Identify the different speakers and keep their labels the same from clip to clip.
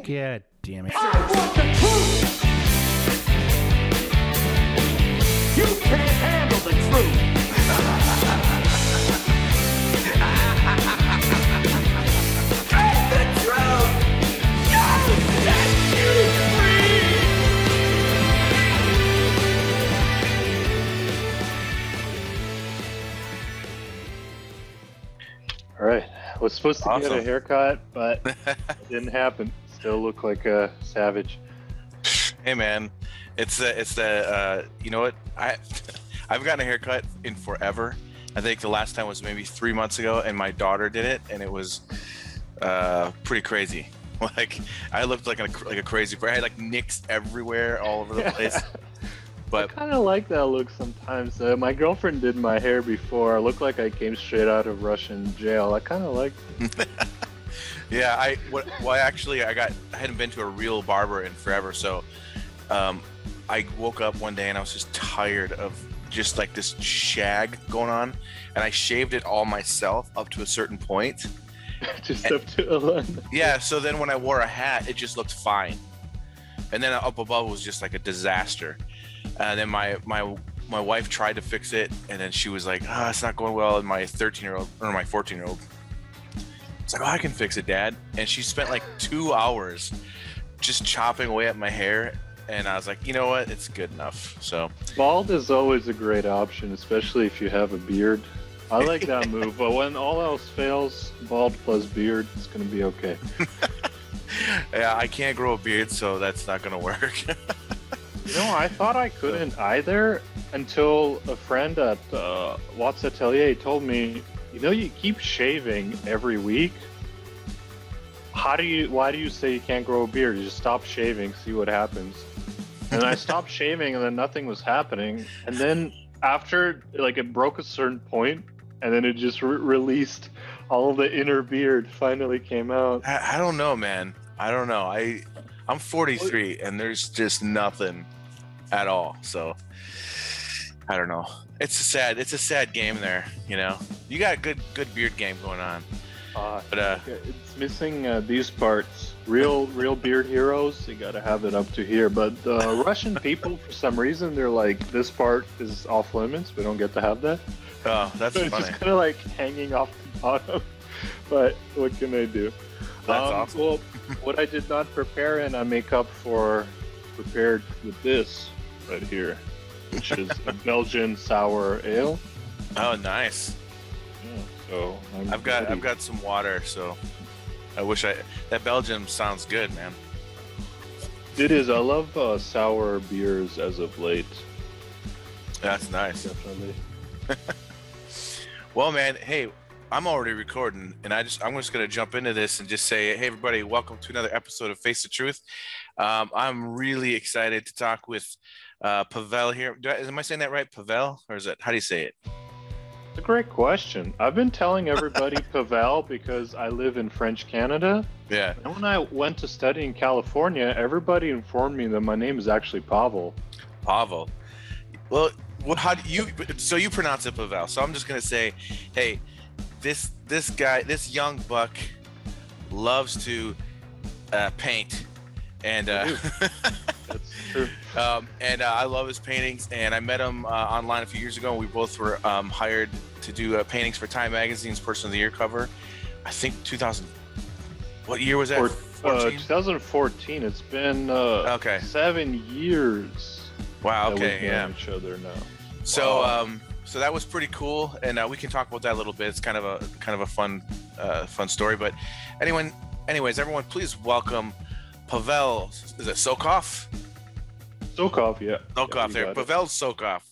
Speaker 1: Yeah, damn it.
Speaker 2: I want the truth. You can't handle the truth. Take the truth. You set you free.
Speaker 3: All right. I was supposed to get
Speaker 4: Awesome.
Speaker 3: a haircut, but it didn't happen. Still look like a savage.
Speaker 4: Hey man, it's the you know what, I've gotten a haircut in forever. I think the last time was maybe 3 months ago, and my daughter did it, and it was pretty crazy. Like I looked like a crazy. I had like nicks everywhere, all over the place. But
Speaker 3: I kind of like that look sometimes. My girlfriend did my hair before. I look like I came straight out of Russian jail. I kind of like it.
Speaker 4: yeah, I hadn't been to a real barber in forever, so I woke up one day and I was just tired of just like this shag going on, and I shaved it all myself up to a certain point.
Speaker 3: Just up to 11.
Speaker 4: Yeah, so then when I wore a hat, it just looked fine, and then up above was just like a disaster. And then my wife tried to fix it, and then she was like, it's not going well. And my 13-year-old or my 14-year-old, it's like, I can fix it, Dad. And she spent like 2 hours just chopping away at my hair, and I was like, you know what, it's good enough. So
Speaker 3: Bald is always a great option, especially if you have a beard. I like that move, but when all else fails, bald plus beard, it's going to be okay.
Speaker 4: yeah, I can't grow a beard, so that's not gonna work.
Speaker 3: You know, I thought I couldn't either until a friend at Watts Atelier told me, you know, you keep shaving every week. Why do you say you can't grow a beard? You just stop shaving, see what happens. And I stopped shaving, and then nothing was happening. And then after, like, it broke a certain point, and then it just released all the inner beard finally came out.
Speaker 4: I don't know, man. I don't know. I'm 43, and there's just nothing at all. So I don't know. It's a sad game there. You know, you got a good beard game going on. But
Speaker 3: it's missing these parts. Real beard heroes, you gotta have it up to here. But Russian people, for some reason, they're like, this part is off limits. We don't get to have that.
Speaker 4: oh, that's
Speaker 3: So it's
Speaker 4: funny.
Speaker 3: just kind of like hanging off the bottom. But what can I do?
Speaker 4: That's awesome.
Speaker 3: Well, what I did not prepare, and I make up for prepared with this right here, which is a Belgian sour ale.
Speaker 4: Oh, nice.
Speaker 3: Yeah, so
Speaker 4: I've got some water, so I wish that Belgium sounds good, man.
Speaker 3: It is. I love sour beers as of late.
Speaker 4: That's nice.
Speaker 3: Definitely.
Speaker 4: Well, man, hey, I'm already recording, and I'm just gonna jump into this and just say, hey, everybody, welcome to another episode of Face the Truth. I'm really excited to talk with Pavel here. Am I saying that right, Pavel, or is it, how do you say it?
Speaker 3: It's a great question. I've been telling everybody Pavel because I live in French Canada.
Speaker 4: Yeah.
Speaker 3: And when I went to study in California, everybody informed me that my name is actually Pavel.
Speaker 4: Pavel. Well, how do you? So you pronounce it Pavel. So I'm just gonna say, hey, this guy, this young buck, loves to paint, and
Speaker 3: That's true.
Speaker 4: and I love his paintings. And I met him online a few years ago. And we both were hired to do paintings for Time Magazine's Person of the Year cover. I think 2000. What year was that?
Speaker 3: 2014. It's been
Speaker 4: Okay.
Speaker 3: 7 years.
Speaker 4: Wow.
Speaker 3: that
Speaker 4: Okay.
Speaker 3: we've
Speaker 4: Yeah.
Speaker 3: known each other now.
Speaker 4: So
Speaker 3: Wow.
Speaker 4: so that was pretty cool, and we can talk about that a little bit. It's kind of a fun story. But anyways, everyone, please welcome Pavel. Is it Sokov?
Speaker 3: Sokov, yeah.
Speaker 4: Sokov
Speaker 3: Yeah,
Speaker 4: there.
Speaker 3: you got it.
Speaker 4: Pavel Sokov.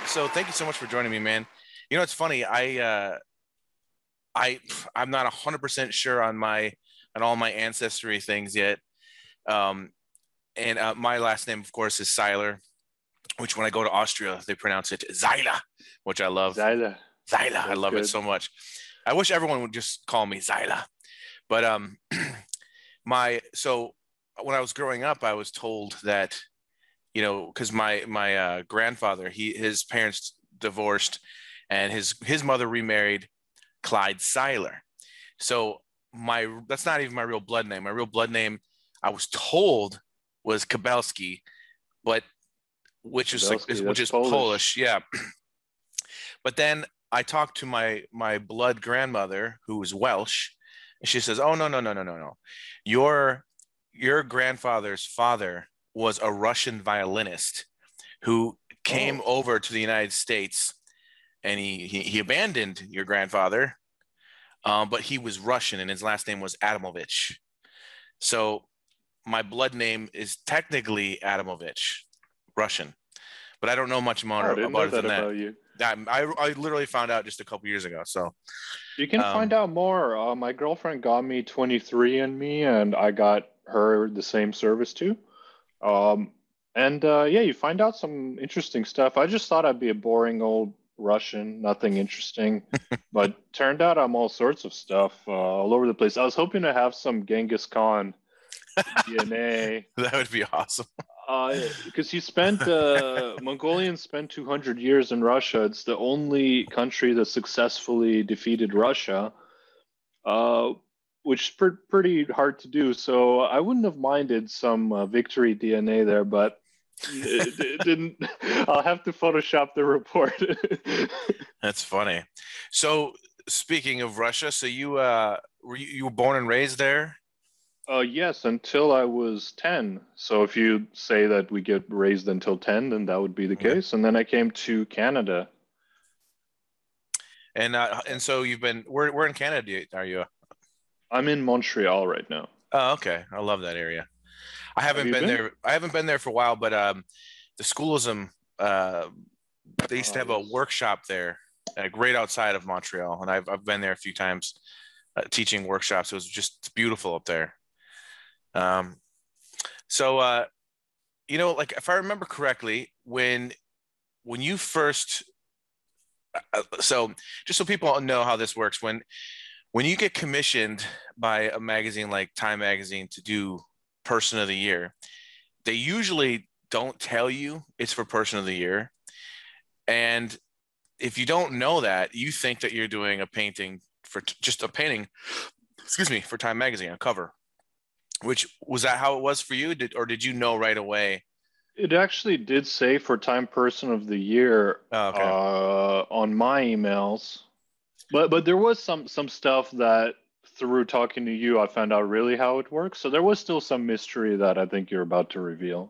Speaker 4: So thank you so much for joining me, man. You know, it's funny. I'm not 100% sure on all my ancestry things yet. And my last name, of course, is Seiler, which when I go to Austria, they pronounce it Zeiler, which I love.
Speaker 3: Zeiler.
Speaker 4: Zeiler. I love it
Speaker 3: good.
Speaker 4: so much. I wish everyone would just call me Zeiler. But so when I was growing up, I was told that, you know, because my grandfather, his parents divorced, and his mother remarried Clyde Seiler. So that's not even my real blood name. My real blood name, I was told, was Kabelski, but which is Polish. Yeah. But then I talked to my blood grandmother, who was Welsh, and she says, "Oh, no. Your grandfather's father was a Russian violinist who came over to the United States, and he abandoned your grandfather, but he was Russian, and his last name was Adamovich. So my blood name is technically Adamovich, Russian, but I don't know much more about it than that.
Speaker 3: About you.
Speaker 4: I literally found out just a couple years ago. So
Speaker 3: you can find out more. My girlfriend got me 23andMe, and I got her the same service too. Yeah, you find out some interesting stuff. I just thought I'd be a boring old Russian, nothing interesting, but turned out I'm all sorts of stuff all over the place. I was hoping to have some Genghis Khan DNA.
Speaker 4: That would be awesome.
Speaker 3: Because Mongolians spent 200 years in Russia. It's the only country that successfully defeated Russia, which is pretty hard to do. So I wouldn't have minded some victory DNA there, but it didn't. I'll have to Photoshop the report.
Speaker 4: That's funny. So speaking of Russia, so you were born and raised there?
Speaker 3: Yes, until I was 10. So if you say that we get raised until 10, then that would be the case. And then I came to Canada.
Speaker 4: And so you've been where in Canada are you?
Speaker 3: I'm in Montreal right now.
Speaker 4: Oh, okay. I love that area. I haven't been there. I haven't been there for a while, but the schoolism, they used to have a workshop there, right outside of Montreal, and I've been there a few times teaching workshops. It was just beautiful up there. So you know, like if I remember correctly, when you first, so just so people know how this works, when you get commissioned by a magazine like Time Magazine to do Person of the Year, they usually don't tell you it's for Person of the Year. And if you don't know that, you think that you're doing a painting for for Time Magazine, a cover. Was that how it was for you? Or did you know right away?
Speaker 3: It actually did say for Time Person of the Year on my emails. But there was some stuff that through talking to you, I found out really how it works. So there was still some mystery that I think you're about to reveal.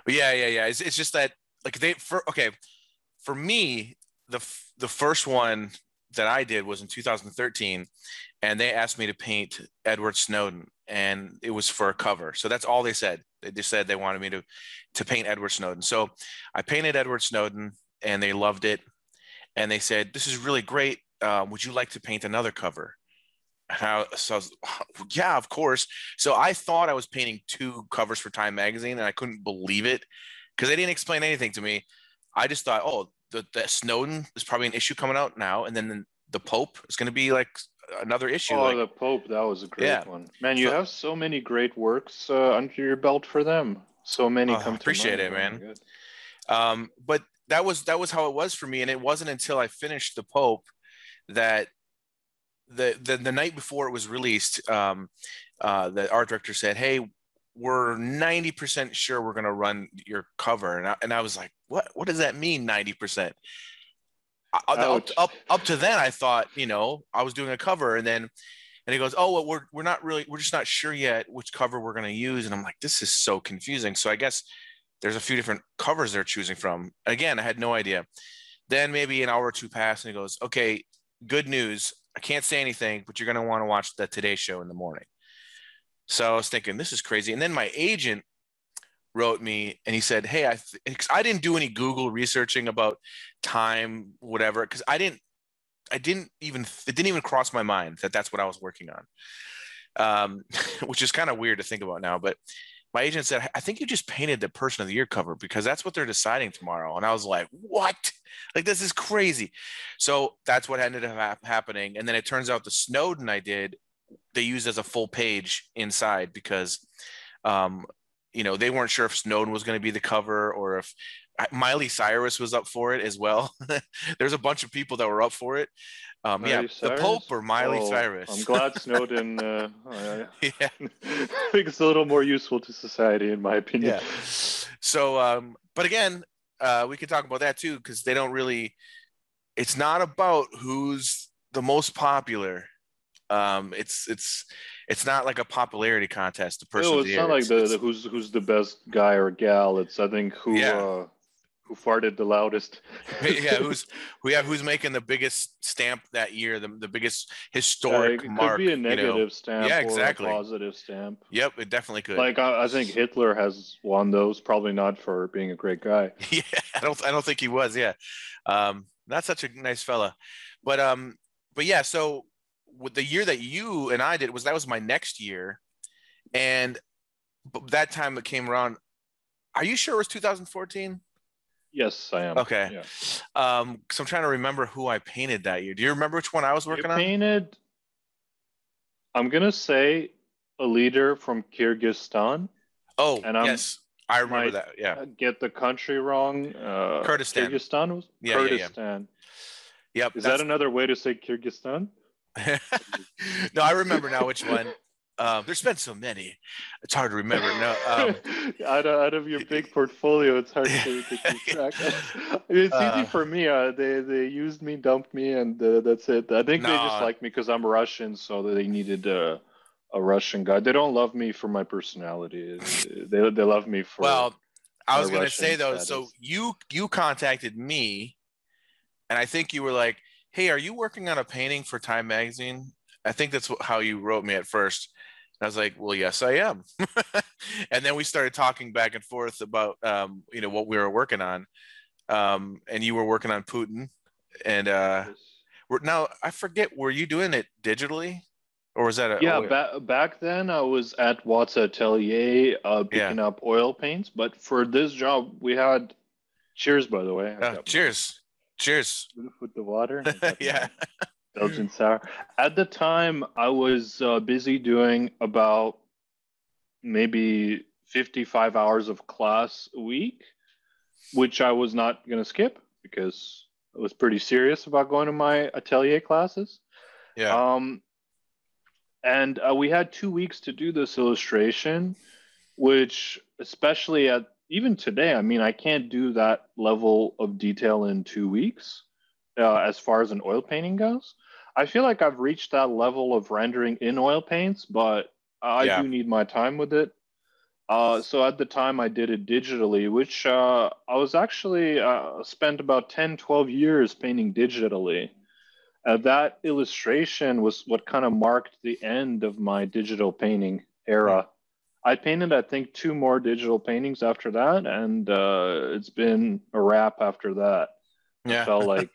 Speaker 4: Yeah. It's just that like for me, the first one that I did was in 2013, and they asked me to paint Edward Snowden, and it was for a cover. So that's all they said. They just said they wanted me to paint Edward Snowden. So I painted Edward Snowden, and they loved it. And they said, "This is really great. Would you like to paint another cover?" So I was, yeah, of course. So I thought I was painting 2 covers for Time Magazine, and I couldn't believe it because they didn't explain anything to me. I just thought, oh, the Snowden is probably an issue coming out now, and then the Pope is going to be like another issue.
Speaker 3: Oh, the Pope, that was a great one. Man, you have so many great works under your belt for them. So many come to mind.
Speaker 4: Appreciate it, man. But that was how it was for me, and it wasn't until I finished the Pope that the night before it was released, the art director said, "Hey, we're 90% sure we're going to run your cover," and I was like, "What does that mean, 90%?" Up to then, I thought, you know, I was doing a cover, and he goes, "Oh, well, we're just not sure yet which cover we're going to use," and I'm like, "This is so confusing." So I guess there's a few different covers they're choosing from. Again, I had no idea. Then maybe an hour or two passed, and he goes, "Okay, good news. I can't say anything, but you're going to want to watch the Today Show in the morning." So I was thinking, this is crazy. And then my agent wrote me, and he said, "Hey, I didn't do any Google researching about Time, whatever, because it didn't even cross my mind that that's what I was working on, which is kind of weird to think about now. But my agent said, "I think you just painted the Person of the Year cover because that's what they're deciding tomorrow." And I was like, "What? Like, this is crazy." So that's what ended up happening. And then it turns out the Snowden I did, they used as a full page inside because, they weren't sure if Snowden was going to be the cover or if Miley Cyrus was up for it as well. There's a bunch of people that were up for it.
Speaker 3: Miley
Speaker 4: The
Speaker 3: Cyrus?
Speaker 4: Pope or Miley Cyrus.
Speaker 3: I'm glad Snowden.
Speaker 4: Yeah.
Speaker 3: I think it's a little more useful to society, in my opinion.
Speaker 4: Yeah. So, but again, we could talk about that too, because they don't really. It's not about who's the most popular. It's not like a popularity contest. The person.
Speaker 3: No, it's not like the who's the best guy or gal. It's, I think, who farted the loudest.
Speaker 4: who's making the biggest stamp that year, the biggest historic mark.
Speaker 3: Could be a negative stamp
Speaker 4: exactly.
Speaker 3: or a positive stamp.
Speaker 4: Yep, it definitely could.
Speaker 3: Like I think Hitler has won those, probably not for being a great guy.
Speaker 4: Yeah, I don't think he was. Yeah, not such a nice fella, but yeah. So with the year that you and I did that was my next year, and that time it came around. Are you sure it was 2014?
Speaker 3: Yes, I am.
Speaker 4: Okay.
Speaker 3: Yeah.
Speaker 4: So I'm trying to remember who I painted that year. Do you remember which one I was working on?
Speaker 3: Painted, I'm gonna say a leader from Kyrgyzstan.
Speaker 4: Oh,
Speaker 3: and
Speaker 4: yes, I remember that. Yeah.
Speaker 3: Get the country wrong.
Speaker 4: Kurdistan.
Speaker 3: Kyrgyzstan was.
Speaker 4: Yeah,
Speaker 3: Kurdistan.
Speaker 4: Yeah. Yep.
Speaker 3: Is that another way to say Kyrgyzstan?
Speaker 4: No, I remember now which one. There's been so many, it's hard to remember. No,
Speaker 3: out of your big portfolio, it's hard to keep track. It's easy for me. They used me, dumped me, and that's it. I think they just like me because I'm Russian, so they needed a Russian guy. They don't love me for my personality. They love me for.
Speaker 4: Well, I was going to say though.
Speaker 3: Status.
Speaker 4: So you contacted me, and I think you were like, "Hey, are you working on a painting for Time Magazine?" I think that's how you wrote me at first. I was like, well, yes, I am. And then we started talking back and forth about, what we were working on. And you were working on Putin. And now I forget, were you doing it digitally? Or was that
Speaker 3: back then I was at Watts Atelier picking up oil paints. But for this job, we had, cheers, by the way.
Speaker 4: Cheers.
Speaker 3: With the water.
Speaker 4: Yeah.
Speaker 3: Belgian sour. At the time, I was busy doing about maybe 55 hours of class a week, which I was not going to skip because I was pretty serious about going to my atelier classes.
Speaker 4: Yeah.
Speaker 3: And we had 2 weeks to do this illustration, which especially even today, I mean, I can't do that level of detail in 2 weeks. As far as an oil painting goes, I feel like I've reached that level of rendering in oil paints, but I do need my time with it. So at the time I did it digitally, which I was actually spent about 10, 12 years painting digitally. That illustration was what kind of marked the end of my digital painting era. I painted, I think, 2 more digital paintings after that, and it's been a wrap after that.
Speaker 4: Yeah.
Speaker 3: I felt like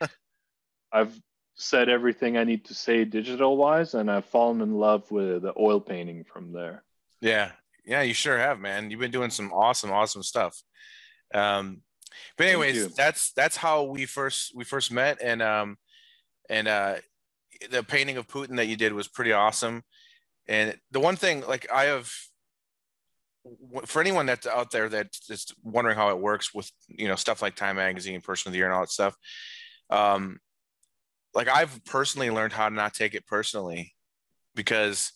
Speaker 3: I've said everything I need to say digital-wise, and I've fallen in love with the oil painting from there.
Speaker 4: Yeah, you sure have, man. You've been doing some awesome stuff. But anyways, that's how we first met, and the painting of Putin that you did was pretty awesome. And the one thing, like, for anyone that's out there that's just wondering how it works with stuff like Time Magazine, Person of the Year, and all that stuff. Like, I've personally learned how to not take it personally because,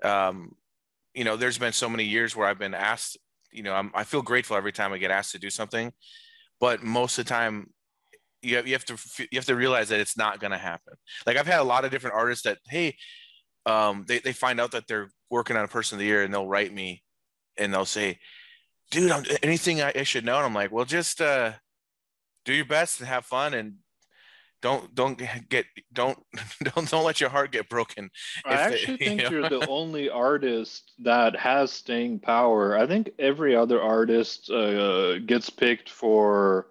Speaker 4: there's been so many years where I've been asked, I feel grateful every time I get asked to do something, but most of the time you have to realize that it's not going to happen. Like, I've had a lot of different artists that, hey, they find out that they're working on a Person of the Year and they'll write me and they'll say, dude, anything I should know. And I'm like, well, just do your best and have fun, and don't let your heart get broken.
Speaker 3: I actually think you're the only artist that has staying power. I think every other artist gets picked for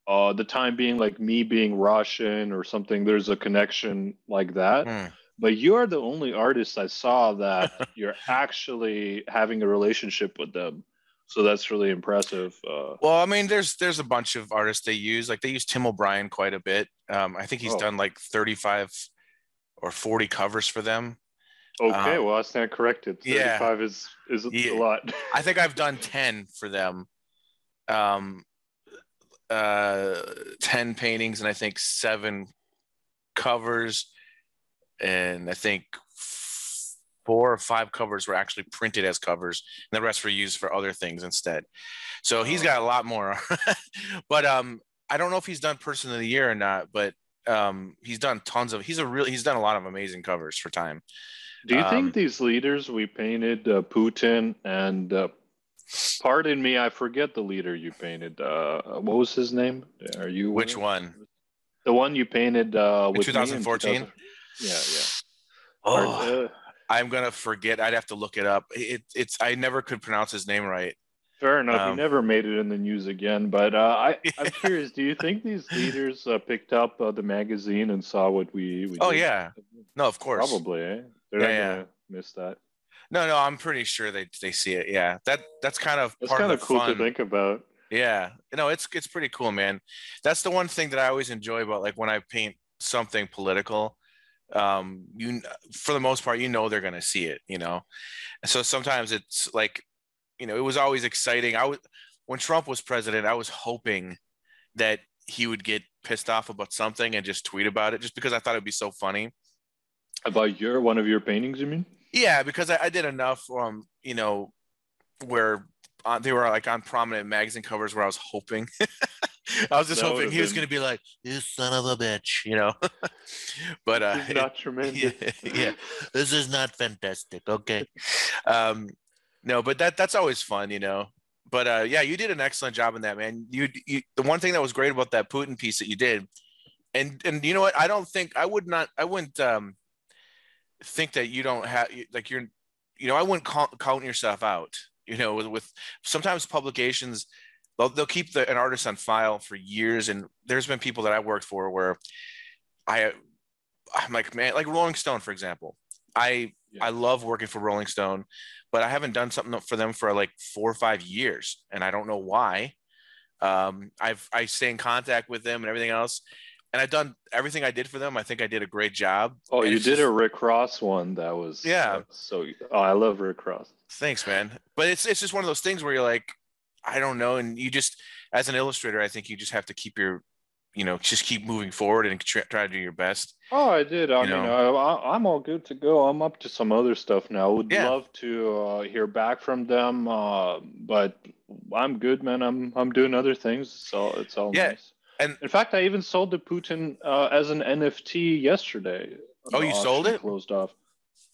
Speaker 3: the time being, like me being Russian or something. There's a connection like that. But you are the only artist I saw that you're actually having a relationship with them. So that's really impressive.
Speaker 4: Well, I mean, there's a bunch of artists they use. Like, they use Tim O'Brien quite a bit. I think he's done like 35 or 40 covers for them.
Speaker 3: Okay, well, I stand corrected.
Speaker 4: Yeah,
Speaker 3: 35 is a
Speaker 4: yeah.
Speaker 3: lot.
Speaker 4: I think I've done 10 for them. Um, 10 paintings, and I think 7 covers, and I think 4 or 5 covers were actually printed as covers, and the rest were used for other things instead. So he's got a lot more. But I don't know if he's done Person of the Year or not, but he's done tons of. He's done a lot of amazing covers for Time.
Speaker 3: Do you think
Speaker 4: Um,
Speaker 3: these leaders we painted, Putin and pardon me, I forget the leader you painted. What was his name? Are you
Speaker 4: which
Speaker 3: aware?
Speaker 4: one?
Speaker 3: The one you painted
Speaker 4: In
Speaker 3: with me in
Speaker 4: 2014?
Speaker 3: 2000. Yeah, yeah.
Speaker 4: Oh, I'm gonna forget. I'd have to look it up. It's I never could pronounce his name right.
Speaker 3: Fair enough. He
Speaker 4: Um,
Speaker 3: never made it in the news again. But I'm curious. Do you think these leaders picked up the magazine and saw what we
Speaker 4: oh
Speaker 3: did?
Speaker 4: yeah, no, of course.
Speaker 3: Probably. Eh? They're
Speaker 4: Yeah,
Speaker 3: not
Speaker 4: yeah.
Speaker 3: gonna miss that.
Speaker 4: No, no, I'm pretty sure they see it. Yeah, that's kind of
Speaker 3: That's
Speaker 4: part of
Speaker 3: kind
Speaker 4: the
Speaker 3: of cool to
Speaker 4: fun.
Speaker 3: think about.
Speaker 4: Yeah, it's pretty cool, man. That's the one thing that I always enjoy about like when I paint something political. You for the most part, they're gonna see it. So sometimes it's like, it was always exciting. When Trump was president, I was hoping that he would get pissed off about something and just tweet about it, just because I thought it'd be so funny.
Speaker 3: About one of your paintings, you mean?
Speaker 4: Yeah, because I did enough, where they were like on prominent magazine covers where I was hoping. I was just
Speaker 3: That would
Speaker 4: hoping
Speaker 3: have
Speaker 4: he was
Speaker 3: been.
Speaker 4: going to be like, "You son of a bitch," But
Speaker 3: This is not tremendous.
Speaker 4: yeah, this is not fantastic. Okay, um, no, but that's always fun. But yeah, you did an excellent job in that, man. The one thing that was great about that Putin piece that you did, and you know what? I wouldn't think that you don't have like I wouldn't count yourself out. With sometimes publications, they'll keep an artist on file for years, and there's been people that I worked for where I'm like, man, like Rolling Stone, for example. I love working for Rolling Stone, but I haven't done something for them for like 4 or 5 years, and I don't know why. I stay in contact with them and everything else, and I've done everything I did for them. I think I did a great job.
Speaker 3: Oh,
Speaker 4: And
Speaker 3: you
Speaker 4: it's
Speaker 3: did
Speaker 4: just,
Speaker 3: a Rick Ross one. That was
Speaker 4: yeah.
Speaker 3: so. Oh, I love Rick Ross.
Speaker 4: Thanks, man. But it's just one of those things where you're like, I don't know, and you just, as an illustrator, I think you just have to keep just keep moving forward and try to do your best.
Speaker 3: Oh, I did. I
Speaker 4: You
Speaker 3: mean,
Speaker 4: know?
Speaker 3: I'm all good to go. I'm up to some other stuff now. Would
Speaker 4: Yeah,
Speaker 3: love to hear back from them, but I'm good, man. I'm doing other things. So it's all
Speaker 4: yeah.
Speaker 3: nice.
Speaker 4: And
Speaker 3: In fact, I even sold the Putin as an NFT yesterday.
Speaker 4: oh,
Speaker 3: The
Speaker 4: you sold
Speaker 3: auction
Speaker 4: it?
Speaker 3: closed off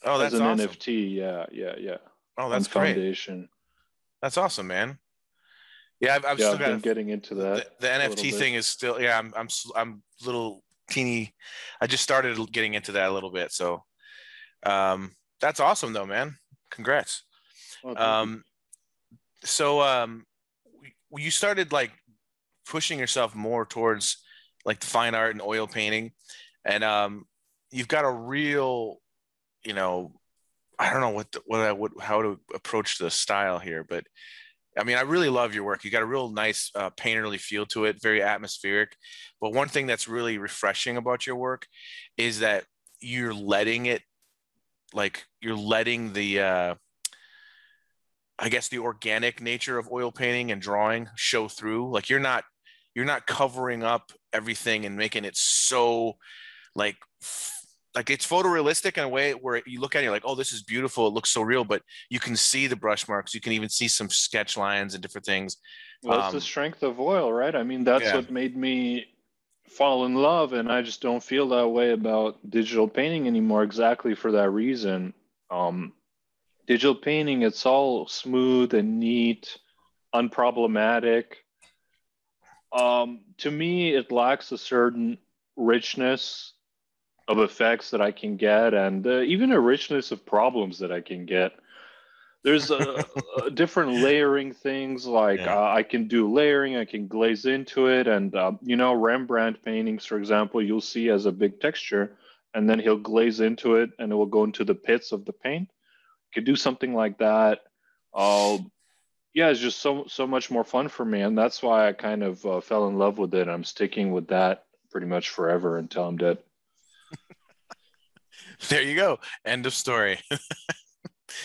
Speaker 4: Oh,
Speaker 3: as
Speaker 4: that's
Speaker 3: an
Speaker 4: awesome.
Speaker 3: NFT. Yeah, yeah, yeah.
Speaker 4: Oh,
Speaker 3: On
Speaker 4: that's great.
Speaker 3: Foundation.
Speaker 4: That's awesome, man. Yeah, I've
Speaker 3: Yeah,
Speaker 4: still
Speaker 3: I've been
Speaker 4: got
Speaker 3: getting into that
Speaker 4: the
Speaker 3: a little
Speaker 4: NFT
Speaker 3: bit.
Speaker 4: thing is still, yeah, I'm little teeny. I just started getting into that a little bit, so that's awesome though, man. Congrats.
Speaker 3: Oh, thank you.
Speaker 4: Um, so you started like pushing yourself more towards like the fine art and oil painting, and you've got a real, I don't know how to approach the style here, but I mean, I really love your work. You got a real nice painterly feel to it, very atmospheric. But one thing that's really refreshing about your work is that you're letting it, like you're letting the, I guess the organic nature of oil painting and drawing show through. Like you're not covering up everything and making it so like it's photorealistic in a way where you look at it, you're like, oh, this is beautiful. It looks so real, but you can see the brush marks. You can even see some sketch lines and different things.
Speaker 3: Well, it's the strength of oil, right? I mean, that's
Speaker 4: Yeah.
Speaker 3: what made me fall in love, and I just don't feel that way about digital painting anymore, exactly for that reason. Um, Digital painting, it's all smooth and neat, unproblematic. To me, it lacks a certain richness of effects that I can get, and even a richness of problems that I can get. There's different layering things like
Speaker 4: Yeah.
Speaker 3: I can do layering, I can glaze into it, and Rembrandt paintings, for example, you'll see as a big texture, and then he'll glaze into it, and it will go into the pits of the paint. Could do something like that. Uh, yeah, it's just so much more fun for me, and that's why I kind of fell in love with it. I'm sticking with that pretty much forever until I'm dead.
Speaker 4: There you go. End of story.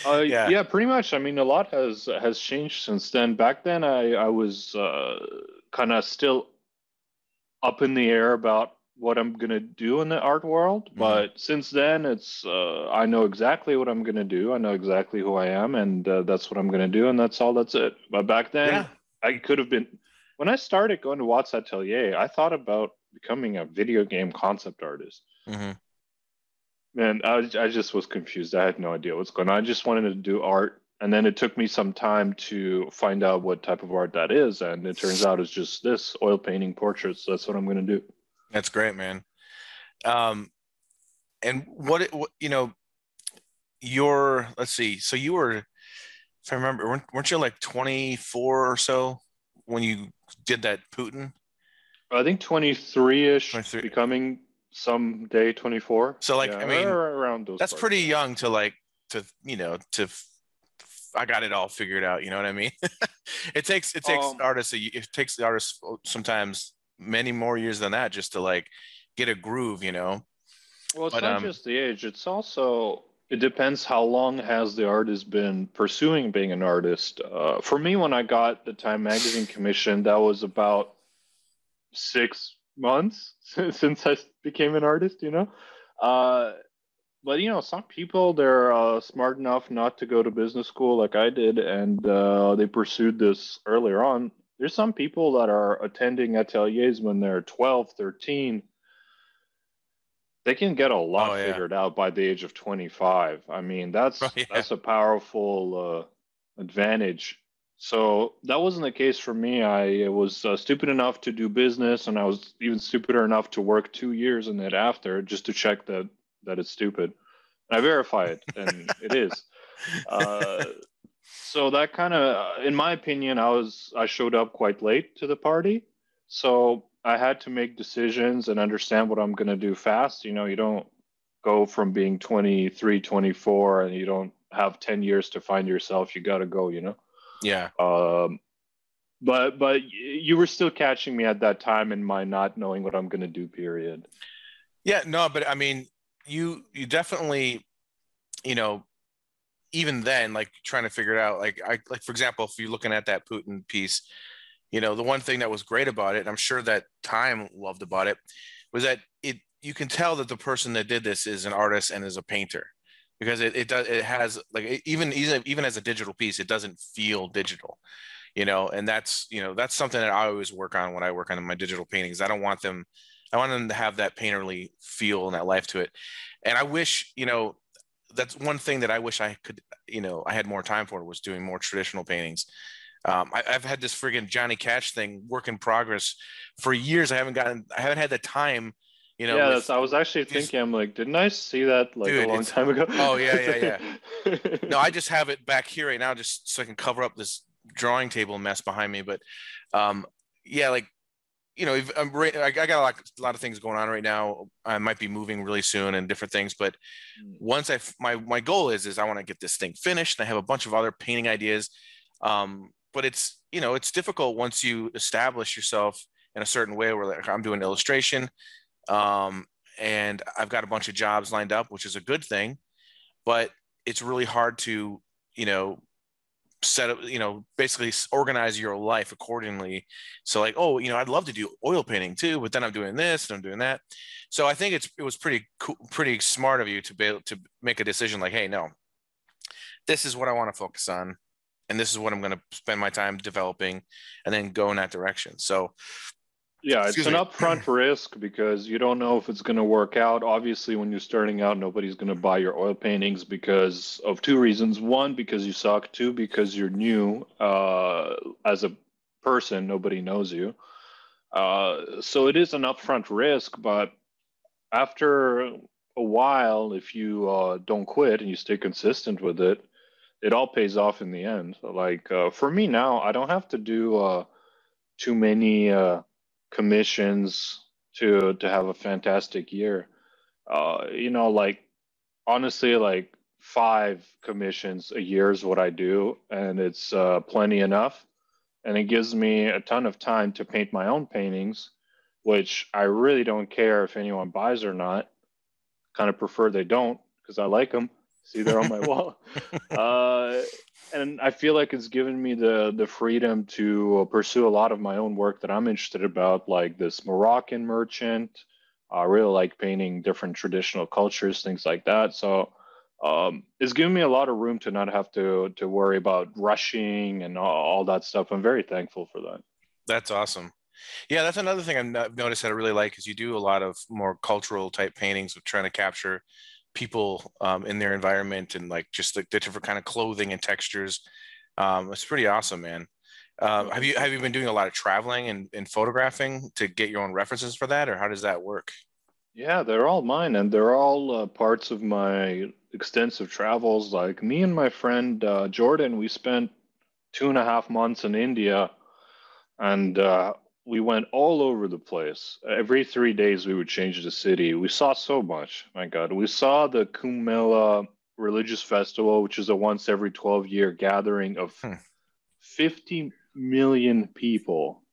Speaker 4: Yeah.
Speaker 3: Yeah, pretty much. I mean, a lot has changed since then. Back then, I was kind of still up in the air about what I'm gonna do in the art world,
Speaker 4: Hmm.
Speaker 3: but since then, it's I know exactly what I'm gonna do. I know exactly who I am, and that's what I'm gonna do, and that's all. That's it. But back then,
Speaker 4: Yeah.
Speaker 3: I could have been. When I started going to Watts Atelier, I thought about becoming a video game concept artist.
Speaker 4: Hmm.
Speaker 3: Man, I just was confused. I had no idea what's going on. I just wanted to do art. And then it took me some time to find out what type of art that is. And it turns out it's just this oil painting portraits. That's what I'm going to do.
Speaker 4: That's great, man. Um, and what let's see. So you were, if I remember, weren't you like 24 or so when you did that Putin?
Speaker 3: I think 23-ish,
Speaker 4: 23.
Speaker 3: becoming someday 24.
Speaker 4: So like,
Speaker 3: Yeah,
Speaker 4: I mean,
Speaker 3: around those
Speaker 4: that's
Speaker 3: parts.
Speaker 4: pretty
Speaker 3: Yeah.
Speaker 4: young to like I got it all figured out. You know what I mean?
Speaker 3: Um,
Speaker 4: It takes the artists sometimes many more years than that just to like get a groove.
Speaker 3: well, it's
Speaker 4: But
Speaker 3: not just the age. It's also it depends how long has the artist been pursuing being an artist. For me, when I got the Time Magazine commission, that was about 6 months since I became an artist, Uh, but some people they're smart enough not to go to business school like I did, and they pursued this earlier on. There's some people that are attending ateliers when they're 12, 13. They can get a lot
Speaker 4: oh yeah,
Speaker 3: figured out by the age of 25. I mean, that's
Speaker 4: yeah,
Speaker 3: that's a powerful advantage. So that wasn't the case for me. I was stupid enough to do business, and I was even stupider enough to work 2 years in it after just to check that it's stupid. And I verify it, and it is. Uh, so that kind of, in my opinion, I showed up quite late to the party, so I had to make decisions and understand what I'm going to do fast. You don't go from being 23, 24, and you don't have 10 years to find yourself. You got to go.
Speaker 4: yeah,
Speaker 3: Um, but you were still catching me at that time in my not knowing what I'm going to do. Period.
Speaker 4: yeah. No, but I mean, you definitely, you know, even then, like trying to figure it out. Like for example, if you're looking at that Putin piece, the one thing that was great about it, and I'm sure that Time loved about it, was that you can tell that the person that did this is an artist and is a painter because it has like even as a digital piece, it doesn't feel digital, and that's something that I always work on when I work on my digital paintings. I want them to have that painterly feel and that life to it. And I wish, that's one thing that I wish I could, I had more time for was doing more traditional paintings. I've had this friggin' Johnny Cash thing, work in progress, for years. I haven't had the time,
Speaker 3: Yeah,
Speaker 4: with
Speaker 3: I was actually
Speaker 4: these,
Speaker 3: thinking, I'm like, didn't I see that like a
Speaker 4: dude.
Speaker 3: long time ago?
Speaker 4: Oh yeah, yeah, yeah. No, I just have it back here right now, just so I can cover up this drawing table mess behind me. But, um, yeah, like, I got a lot of things going on right now. I might be moving really soon and different things, but once my goal is I want to get this thing finished. And I have a bunch of other painting ideas. But it's difficult once you establish yourself in a certain way where like I'm doing illustration, um, and I've got a bunch of jobs lined up, which is a good thing, but it's really hard to, you know, set up, basically organize your life accordingly. So like, oh, I'd love to do oil painting too, but then I'm doing this and I'm doing that. So I think it was pretty cool, pretty smart of you to be able to make a decision like, hey, no, this is what I want to focus on, and this is what I'm going to spend my time developing, and then go in that direction. So,
Speaker 3: Yeah, it's
Speaker 4: excuse
Speaker 3: an
Speaker 4: me.
Speaker 3: upfront risk because you don't know if it's going to work out. Obviously, when you're starting out, nobody's going to buy your oil paintings because of two reasons. One, because you suck. Two, because you're new as a person. Nobody knows you. So it is an upfront risk, but after a while, if you don't quit and you stay consistent with it, it all pays off in the end. Like for me now, I don't have to do too many commissions to have a fantastic year. Like honestly, like 5 commissions a year is what I do, and it's plenty enough, and it gives me a ton of time to paint my own paintings, which I really don't care if anyone buys or not. kind of prefer they don't because I like them. See, they're on my wall. Uh, and I feel like it's given me the freedom to pursue a lot of my own work that I'm interested about, like this Moroccan merchant. I really like painting different traditional cultures, things like that. So it's given me a lot of room to not have to worry about rushing and all that stuff. I'm very thankful for that.
Speaker 4: That's awesome. Yeah, that's another thing I've noticed that I really like is you do a lot of more cultural type paintings of trying to capture people in their environment and like just the different kind of clothing and textures. It's pretty awesome, man. Have you been doing a lot of traveling and photographing to get your own references for that, or how does that work?
Speaker 3: Yeah, they're all mine, and they're all parts of my extensive travels. Like me and my friend Jordan, we spent 2.5 months in India, and we went all over the place. Every 3 days, we would change the city. We saw so much. My God, we saw the Kumbh Mela religious festival, which is a once every 12-year gathering of
Speaker 4: Hmm.
Speaker 3: 50 million people.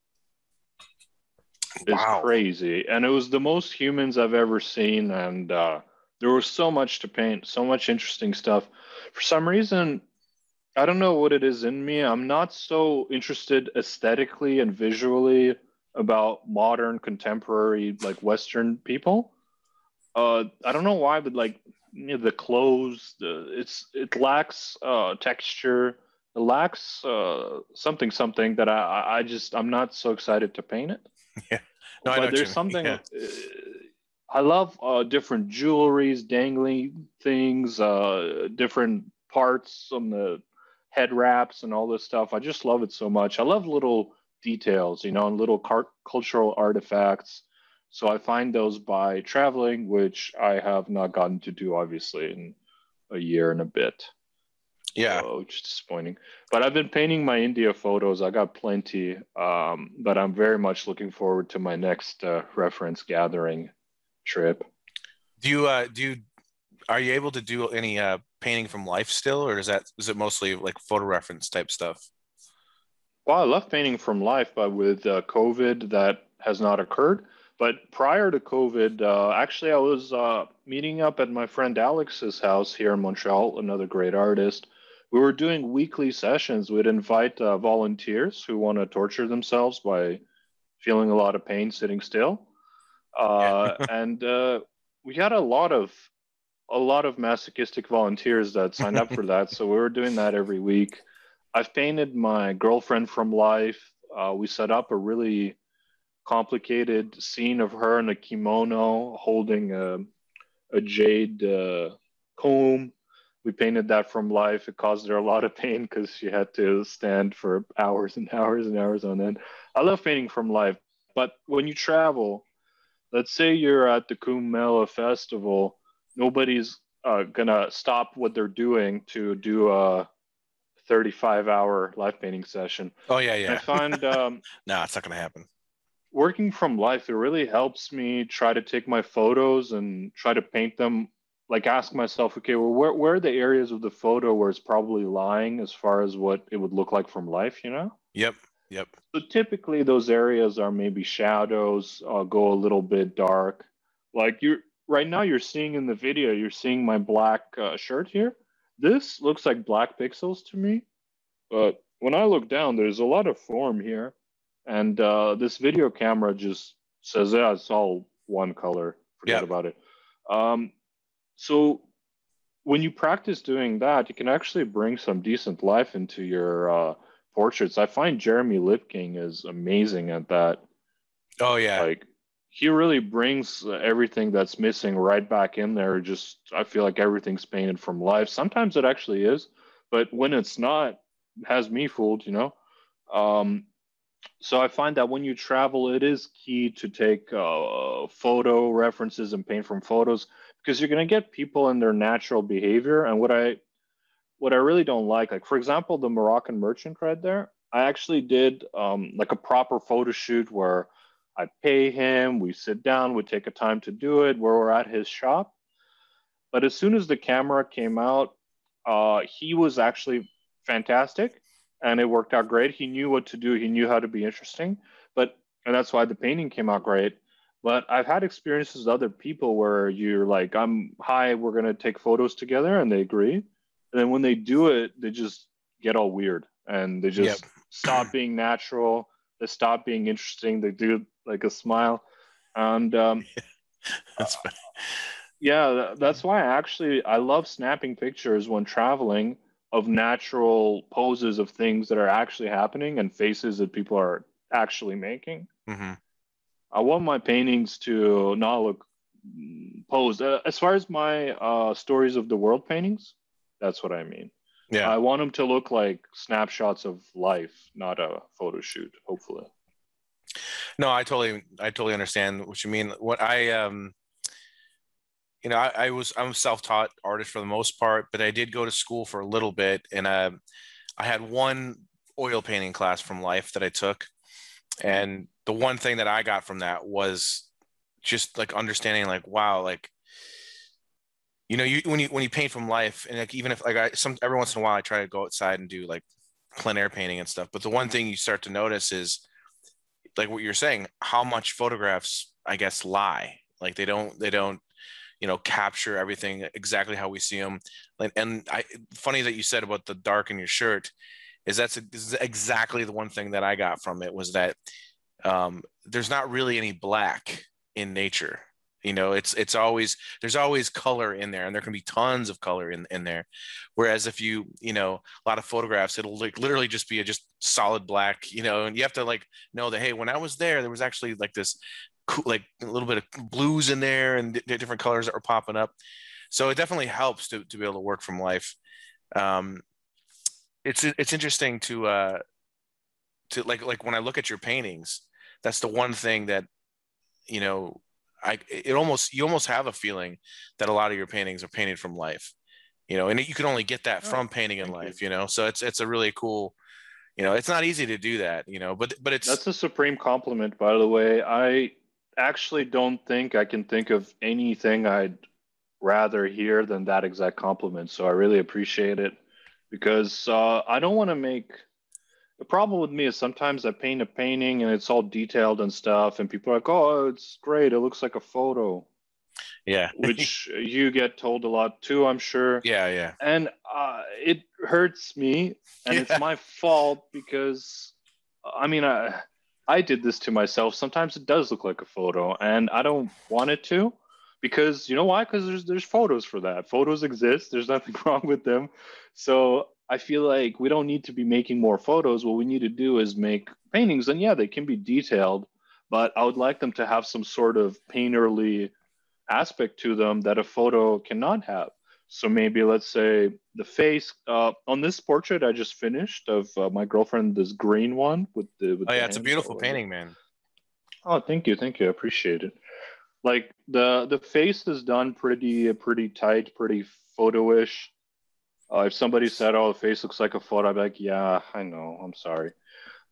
Speaker 3: It's
Speaker 4: Wow.
Speaker 3: crazy, and it was the most humans I've ever seen, and there was so much to paint, so much interesting stuff. For some reason, I don't know what it is in me. I'm not so interested aesthetically and visually about modern, contemporary, like Western people. I don't know why, but like the clothes, it lacks texture. It lacks something that I'm not so excited to paint it.
Speaker 4: Yeah. No, I know
Speaker 3: But
Speaker 4: what you
Speaker 3: there's
Speaker 4: mean.
Speaker 3: something
Speaker 4: Yeah.
Speaker 3: I love different jewelries, dangling things, different parts on the head wraps and all this stuff. I just love it so much. I love little details, and little cultural artifacts. So I find those by traveling, which I have not gotten to do, obviously, in a year and a bit,
Speaker 4: Yeah.
Speaker 3: which is disappointing. But I've been painting my India photos. I got plenty, but I'm very much looking forward to my next reference gathering trip.
Speaker 4: Do you are you able to do any painting from life still, or is it mostly like photo reference type stuff?
Speaker 3: Well, I love painting from life, but with COVID, that has not occurred. But prior to COVID, actually, I was meeting up at my friend Alex's house here in Montreal, another great artist. We were doing weekly sessions. We'd invite volunteers who want to torture themselves by feeling a lot of pain sitting still.
Speaker 4: Yeah.
Speaker 3: And we had a lot of masochistic volunteers that signed up for that. So we were doing that every week. I've painted my girlfriend from life. We set up a really complicated scene of her in a kimono holding a jade comb. We painted that from life. It caused her a lot of pain because she had to stand for hours and hours and hours on end. I love painting from life. But when you travel, let's say you're at the Kumbh Mela festival, nobody's gonna stop what they're doing to do a 35-hour live painting session.
Speaker 4: Oh yeah,
Speaker 3: And I
Speaker 4: yeah.
Speaker 3: find
Speaker 4: No, it's not gonna happen.
Speaker 3: working from life, it really helps me try to take my photos and try to paint them. Like ask myself, okay, well, where are the areas of the photo where it's probably lying as far as what it would look like from life?
Speaker 4: Yep. Yep.
Speaker 3: So typically those areas are maybe shadows, go a little bit dark. Like you right now you're seeing in the video, you're seeing my black shirt here. This looks like black pixels to me, but when I look down, there's a lot of form here. And this video camera just says, yeah, it's all one color. Forget
Speaker 4: Yep.
Speaker 3: about it. Um, so when you practice doing that, you can actually bring some decent life into your portraits. I find Jeremy Lipking is amazing at that.
Speaker 4: Oh yeah.
Speaker 3: Like he really brings everything that's missing right back in there. Just I feel like everything's painted from life. Sometimes it actually is, but when it's not, it has me fooled. Um, so I find that when you travel, it is key to take photo references and paint from photos because you're going to get people in their natural behavior. And what I really don't like for example, the Moroccan merchant right there, I actually did like a proper photo shoot where I pay him, we sit down, we take a time to do it, where we're at his shop. But as soon as the camera came out, he was actually fantastic, and it worked out great. He knew what to do. He knew how to be interesting, and that's why the painting came out great. But I've had experiences with other people where you're like, hi, we're going to take photos together, and they agree. And then when they do it, they just get all weird and they
Speaker 4: Yep.
Speaker 3: just stop being natural. They stop being interesting. They do like a smile. And
Speaker 4: That's funny.
Speaker 3: yeah, that's why I love snapping pictures when traveling of natural poses of things that are actually happening and faces that people are actually making.
Speaker 4: Hmm.
Speaker 3: I want my paintings to not look posed. As far as my stories of the world paintings, that's what I mean.
Speaker 4: Yeah.
Speaker 3: I want them to look like snapshots of life, not a photo shoot, hopefully.
Speaker 4: No, I totally understand what you mean. What I I'm a self-taught artist for the most part, but I did go to school for a little bit, and I had one oil painting class from life that I took, and the one thing that I got from that was just like understanding, like, wow, like, you when you paint from life, and like, even if like every once in a while I try to go outside and do like plein air painting and stuff, but the one thing you start to notice is like what you're saying, how much photographs, I guess, lie. Like they don't capture everything exactly how we see them. And funny that you said about the dark in your shirt, this is exactly the one thing that I got from it, was that there's not really any black in nature. It's always, there's always color in there, and there can be tons of color in there. Whereas if a lot of photographs, it'll like literally just be a just solid black, and you have to like know that, hey, when I was there was actually like this cool, like a little bit of blues in there and different colors that were popping up. So it definitely helps to be able to work from life. Um, it's interesting to like when I look at your paintings, that's the one thing that, you know, you almost have a feeling that a lot of your paintings are painted from life, and you can only get that from painting in life, so it's a really cool, it's not easy to do that, but
Speaker 3: That's a supreme compliment, by the way. I actually don't think I can think of anything I'd rather hear than that exact compliment. So I really appreciate it because I don't want to make the problem with me is sometimes I paint a painting and it's all detailed and stuff, and people are like, "Oh, it's great. It looks like a photo,"
Speaker 4: yeah.
Speaker 3: which you get told a lot too, I'm sure.
Speaker 4: Yeah.
Speaker 3: And it hurts me, and it's
Speaker 4: Yeah.
Speaker 3: my fault because I mean, I did this to myself. Sometimes it does look like a photo, and I don't want it to, because you know why? Because there's photos for that. Photos exist. There's nothing wrong with them. So I feel like we don't need to be making more photos. What we need to do is make paintings, and yeah, they can be detailed, but I would like them to have some sort of painterly aspect to them that a photo cannot have. So maybe let's say the face on this portrait I just finished of my girlfriend, this green one with
Speaker 4: Oh
Speaker 3: the
Speaker 4: yeah, it's a
Speaker 3: hands
Speaker 4: beautiful
Speaker 3: all over.
Speaker 4: painting, man.
Speaker 3: Oh, thank you, I appreciate it. Like the face is done pretty tight, pretty photo-ish. If somebody said, "Oh, the face looks like a photo," I'd be like, "Yeah, I know. I'm sorry."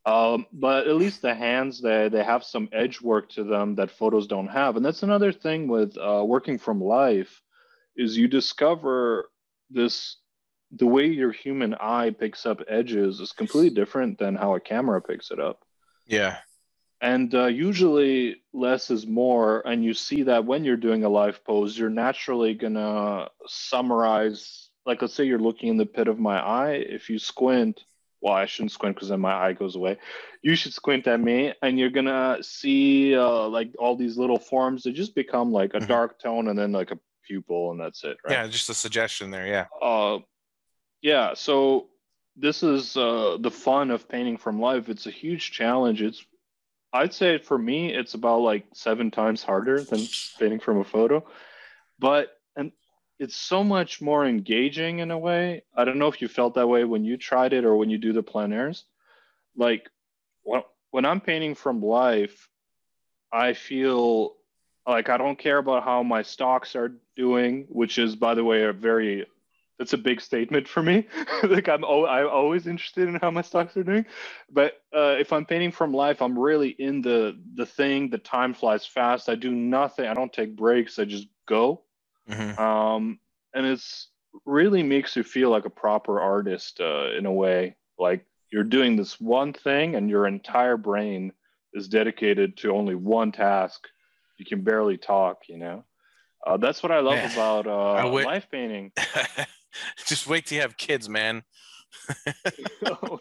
Speaker 3: But at least the hands, they have some edge work to them that photos don't have, and that's another thing with working from life, is you discover this the way your human eye picks up edges is completely different than how a camera picks it up.
Speaker 4: Yeah.
Speaker 3: And usually less is more, and you see that when you're doing a live pose, you're naturally gonna summarize. Like, let's say you're looking in the pit of my eye. If you squint, well, I shouldn't squint because then my eye goes away. You should squint at me, and you're gonna see like all these little forms. They just become like a
Speaker 4: Mhm.
Speaker 3: dark tone, and then like a pupil, and that's it, right?
Speaker 4: Yeah, just a suggestion there. Yeah.
Speaker 3: Yeah. So this is the fun of painting from life. It's a huge challenge. I'd say for me, it's about like 7 times harder than painting from a photo, but and it's so much more engaging in a way. I don't know if you felt that way when you tried it or when you do the plein airs. Like when I'm painting from life, I feel like I don't care about how my stocks are doing, which is, by the way, that's a big statement for me. Like I'm always interested in how my stocks are doing, but if I'm painting from life, I'm really in the thing. The time flies fast. I do nothing. I don't take breaks. I just go.
Speaker 4: Hmm.
Speaker 3: And it's really makes you feel like a proper artist in a way. Like you're doing this one thing, and your entire brain is dedicated to only one task. you can barely talk. That's what I love
Speaker 4: Man,
Speaker 3: about
Speaker 4: I would
Speaker 3: life painting.
Speaker 4: just wait till you have kids, man.
Speaker 3: You're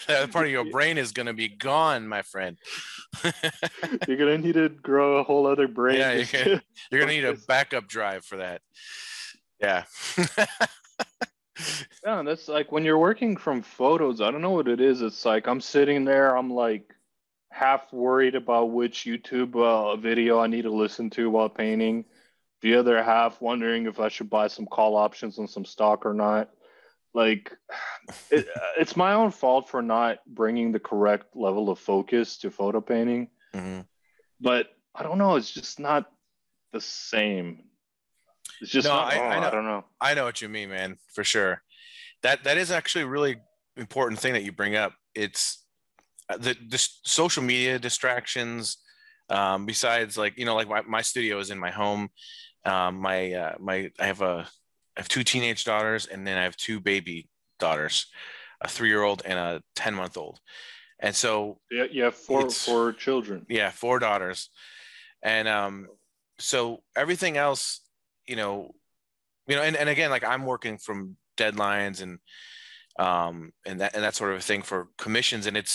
Speaker 4: That part of your brain is gonna be gone, my friend.
Speaker 3: gonna need to grow a whole other brain
Speaker 4: Yeah,
Speaker 3: just to
Speaker 4: you're gonna need a
Speaker 3: focus.
Speaker 4: backup drive for that. Yeah.
Speaker 3: Yeah, and that's like when you're working from photos. I don't know what it is. It's like I'm sitting there. I'm like half worried about which YouTube video I need to listen to while painting. The other half wondering if I should buy some call options on some stock or not. Like, it's my own fault for not bringing the correct level of focus to photo painting.
Speaker 4: Mhm.
Speaker 3: But I don't know. It's just not the same. It's just
Speaker 4: No,
Speaker 3: not. Oh,
Speaker 4: I
Speaker 3: I
Speaker 4: know,
Speaker 3: don't know.
Speaker 4: I know what you mean, man, for sure. That is actually a really important thing that you bring up. It's the social media distractions. Besides, like like my studio is in my home. I have two teenage daughters, and then I have two baby daughters, a 3-year-old and a 10-month-old. And so
Speaker 3: Yeah, yeah.
Speaker 4: it's
Speaker 3: Four children.
Speaker 4: yeah, 4 daughters, and so everything else, and again, like I'm working from deadlines and that sort of thing for commissions, and it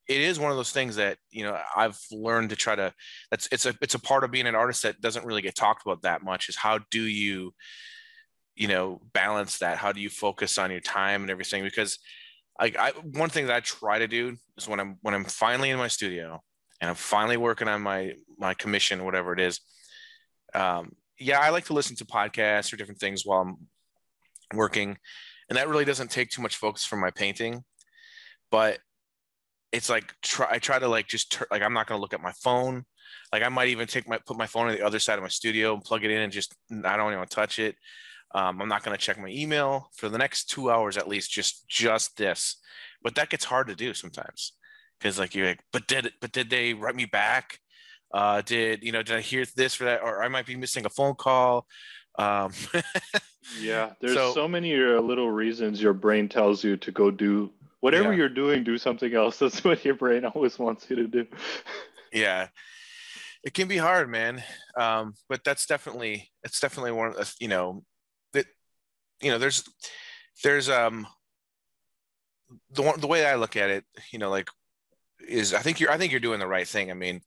Speaker 4: is one of those things that I've learned to try to. It's a part of being an artist that doesn't really get talked about that much. Is how do you balance that? How do you focus on your time and everything? Because one thing that I try to do is when I'm finally in my studio and I'm finally working on my commission, whatever it is. Yeah, I like to listen to podcasts or different things while I'm working, and that really doesn't take too much focus from my painting. But it's like I try to like like I'm not going to look at my phone. Like I might even put my phone on the other side of my studio and plug it in and just I don't even want to touch it. I'm not going to check my email for the next 2 hours at least. Just this, but that gets hard to do sometimes because like you're like, but did they write me back? Did I hear this or that, or I might be missing a phone call? Um,
Speaker 3: Yeah, there's
Speaker 4: so
Speaker 3: so many little reasons your brain tells you to go do whatever
Speaker 4: yeah,
Speaker 3: you're doing, do something else. That's what your brain always wants you to do.
Speaker 4: yeah, it can be hard, man. But it's definitely one of that there's the way I look at it, like is I think you're doing the right thing. I mean,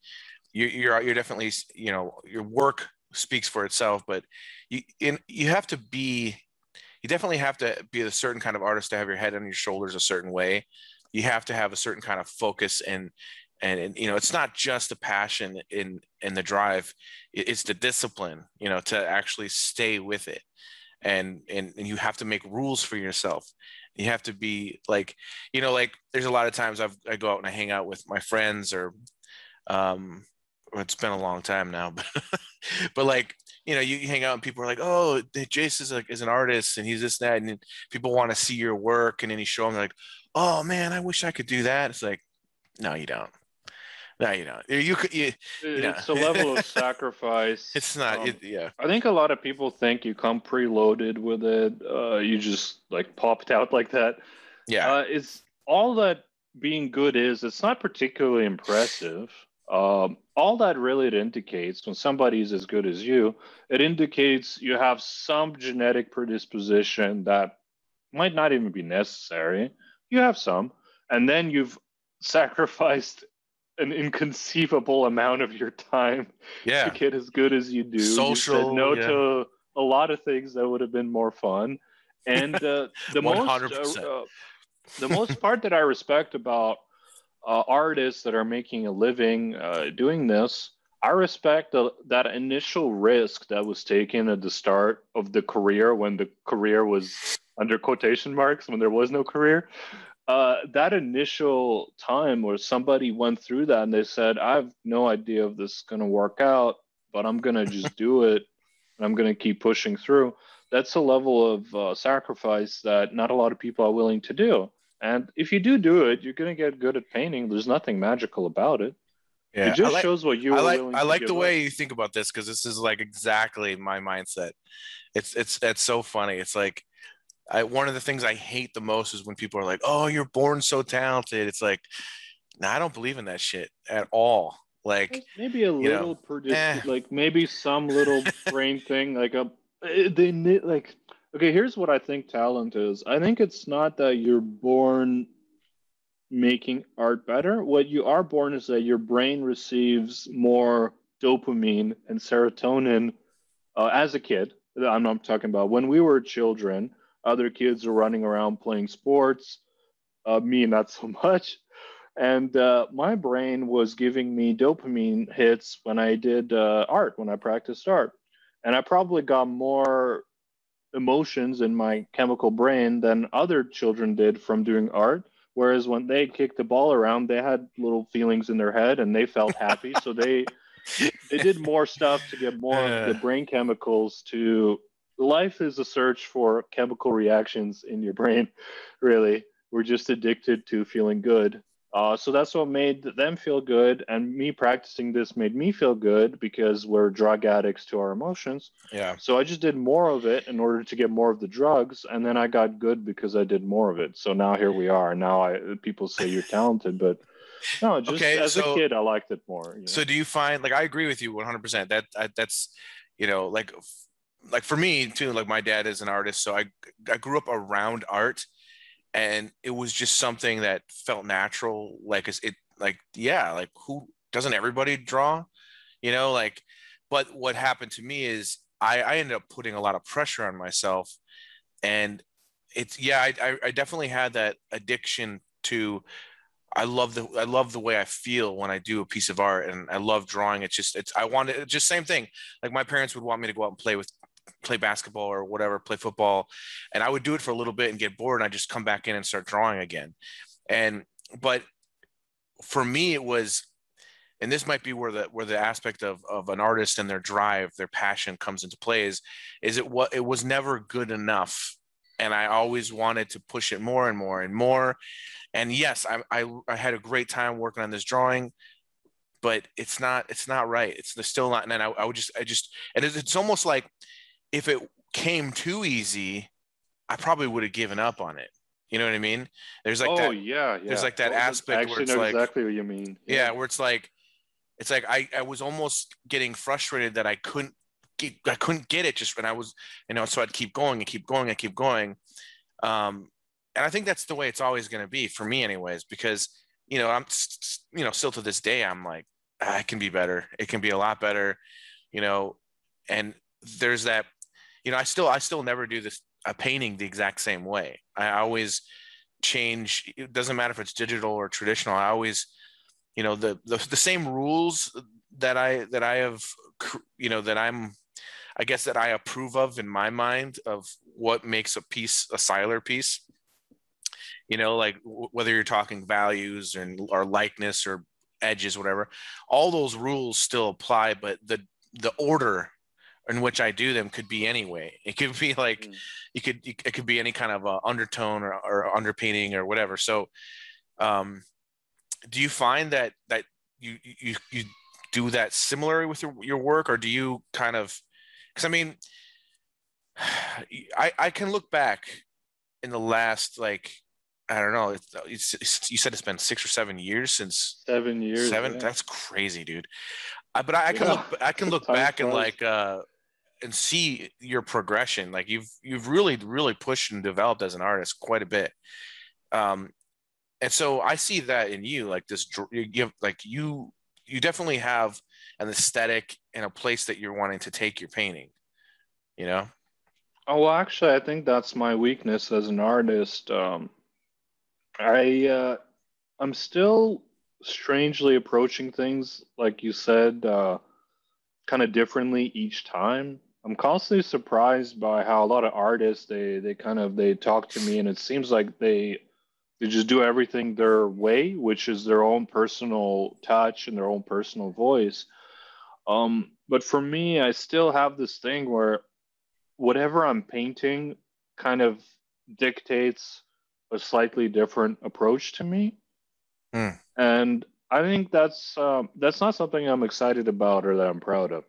Speaker 4: you're definitely your work speaks for itself, but you have to be you definitely have to be a certain kind of artist to have your head on your shoulders a certain way. You have to have a certain kind of focus and it's not just the passion in the drive, it's the discipline to actually stay with it, and you have to make rules for yourself. You have to be like like there's a lot of times I go out and I hang out with my friends or it's been a long time now, but like you hang out and people are like, oh, Jace is an artist and he's this that, and people want to see your work, and then you show them like, oh man, I wish I could do that. It's like, no, you don't. No, you don't. You could,
Speaker 3: It's a level of sacrifice.
Speaker 4: It's not. Yeah,
Speaker 3: I think a lot of people think you come preloaded with it. You just like popped out like that.
Speaker 4: yeah,
Speaker 3: It's all that being good is. It's not particularly impressive. All that really it indicates when somebody's as good as you, it indicates you have some genetic predisposition that might not even be necessary. You have some, and then you've sacrificed an inconceivable amount of your time to
Speaker 4: yeah.
Speaker 3: get as good as you do. You said
Speaker 4: Social,
Speaker 3: no
Speaker 4: yeah,
Speaker 3: to a lot of things that would have been more fun, and
Speaker 4: 100%.
Speaker 3: the most part that I respect about artists that are making a living doing this, I respect that initial risk that was taken at the start of the career when the career was under quotation marks, when there was no career. That initial time where somebody went through that and they said, I have no idea if this is going to work out, but I'm going to just do it and I'm going to keep pushing through. That's a level of sacrifice that not a lot of people are willing to do. And if you do it, you're going to get good at painting. There's nothing magical about it. It
Speaker 4: Yeah,
Speaker 3: just shows what you were willing
Speaker 4: I
Speaker 3: to
Speaker 4: like the
Speaker 3: give up.
Speaker 4: way you think about this because this is like exactly my mindset. It's so funny. It's like one of the things I hate the most is when people are like, "Oh, you're born so talented." It's like, nah, I don't believe in that shit at all. Like,
Speaker 3: Maybe a
Speaker 4: you know,
Speaker 3: little
Speaker 4: eh,
Speaker 3: like maybe some little brain thing, like they need like. Okay, here's what I think talent is. I think it's not that you're born making art better. What you are born is that your brain receives more dopamine and serotonin as a kid. I'm not talking about when we were children. Other kids are running around playing sports. Me, not so much. And my brain was giving me dopamine hits when I did art, when I practiced art. And I probably got more emotions in my chemical brain than other children did from doing art. Whereas when they kicked the ball around, they had little feelings in their head and they felt happy. So they did more stuff to get more of the
Speaker 4: uh,
Speaker 3: brain chemicals to life is a search for chemical reactions in your brain, really. We're just addicted to feeling good. So that's what made them feel good, and me practicing this made me feel good because we're drug addicts to our emotions.
Speaker 4: yeah.
Speaker 3: So I just did more of it in order to get more of the drugs, and then I got good because I did more of it. So now here we are. Now people say you're talented, but no, just
Speaker 4: Okay,
Speaker 3: as a
Speaker 4: so
Speaker 3: kid, I liked it more.
Speaker 4: so do you find, like, I agree with you 100%. That's, like for me too, like my dad is an artist, so I grew up around art, and it was just something that felt natural. Like it like, yeah, like who doesn't everybody draw? Like, but what happened to me is I ended up putting a lot of pressure on myself, and it's, yeah, I definitely had that addiction to, I love the way I feel when I do a piece of art, and I love drawing. I wanted, it's just same thing. Like my parents would want me to go out and play basketball or whatever, play football, and I would do it for a little bit and get bored, and I just come back in and start drawing again. And but for me, it was, and this might be where the aspect of an artist and their drive, their passion comes into play, is it was never good enough, and I always wanted to push it more and more and more. And yes, I had a great time working on this drawing, but it's not right. It's still not. And then I would just I just and it's almost like if it came too easy, I probably would have given up on it. You know what I mean? There's like
Speaker 3: Oh
Speaker 4: that.
Speaker 3: yeah,
Speaker 4: There's
Speaker 3: yeah.
Speaker 4: like that
Speaker 3: Oh, I
Speaker 4: aspect where
Speaker 3: actually
Speaker 4: it's
Speaker 3: know
Speaker 4: like,
Speaker 3: exactly what you mean.
Speaker 4: yeah,
Speaker 3: Yeah.
Speaker 4: where it's like I was almost getting frustrated that I couldn't get it just when I was, so I'd keep going and keep going and keep going. And I think that's the way it's always going to be for me anyways, because, still to this day, I'm like, it can be better. It can be a lot better, you know, and there's that, I still never do this, a painting the exact same way. I always change. It doesn't matter if it's digital or traditional. I always, the same rules that I have, that I guess that I approve of in my mind of what makes a piece a Seiler piece. Like whether you're talking values or likeness or edges, whatever, all those rules still apply, but the order in which I do them could be anyway. It could be like,
Speaker 3: Mm.
Speaker 4: it could be any kind of undertone or underpainting or whatever. So, um, do you find that you do that similar with your work, or do you kind of, because I mean, I can look back in the last, like, I don't know, you said it's been 6 or 7 years since
Speaker 3: 7 years,
Speaker 4: seven.
Speaker 3: yeah.
Speaker 4: That's crazy, dude. But I can
Speaker 3: Yeah.
Speaker 4: look
Speaker 3: Time
Speaker 4: back and
Speaker 3: flies.
Speaker 4: like and see your progression. Like you've really pushed and developed as an artist quite a bit. Um, and so I see that in you, like you give, like you definitely have an aesthetic and a place that you're wanting to take your painting, you know?
Speaker 3: Oh, well, actually, I think that's my weakness as an artist. I I'm still strangely approaching things, like you said, kind of differently each time. I'm constantly surprised by how a lot of artists they talk to me, and it seems like they just do everything their way, which is their own personal touch and their own personal voice. But for me, I still have this thing where whatever I'm painting kind of dictates a slightly different approach to me,
Speaker 4: Hmm.
Speaker 3: and I think that's not something I'm excited about or that I'm proud of.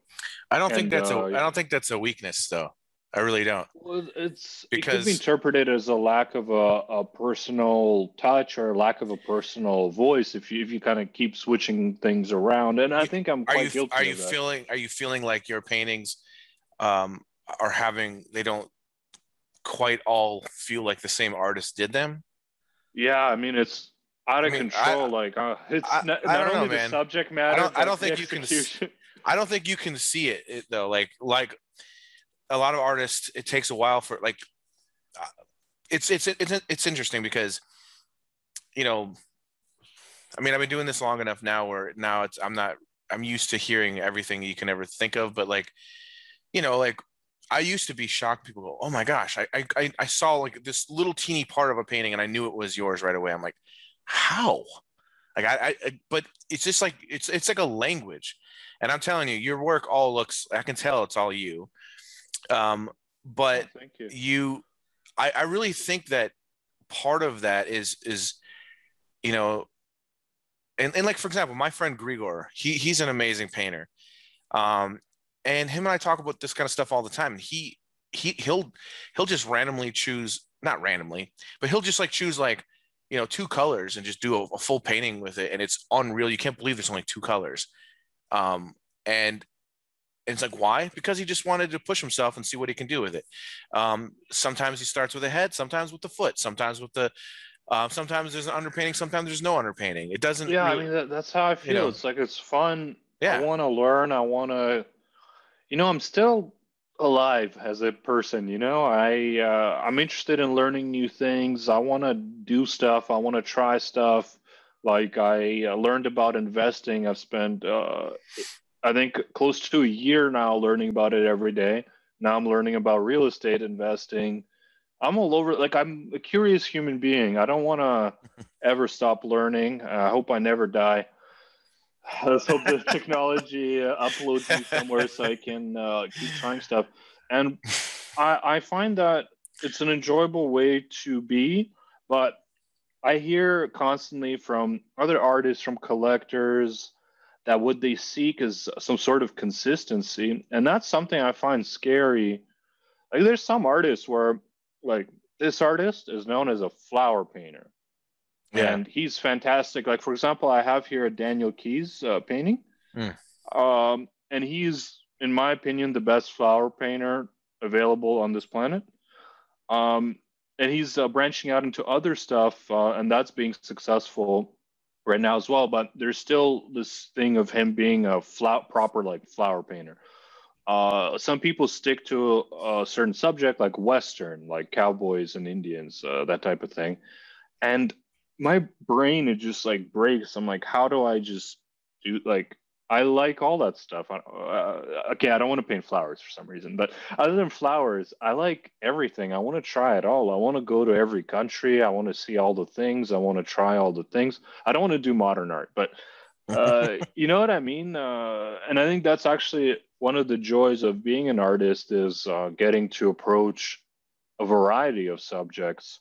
Speaker 4: I don't think
Speaker 3: And
Speaker 4: that's a weakness though. I really don't.
Speaker 3: Well, it could be
Speaker 4: Because
Speaker 3: interpreted as a lack of a personal touch or a lack of a personal voice if you kind of keep switching things around. And I
Speaker 4: you
Speaker 3: think I'm quite
Speaker 4: are
Speaker 3: guilty
Speaker 4: you
Speaker 3: of that.
Speaker 4: feeling like your paintings um are having they don't quite all feel like the same artist did them?
Speaker 3: Yeah, I mean it's out
Speaker 4: I
Speaker 3: of
Speaker 4: mean,
Speaker 3: control. Like it's
Speaker 4: I
Speaker 3: not
Speaker 4: don't know,
Speaker 3: only the
Speaker 4: man.
Speaker 3: subject matter
Speaker 4: I
Speaker 3: but
Speaker 4: don't
Speaker 3: the
Speaker 4: think you can
Speaker 3: execution.
Speaker 4: I don't think you can see it though. Like a lot of artists, it takes a while for like uh, it's interesting because you know, I mean, I've been doing this long enough now where now I'm used to hearing everything you can ever think of, but like like I used to be shocked. People go, "Oh my gosh, I saw like this little teeny part of a painting and I knew it was yours right away." I'm like, how? Like but it's just like it's like a language, and I'm telling you, your work all looks. I can tell it's all you. Um, but
Speaker 3: Oh, thank you.
Speaker 4: I really think that part of that is you know, and like for example, my friend Grigor, he's an amazing painter. Um, and him and I talk about this kind of stuff all the time. And he'll just randomly choose, not randomly, but he'll just like choose like two colors and just do a full painting with it, and it's unreal. You can't believe there's only two colors. Um, and it's like, why? Because he just wanted to push himself and see what he can do with it. Sometimes he starts with the head, sometimes with the foot, sometimes with the sometimes there's an underpainting, sometimes there's no underpainting. It doesn't
Speaker 3: Yeah, I
Speaker 4: really,
Speaker 3: mean that's how I feel. It's like it's fun. I
Speaker 4: yeah.
Speaker 3: want to learn. I want to I'm still alive as a person, I'm interested in learning new things. I want to do stuff. I want to try stuff. Like I learned about investing. I've spent I think close to a year now learning about it every day. Now I'm learning about real estate investing. I'm all over, like I'm a curious human being. I don't want to ever stop learning. I hope I never die. Let's hope the technology uploads me somewhere so I can keep trying stuff. And I find that it's an enjoyable way to be, but I hear constantly from other artists, from collectors, that what they seek is some sort of consistency. And that's something I find scary. Like there's some artists where, like, this artist is known as a flower painter
Speaker 4: Yeah.
Speaker 3: and he's fantastic. Like for example, I have here a Daniel Keys painting,
Speaker 4: Mm.
Speaker 3: and he's, in my opinion, the best flower painter available on this planet. Um, and he's branching out into other stuff, and that's being successful right now as well. But there's still this thing of him being a proper like flower painter. Some people stick to a certain subject, like Western, like cowboys and Indians, that type of thing, and my brain it just like breaks. I'm like, how do I just do like I like all that stuff. Okay, I don't want to paint flowers for some reason, but other than flowers, I like everything. I want to try it all. I want to go to every country. I want to see all the things. I want to try all the things. I don't want to do modern art, but you know what I mean? And I think that's actually one of the joys of being an artist is getting to approach a variety of subjects.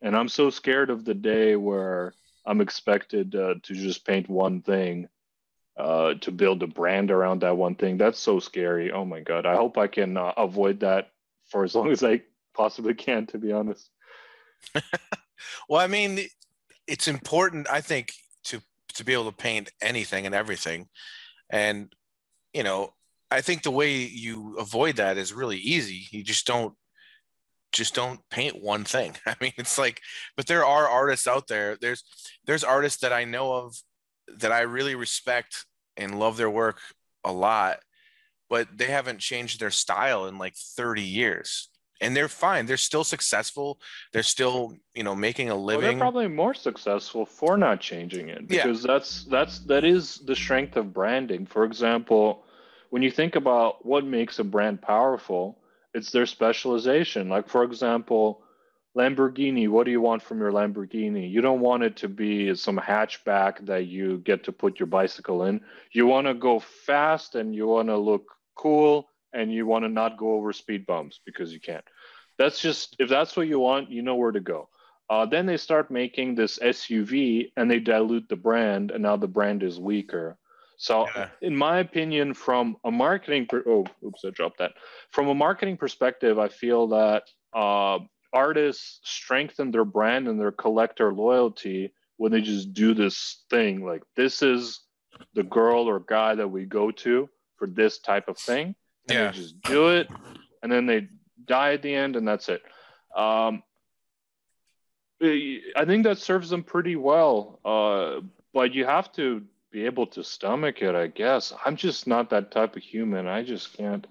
Speaker 3: And I'm so scared of the day where I'm expected to just paint one thing, to build a brand around that one thing. That's so scary. Oh my God. I hope I can avoid that for as long as I possibly can, to be honest.
Speaker 4: Well, I mean, it's important, I think, to be able to paint anything and everything. And, you know, I think the way you avoid that is really easy. You just don't paint one thing. I mean, it's like, but there are artists out there. There's artists that I know of that I really respect and love their work a lot, but they haven't changed their style in like 30 years. And they're fine. They're still successful. They're still, making a
Speaker 3: Well, they're
Speaker 4: living.
Speaker 3: probably more successful for not changing it
Speaker 4: Yeah.
Speaker 3: because that is the strength of branding. For example, when you think about what makes a brand powerful, it's their specialization. Like for example, Lamborghini, what do you want from your Lamborghini? You don't want it to be some hatchback that you get to put your bicycle in. You want to go fast and you want to look cool and you want to not go over speed bumps because you can't. That's just, if that's what you want, you know where to go. Then they start making this SUV and they dilute the brand, and now the brand is weaker. So,
Speaker 4: Yeah.
Speaker 3: in my opinion, from a marketing oh, oops, I dropped that. From a marketing perspective, I feel that artists strengthen their brand and their collector loyalty when they just do this thing. Like, this is the girl or guy that we go to for this type of thing, and they
Speaker 4: Yeah.
Speaker 3: just do it, and then they die at the end, and that's it. I think that serves them pretty well, but you have to be able to stomach it, I guess. I'm just not that type of human. I just can't.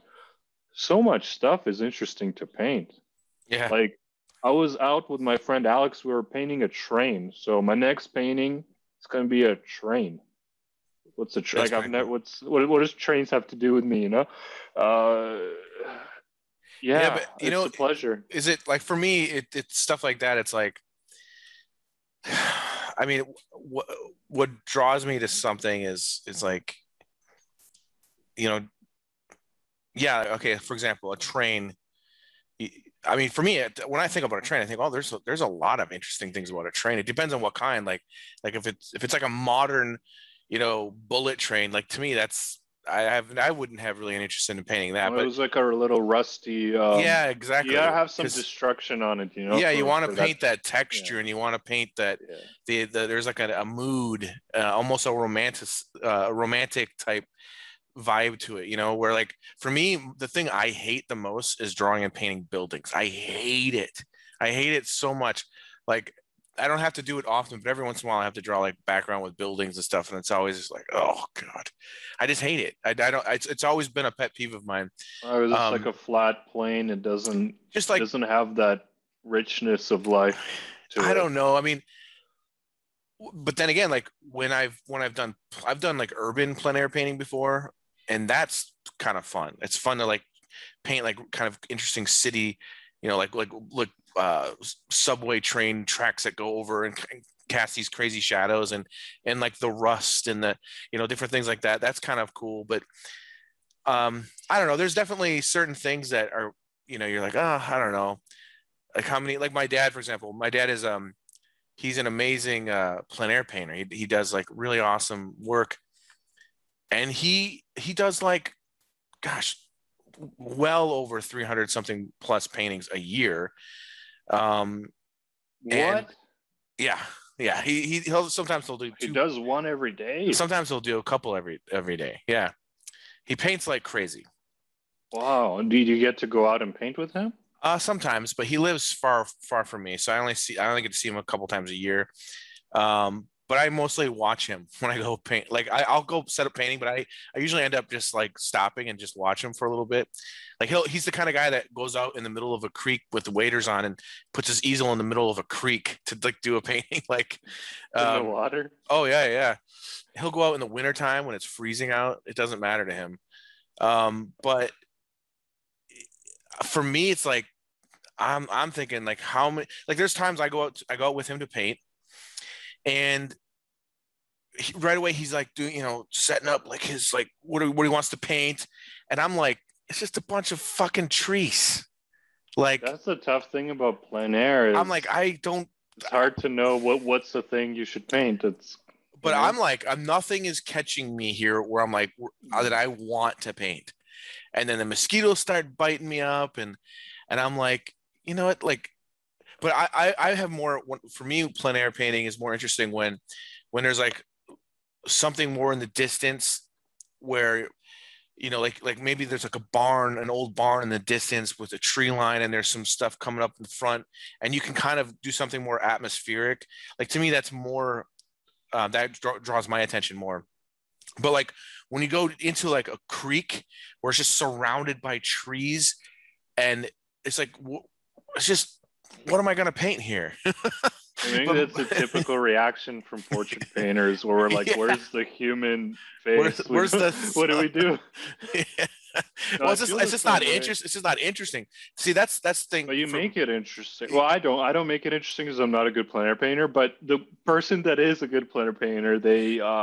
Speaker 3: So much stuff is interesting to paint.
Speaker 4: Yeah.
Speaker 3: Like, I was out with my friend Alex. We were painting a train. So my next painting is going to be a train. What's a train?
Speaker 4: That's
Speaker 3: Like, I've
Speaker 4: pretty
Speaker 3: never.
Speaker 4: cool.
Speaker 3: What does trains have to do with me? You know? Uh,
Speaker 4: Yeah,
Speaker 3: yeah,
Speaker 4: but
Speaker 3: it's a pleasure.
Speaker 4: is it like for me? It's stuff like that. It's like, I mean, what draws me to something is like, you know, yeah, okay. For example, a train. I mean, for me, when I think about a train, I think, oh, there's a lot of interesting things about a train. It depends on what kind. Like if it's like a modern, bullet train. Like to me, I wouldn't have really an interest in painting that.
Speaker 3: Well, it
Speaker 4: But
Speaker 3: was like a little rusty.
Speaker 4: yeah,
Speaker 3: You
Speaker 4: exactly.
Speaker 3: gotta have some
Speaker 4: Because
Speaker 3: destruction on it,
Speaker 4: yeah, you want
Speaker 3: for
Speaker 4: to
Speaker 3: that.
Speaker 4: paint that
Speaker 3: Yeah,
Speaker 4: texture, and you want to paint that
Speaker 3: yeah.
Speaker 4: there's like a mood, almost a romantic type vibe to it, where like for me, the thing I hate the most is drawing and painting buildings. I hate it. I hate it so much. Like I don't have to do it often, but every once in a while I have to draw like background with buildings and stuff. And it's always just like, oh God, I just hate it. I don't, it's always been a pet peeve of mine.
Speaker 3: It was just like
Speaker 4: Um,
Speaker 3: a flat plane. It
Speaker 4: just like,
Speaker 3: doesn't have that richness of life to
Speaker 4: I
Speaker 3: it.
Speaker 4: don't know. I mean, but then again, like I've done like urban plein air painting before, and that's kind of fun. It's fun to like paint like kind of interesting city, like subway train tracks that go over and cast these crazy shadows and like the rust and the different things like that. That's kind of cool. But I don't know. There's definitely certain things that are you're like, oh, I don't know. Like how many, like my dad, for example. My dad is he's an amazing plein air painter. He does like really awesome work, and he does like, gosh, well over 300 something plus paintings a year. Um, and
Speaker 3: What?
Speaker 4: yeah, yeah, he'll sometimes he'll do
Speaker 3: He
Speaker 4: two.
Speaker 3: does one every day.
Speaker 4: Sometimes he'll do a couple every day. Yeah, he paints like crazy.
Speaker 3: Wow. And did you get to go out and paint with him?
Speaker 4: Sometimes, but he lives far from me, so I only get to see him a couple times a year. But I mostly watch him when I go paint. Like I'll go set up painting, but I usually end up just like stopping and just watch him for a little bit. Like he's the kind of guy that goes out in the middle of a creek with the waders on and puts his easel in the middle of a creek to like do a painting. Like,
Speaker 3: In the water?
Speaker 4: oh yeah, yeah. He'll go out in the wintertime when it's freezing out. It doesn't matter to him. But for me, it's like I'm thinking like how many, like there's times I go out with him to paint, and right away he's like doing setting up like his like what he wants to paint, and I'm like, it's just a bunch of fucking trees. Like
Speaker 3: That's the tough thing about plein air.
Speaker 4: I'm like, I don't.
Speaker 3: It's hard to know what's the thing you should paint.
Speaker 4: But I'm like, nothing is catching me here where I'm like that I want to paint, and then the mosquitoes start biting me up, and I'm like, you know what, like, but I have more, for me, plein air painting is more interesting when there's like something more in the distance where, like maybe there's like an old barn in the distance with a tree line, and there's some stuff coming up in the front, and you can kind of do something more atmospheric. Like to me, that's more, that draws my attention more. But like when you go into like a creek where it's just surrounded by trees, and it's like, it's just, what am I going to paint here?
Speaker 3: I think that's a typical reaction from portrait painters where we're like,
Speaker 4: Yeah.
Speaker 3: Where's the human face?
Speaker 4: Where's the
Speaker 3: What do we do?
Speaker 4: Yeah.
Speaker 3: No,
Speaker 4: Well,
Speaker 3: I feel
Speaker 4: it's
Speaker 3: the
Speaker 4: just not
Speaker 3: same way.
Speaker 4: interesting. It's just not interesting. See, that's the thing.
Speaker 3: But you make it interesting. Well, I don't make it interesting because I'm not a good plein air painter. But the person that is a good plein air painter,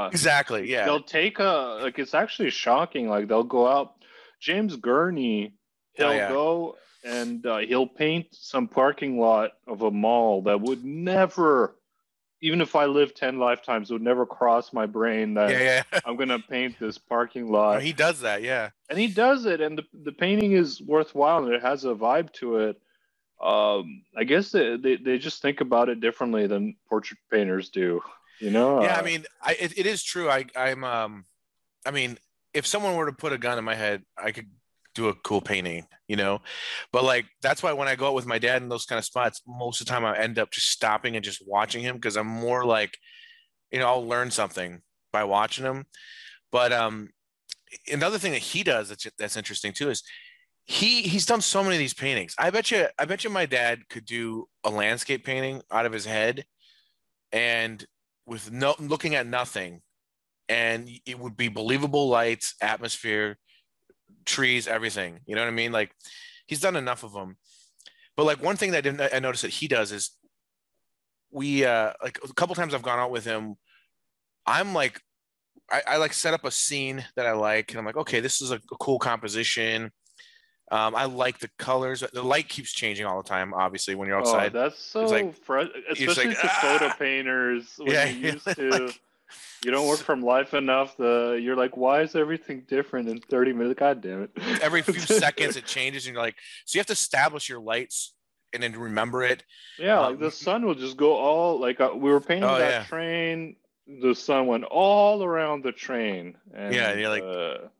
Speaker 4: Exactly. Yeah.
Speaker 3: they'll take it's actually shocking. Like they'll go out. James Gurney, he'll
Speaker 4: yeah.
Speaker 3: go and he'll paint some parking lot of a mall that would never even if I live 10 lifetimes, it would never cross my brain that
Speaker 4: Yeah, yeah.
Speaker 3: I'm gonna paint this parking
Speaker 4: No,
Speaker 3: lot.
Speaker 4: he does that. Yeah.
Speaker 3: And he does it, and the painting is worthwhile, and it has a vibe to it. I guess they just think about it differently than portrait painters do. You know?
Speaker 4: Yeah. I mean, it is true. I mean, if someone were to put a gun in my head, I could do a cool painting, you know? But like, that's why when I go out with my dad in those kind of spots, most of the time I end up just stopping and just watching him because I'm more like, you know, I'll learn something by watching him. But another thing that he does that's interesting too is he's done so many of these paintings. I bet you my dad could do a landscape painting out of his head and with no looking at nothing, and it would be believable lights, atmosphere, trees, everything. You know what I mean? Like he's done enough of them. But like one thing that I noticed that he does is we like a couple times I've gone out with him. I'm like I like set up a scene that I like, and I'm like, okay, this is a cool composition. I like the colors. The light keeps changing all the time. Obviously, when you're
Speaker 3: Oh,
Speaker 4: outside,
Speaker 3: that's
Speaker 4: it's
Speaker 3: so
Speaker 4: like you're just
Speaker 3: especially
Speaker 4: like
Speaker 3: to photo painters when
Speaker 4: yeah,
Speaker 3: you're used to.
Speaker 4: like
Speaker 3: You don't work from life enough. You're like, why is everything different in 30 minutes? God damn
Speaker 4: every few seconds
Speaker 3: it.
Speaker 4: it changes, and you're like, so you have to establish your lights and then remember it.
Speaker 3: Yeah, like the sun will just go all like we were painting
Speaker 4: Oh
Speaker 3: that
Speaker 4: yeah,
Speaker 3: train. The sun went all around the train,
Speaker 4: yeah. And
Speaker 3: and
Speaker 4: you're like,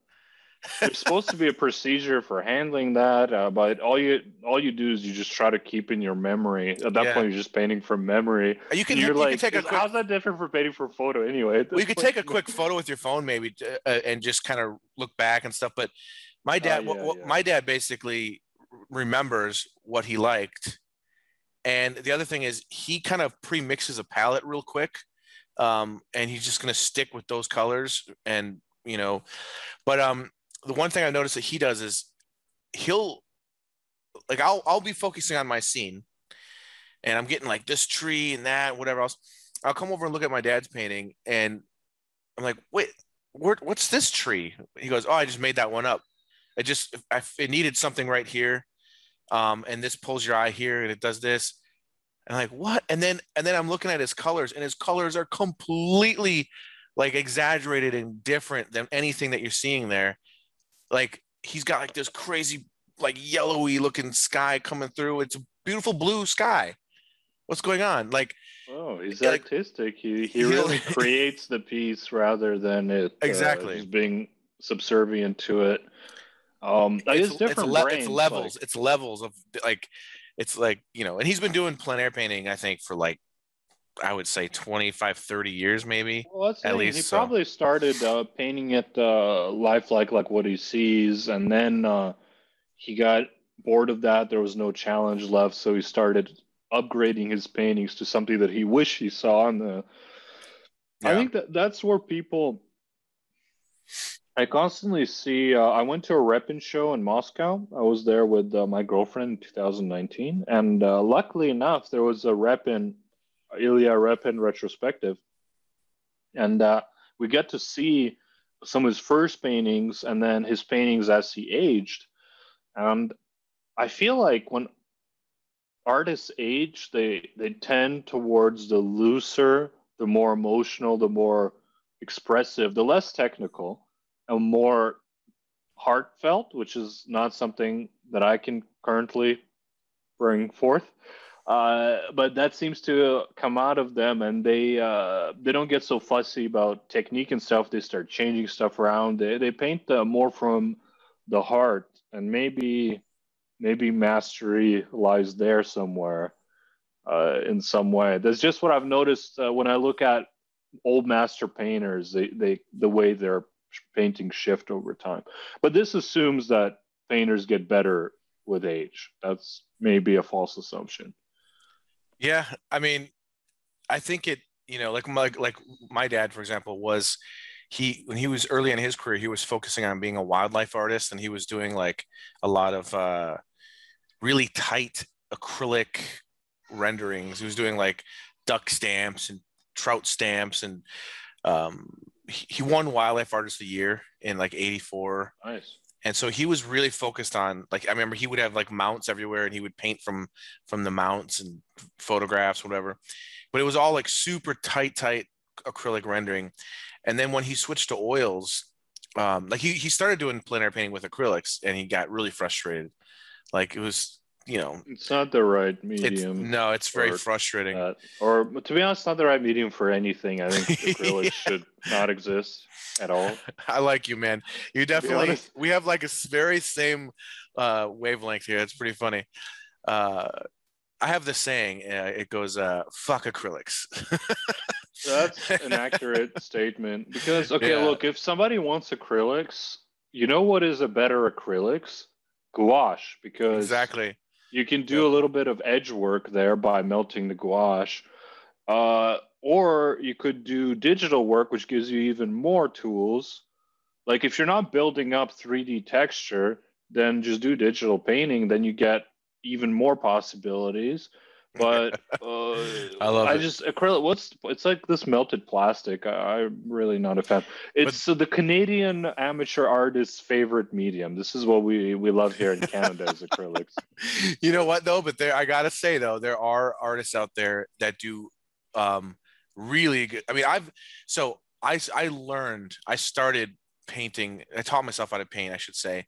Speaker 3: there's supposed to be a procedure for handling that, but all you do is you just try to keep in your memory. At that
Speaker 4: yeah.
Speaker 3: point, you're just painting from memory. And you're
Speaker 4: You can
Speaker 3: like,
Speaker 4: take a quick.
Speaker 3: how's that different from painting for photo anyway? At
Speaker 4: Well,
Speaker 3: this
Speaker 4: you could
Speaker 3: point,
Speaker 4: take a quick photo with your phone maybe and just kind of look back and stuff. But my dad,
Speaker 3: yeah,
Speaker 4: what
Speaker 3: yeah.
Speaker 4: my dad basically remembers what he liked. And the other thing is he kind of pre-mixes a palette real quick. And he's just going to stick with those colors and, you know, but the one thing I noticed that he does is he'll like, I'll be focusing on my scene and I'm getting like this tree and that, whatever else. I'll come over and look at my dad's painting and I'm like, wait, what's this tree? He goes, oh, I just made that one up. It needed something right here. And this pulls your eye here and it does this. And I'm like, what? And then I'm looking at his colors and his colors are completely like exaggerated and different than anything that you're seeing there. Like he's got like this crazy, like yellowy looking sky coming through. It's a beautiful blue sky. What's going on?
Speaker 3: Oh, he's
Speaker 4: Like
Speaker 3: artistic. He
Speaker 4: he'll
Speaker 3: really creates the piece rather than it
Speaker 4: exactly.
Speaker 3: just being subservient to it. I guess different
Speaker 4: It's
Speaker 3: brains. Like,
Speaker 4: levels. It's levels of like it's like, you know, and he's been doing plein air painting, I think, for like I would say 25, 30 years maybe
Speaker 3: well, that's the
Speaker 4: at
Speaker 3: thing. He
Speaker 4: least. So
Speaker 3: probably started painting it lifelike, like what he sees, and then he got bored of that. There was no challenge left, so he started upgrading his paintings to something that he wished he saw. And I
Speaker 4: yeah.
Speaker 3: think that's where people. I constantly see. I went to a Repin show in Moscow. I was there with my girlfriend in 2019, and luckily enough, there was a Ilya Repin retrospective, and we get to see some of his first paintings and then his paintings as he aged. And I feel like when artists age, they tend towards the looser, the more emotional, the more expressive, the less technical, and more heartfelt, which is not something that I can currently bring forth. But that seems to come out of them, and they don't get so fussy about technique and stuff. They start changing stuff around. They paint more from the heart, and maybe mastery lies there somewhere in some way. That's just what I've noticed when I look at old master painters. The way their painting shift over time. But this assumes that painters get better with age. That's maybe a false assumption.
Speaker 4: Yeah. I mean, I think it, you know, like my dad, for example, was he when he was early in his career, he was focusing on being a wildlife artist and he was doing like a lot of really tight acrylic renderings. He was doing like duck stamps and trout stamps, and he won Wildlife Artist of the Year in like '84.
Speaker 3: Nice.
Speaker 4: And so he was really focused on, like, I remember he would have like mounts everywhere and he would paint from the mounts and photographs, whatever. But it was all like super tight acrylic rendering. And then when he switched to oils, like he started doing plein air painting with acrylics and he got really frustrated. Like it was,
Speaker 3: It's not the right
Speaker 4: it's
Speaker 3: medium.
Speaker 4: no, it's very
Speaker 3: for
Speaker 4: frustrating.
Speaker 3: that. Or to be honest, not the right medium for anything. I think acrylics should not exist at all.
Speaker 4: I like you, man. You definitely,
Speaker 3: honest.
Speaker 4: we have like a very same wavelength here. It's pretty funny. Uh, I have this saying, it goes, fuck acrylics.
Speaker 3: That's an accurate statement. Because, okay,
Speaker 4: Yeah.
Speaker 3: look, if somebody wants acrylics, you know what is a better acrylics? Gouache. Because
Speaker 4: Exactly.
Speaker 3: you can do
Speaker 4: Yep.
Speaker 3: a little bit of edge work there by melting the gouache. Or you could do digital work, which gives you even more tools. Like if you're not building up 3D texture, then just do digital painting. Then you get even more possibilities. But
Speaker 4: I love
Speaker 3: I
Speaker 4: it.
Speaker 3: just acrylic. It's like this melted plastic. I'm really not a fan.
Speaker 4: But
Speaker 3: It's the Canadian amateur artist's favorite medium. This is what we love here in Canada is acrylics.
Speaker 4: you know what though? But I gotta say though, there are artists out there that do really good. I mean, I started painting. I taught myself how to paint, I should say,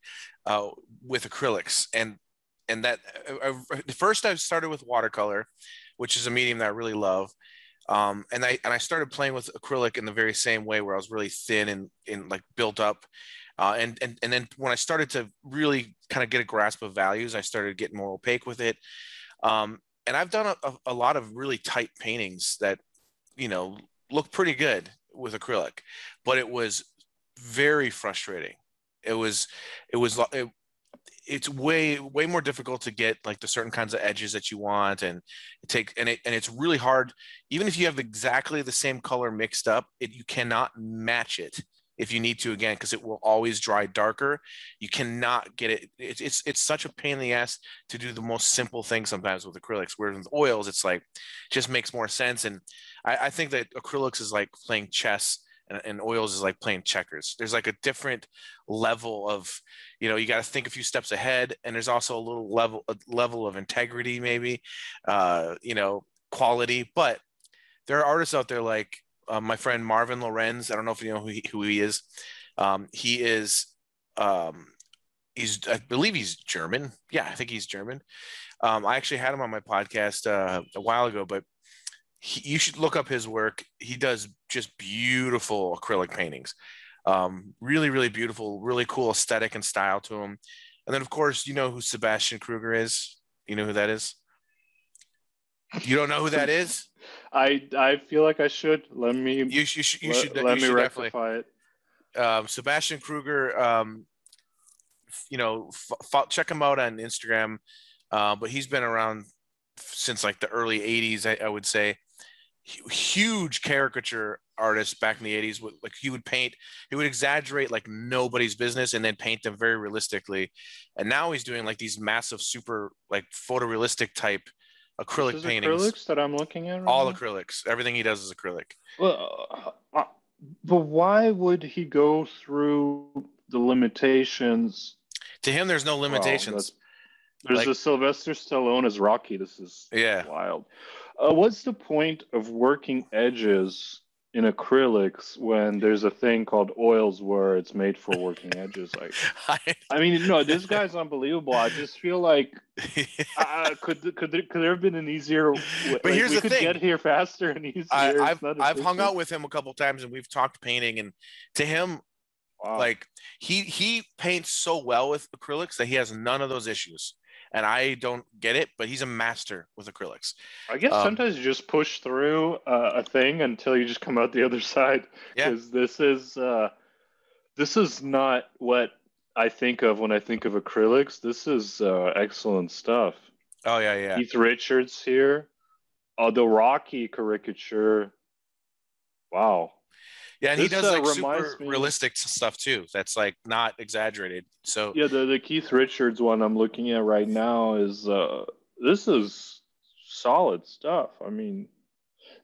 Speaker 4: with acrylics, and that first I started with watercolor, which is a medium that I really love. And I started playing with acrylic in the very same way, where I was really thin and like built up. And then when I started to really kind of get a grasp of values, I started getting more opaque with it. And I've done a lot of really tight paintings that, look pretty good with acrylic, but it was very frustrating. It was, it's way more difficult to get like the certain kinds of edges that you want, and it's really hard. Even if you have exactly the same color mixed up, you cannot match it if you need to, again, because it will always dry darker. You cannot get it. It's such a pain in the ass to do the most simple thing sometimes with acrylics, whereas with oils it's like just makes more sense. And I think that acrylics is like playing chess, and oils is like playing checkers. There's like a different level of, you got to think a few steps ahead, and there's also a level of integrity, maybe, quality. But there are artists out there like my friend Marvin Lorenz. I don't know if you know who he is. He is, I believe he's German. Yeah, I think he's German. I actually had him on my podcast a while ago, but you should look up his work. He does just beautiful acrylic paintings. Really, really beautiful, really cool aesthetic and style to him. And then, of course, you know who Sebastian Kruger is? You know who that is? You don't know who that is?
Speaker 3: I feel like I should. Let me
Speaker 4: You should
Speaker 3: rectify it.
Speaker 4: Sebastian Kruger, check him out on Instagram. But he's been around since like the early 80s, I would say. Huge caricature artist back in the 80s. Like he would exaggerate like nobody's business and then paint them very realistically. And now he's doing like these massive, super like photorealistic type acrylic paintings.
Speaker 3: Acrylics that I'm looking at.
Speaker 4: All acrylics. Everything he does is acrylic.
Speaker 3: Well, but why would he go through the limitations?
Speaker 4: To him, there's no limitations.
Speaker 3: There's
Speaker 4: Like-
Speaker 3: a Sylvester Stallone as Rocky. This is wild. What's the point of working edges in acrylics when there's a thing called oils where it's made for working edges? Like, I mean, no, this guy's unbelievable. I just feel like could there have been an easier?
Speaker 4: But here's the thing:
Speaker 3: get here faster and easier.
Speaker 4: I've hung out with him a couple times and we've talked painting, and to him, like he paints so well with acrylics that he has none of those issues. And I don't get it, but he's a master with acrylics.
Speaker 3: I guess sometimes you just push through a thing until you just come out the other side. Because this is not what I think of when I think of acrylics. This is excellent stuff.
Speaker 4: Oh yeah.
Speaker 3: Keith Richards here. The Rocky caricature. Wow.
Speaker 4: Yeah, and he does like super realistic stuff too. That's like not exaggerated. So
Speaker 3: yeah, the Keith Richards one I'm looking at right now is this is solid stuff. I mean,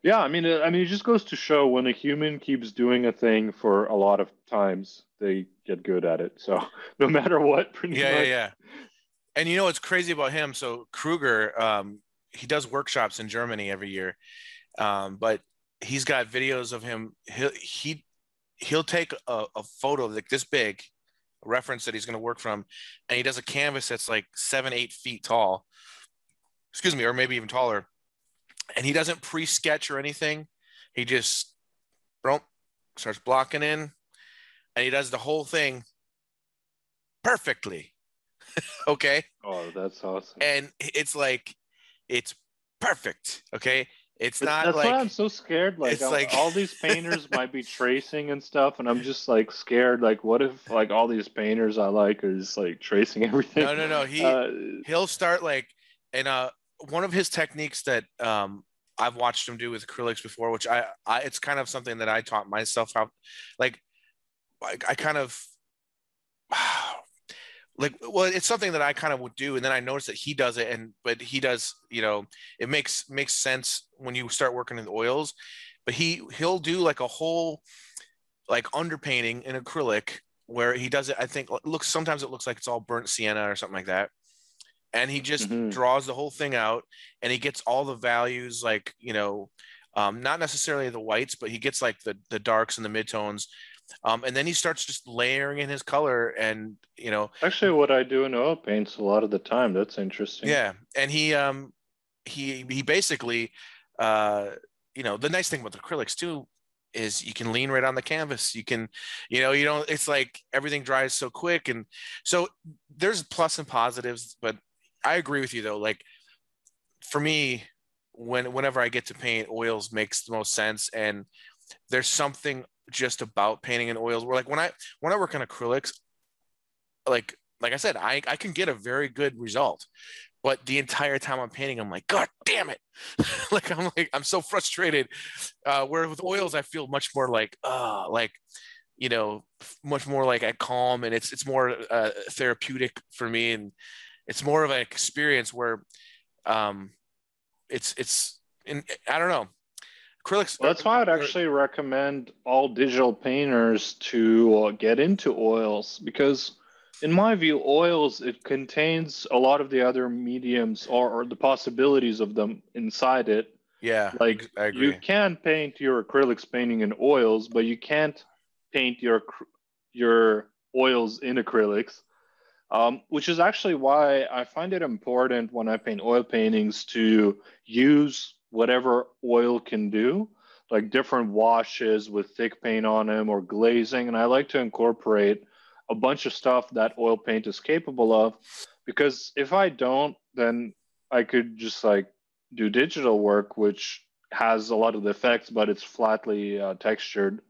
Speaker 3: Yeah, I mean, it just goes to show when a human keeps doing a thing for a lot of times, they get good at it. So no matter what, pretty
Speaker 4: Yeah, yeah,
Speaker 3: much.
Speaker 4: yeah. And you know what's crazy about him? So Kruger, he does workshops in Germany every year, but he's got videos of him. He'll take a photo like this big, a reference that he's going to work from, and he does a canvas that's like 7, 8 feet tall. Excuse me, or maybe even taller. And he doesn't pre-sketch or anything. He just boom, starts blocking in, and he does the whole thing perfectly. Okay,
Speaker 3: Oh, that's awesome.
Speaker 4: and it's like it's perfect. Okay, it's not
Speaker 3: That's why I'm
Speaker 4: like
Speaker 3: so scared. Like
Speaker 4: it's like
Speaker 3: all these painters might be tracing and stuff, and I'm just like scared. Like, what if like all these painters I like are just like tracing everything?
Speaker 4: no, no, no.
Speaker 3: Uh,
Speaker 4: He'll start like and one of his techniques that I've watched him do with acrylics before, which I it's kind of something that I taught myself how, like I kind of like well it's something that I kind of would do, and then I noticed that he does it, and but he does, it makes sense when you start working in oils, but he'll do like a whole like underpainting in acrylic where he does it. I think it looks sometimes it looks like it's all burnt sienna or something like that, and he just
Speaker 3: mhm.
Speaker 4: draws the whole thing out, and he gets all the values like not necessarily the whites, but he gets like the darks and the midtones, and then he starts just layering in his color, and
Speaker 3: Actually, what I do in oil paints a lot of the time. That's interesting.
Speaker 4: yeah, and he basically the nice thing about the acrylics too is you can lean right on the canvas. You can, you don't, it's like everything dries so quick. And so there's plus and positives, but I agree with you though. Like for me, whenever I get to paint, oils makes the most sense. And there's something just about painting in oils where like when I work on acrylics, like I said, I can get a very good result. But the entire time I'm painting, I'm like, God damn it. I'm so frustrated. Where with oils, I feel much more you know, much more like at calm, and it's more therapeutic for me. And it's more of an experience where um, I don't know. Acrylics
Speaker 3: Well, that's why I'd actually recommend all digital painters to get into oils because, in my view, oils it contains a lot of the other mediums or the possibilities of them inside it.
Speaker 4: yeah,
Speaker 3: Like
Speaker 4: I
Speaker 3: you
Speaker 4: agree.
Speaker 3: can paint your acrylics painting in oils, but you can't paint your oils in acrylics. Which is actually why I find it important when I paint oil paintings to use whatever oil can do, like different washes with thick paint on them or glazing. And I like to incorporate a bunch of stuff that oil paint is capable of, because if I don't, then I could just like do digital work, which has a lot of the effects, but it's flatly textured.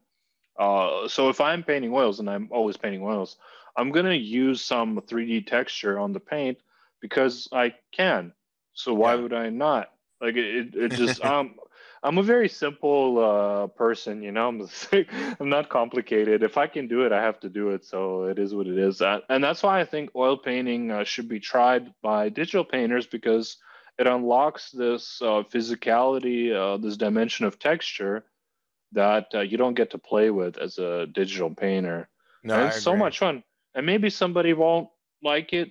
Speaker 3: So if I'm painting oils, and I'm always painting oils, I'm gonna use some 3D texture on the paint because I can. So why
Speaker 4: Yeah.
Speaker 3: would I not? Like it just I'm a very simple person, you know. I'm not complicated. If I can do it, I have to do it. So it is what it is. And that's why I think oil painting should be tried by digital painters because it unlocks this physicality, this dimension of texture that you don't get to play with as a digital painter.
Speaker 4: No,
Speaker 3: And
Speaker 4: I
Speaker 3: it's so
Speaker 4: agree.
Speaker 3: much fun. And maybe somebody won't like it.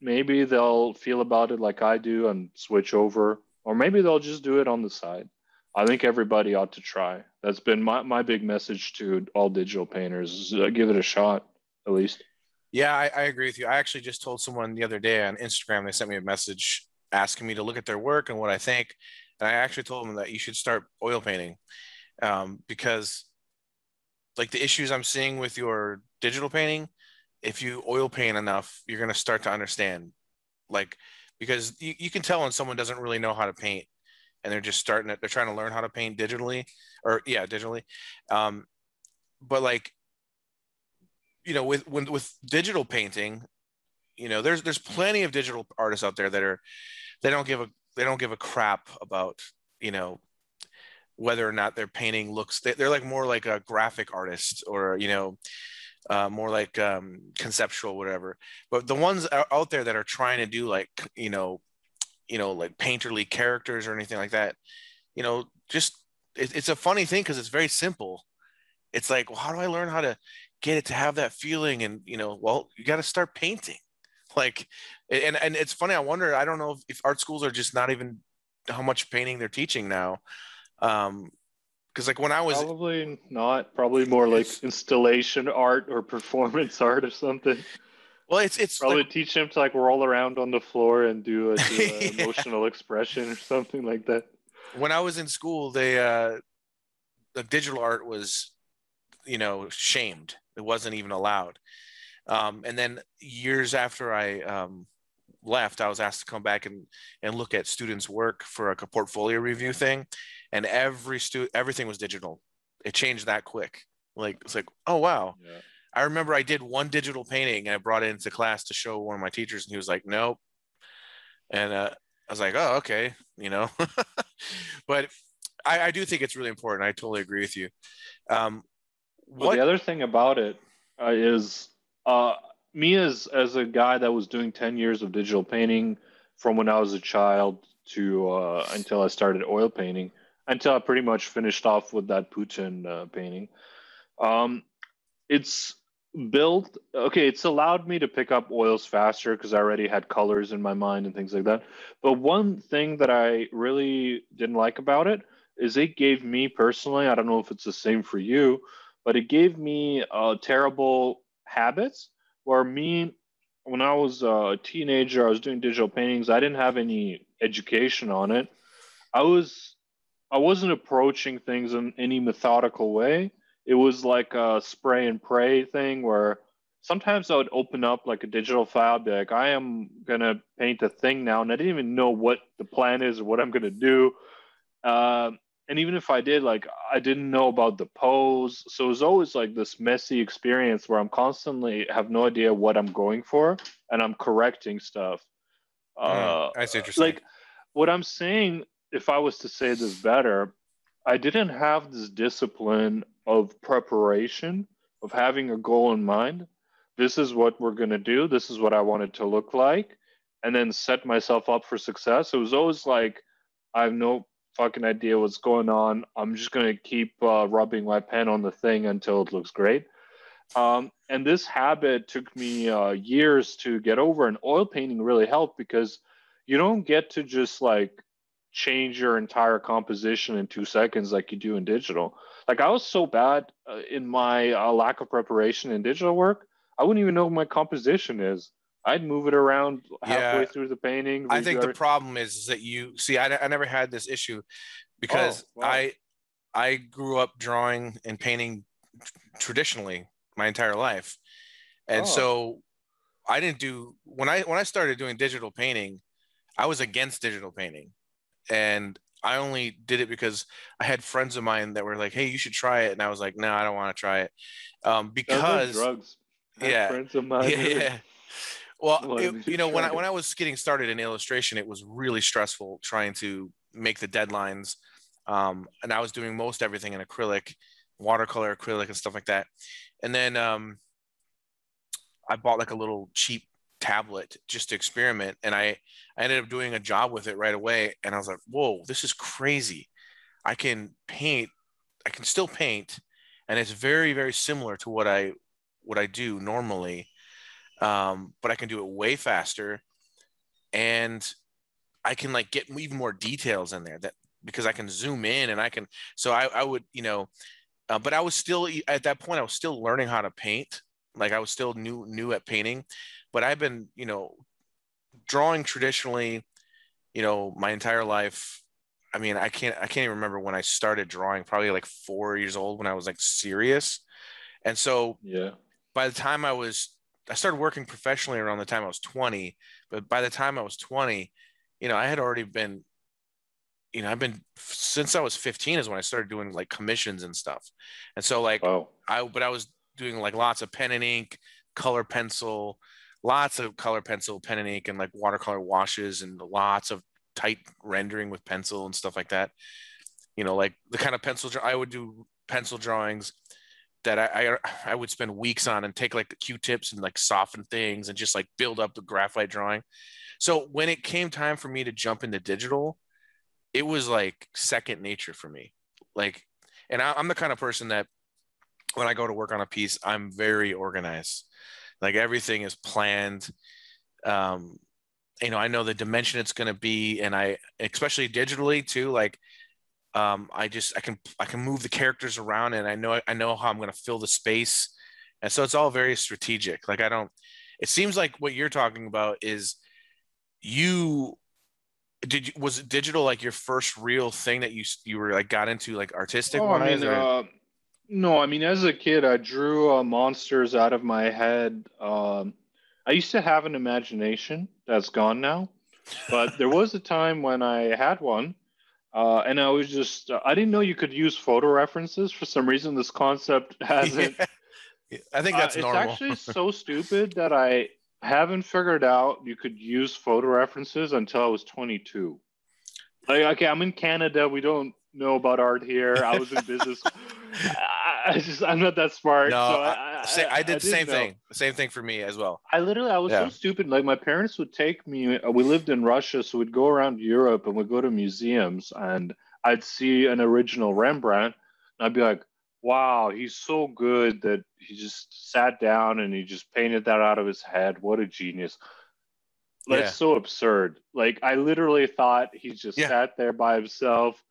Speaker 3: Maybe they'll feel about it like I do and switch over. Or maybe they'll just do it on the side. I think everybody ought to try. That's been my big message to all digital painters is, give it a shot, at least.
Speaker 4: Yeah, I agree with you. I actually just told someone the other day on Instagram, they sent me a message asking me to look at their work and what I think. And I actually told them that you should start oil painting, because like the issues I'm seeing with your digital painting, if you oil paint enough, you're going to start to understand. Like, because you can tell when someone doesn't really know how to paint and they're just starting it, they're trying to learn how to paint digitally or, yeah, digitally. Um, but like, with digital painting, there's plenty of digital artists out there that are they don't give a they don't give a crap about you know whether or not their painting looks. They're like more like a graphic artist or more like conceptual whatever. But the ones out there that are trying to do like like painterly characters or anything like that, just it's a funny thing because it's very simple. It's like, well, how do I learn how to get it to have that feeling? And well, you got to start painting. Like, and it's funny. I wonder. I don't know if art schools are just not even how much painting they're teaching now. Because like when I was,
Speaker 3: Probably not. Probably more like
Speaker 4: it's
Speaker 3: installation art or performance art or something.
Speaker 4: well, it's like
Speaker 3: Probably teach him to like roll around on the floor and do a
Speaker 4: yeah.
Speaker 3: emotional expression or something like that.
Speaker 4: When I was in school, the digital art was shamed. It wasn't even allowed. And then years after I left, I was asked to come back and look at students' work for like a portfolio review thing, and everything was digital. It changed that quick. Like it's like, oh wow.
Speaker 3: Yeah.
Speaker 4: I remember I did one digital painting and I brought it into class to show one of my teachers, and he was like, nope. And I was like, oh okay, but I do think it's really important. I totally agree with you. Um,
Speaker 3: Well, the
Speaker 4: what?
Speaker 3: other thing about it is uh, me as a guy that was doing 10 years of digital painting from when I was a child to until I started oil painting, until I pretty much finished off with that Putin painting. Um, it's built okay, it's allowed me to pick up oils faster because I already had colors in my mind and things like that. But one thing that I really didn't like about it is it gave me personally, I don't know if it's the same for you, but it gave me terrible habits where me when I was a teenager, I was doing digital paintings. I didn't have any education on it. I was I wasn't approaching things in any methodical way. It was like a spray and pray thing where sometimes I would open up like a digital file, be like, I am gonna paint a thing now, and I didn't even know what the plan is or what I'm gonna do. Uh, and even if I did, like, I didn't know about the pose, so it was always like this messy experience where I'm constantly have no idea what I'm going for, and I'm correcting stuff. Uh,
Speaker 4: That's interesting.
Speaker 3: like what I'm saying, if I was to say this better, I didn't have this discipline of preparation, of having a goal in mind. This is what we're going to do. This is what I want it to look like. And then set myself up for success. It was always like, I have no fucking idea what's going on. I'm just going to keep rubbing my pen on the thing until it looks great. And this habit took me years to get over, and oil painting really helped because you don't get to just like change your entire composition in 2 seconds like you do in digital. Like I was so bad in my lack of preparation in digital work, I wouldn't even know what my composition is. I'd move it around halfway
Speaker 4: Yeah,
Speaker 3: through the painting,
Speaker 4: I
Speaker 3: redo
Speaker 4: think the
Speaker 3: everything.
Speaker 4: problem is that you see, I never had this issue
Speaker 3: Oh,
Speaker 4: because
Speaker 3: wow.
Speaker 4: I grew up drawing and painting traditionally my entire life. And
Speaker 3: Oh,
Speaker 4: so I didn't do when I started doing digital painting, I was against digital painting. And I only did it because I had friends of mine that were like, "Hey, you should try it." And I was like, "No, I don't want to try it."
Speaker 3: sounds like
Speaker 4: Because
Speaker 3: drugs. I have
Speaker 4: yeah.
Speaker 3: friends of mine
Speaker 4: Yeah,
Speaker 3: who would
Speaker 4: yeah. Well,
Speaker 3: wanted me to
Speaker 4: when
Speaker 3: try
Speaker 4: I
Speaker 3: it.
Speaker 4: was getting started in illustration, it was really stressful trying to make the deadlines. And I was doing most everything in acrylic, watercolor acrylic and stuff like that. And then I bought like a little cheap tablet just to experiment, and I ended up doing a job with it right away. And I was like, "Whoa, this is crazy! I can paint. I can still paint, and it's very, very similar to what I do normally. But I can do it way faster, and I can like get even more details in there that because I can zoom in and I can. So I would but I was still at that point I was still learning how to paint. Like I was still new at painting, but I've been drawing traditionally my entire life. I mean I can't even remember when I started drawing. Probably like 4 years old when I was like serious. And so
Speaker 3: Yeah.
Speaker 4: by the time I started working professionally around the time I was 20, but by the time I was 20, I had already been, I've been since I was 15 is when I started doing like commissions and stuff. And so like
Speaker 3: Wow.
Speaker 4: but I was doing like lots of pen and ink, color pencil, lots of color pencil, pen and ink, and like watercolor washes and lots of tight rendering with pencil and stuff like that. Like the kind of I would do pencil drawings that I would spend weeks on and take like the Q-tips and like soften things and just like build up the graphite drawing. So when it came time for me to jump into digital, it was like second nature for me. Like, and I'm the kind of person that when I go to work on a piece, I'm very organized. Like everything is planned. Um, I know the dimension it's going to be, and especially digitally too. Like, I can move the characters around, and I know how I'm going to fill the space, and so it's all very strategic. Like, I don't. It seems like what you're talking about is you was it digital like your first real thing that you were like got into like artistic
Speaker 3: Oh, I
Speaker 4: wise
Speaker 3: mean,
Speaker 4: or
Speaker 3: no, I mean, as a kid, I drew monsters out of my head. I used to have an imagination that's gone now, but there was a time when I had one, and I was just, I didn't know you could use photo references. For some reason, this concept
Speaker 4: yeah,
Speaker 3: hasn't,
Speaker 4: I think that's
Speaker 3: it's
Speaker 4: normal.
Speaker 3: actually so stupid that I haven't figured out you could use photo references until I was 22. Like, okay, I'm in Canada. We don't know about art here. I was in business. I'm not that
Speaker 4: No,
Speaker 3: smart, so
Speaker 4: I
Speaker 3: I
Speaker 4: did the
Speaker 3: didn't
Speaker 4: same
Speaker 3: know.
Speaker 4: thing. The same thing for me as well.
Speaker 3: I was so
Speaker 4: Yeah.
Speaker 3: stupid. Like my parents would take me. We lived in Russia, so we'd go around Europe and we'd go to museums, and I'd see an original Rembrandt, and I'd be like, "Wow, he's so good that he just sat down and he just painted that out of his head. What a genius!" That's
Speaker 4: Yeah.
Speaker 3: so absurd. Like I literally thought he just
Speaker 4: Yeah.
Speaker 3: sat there by himself,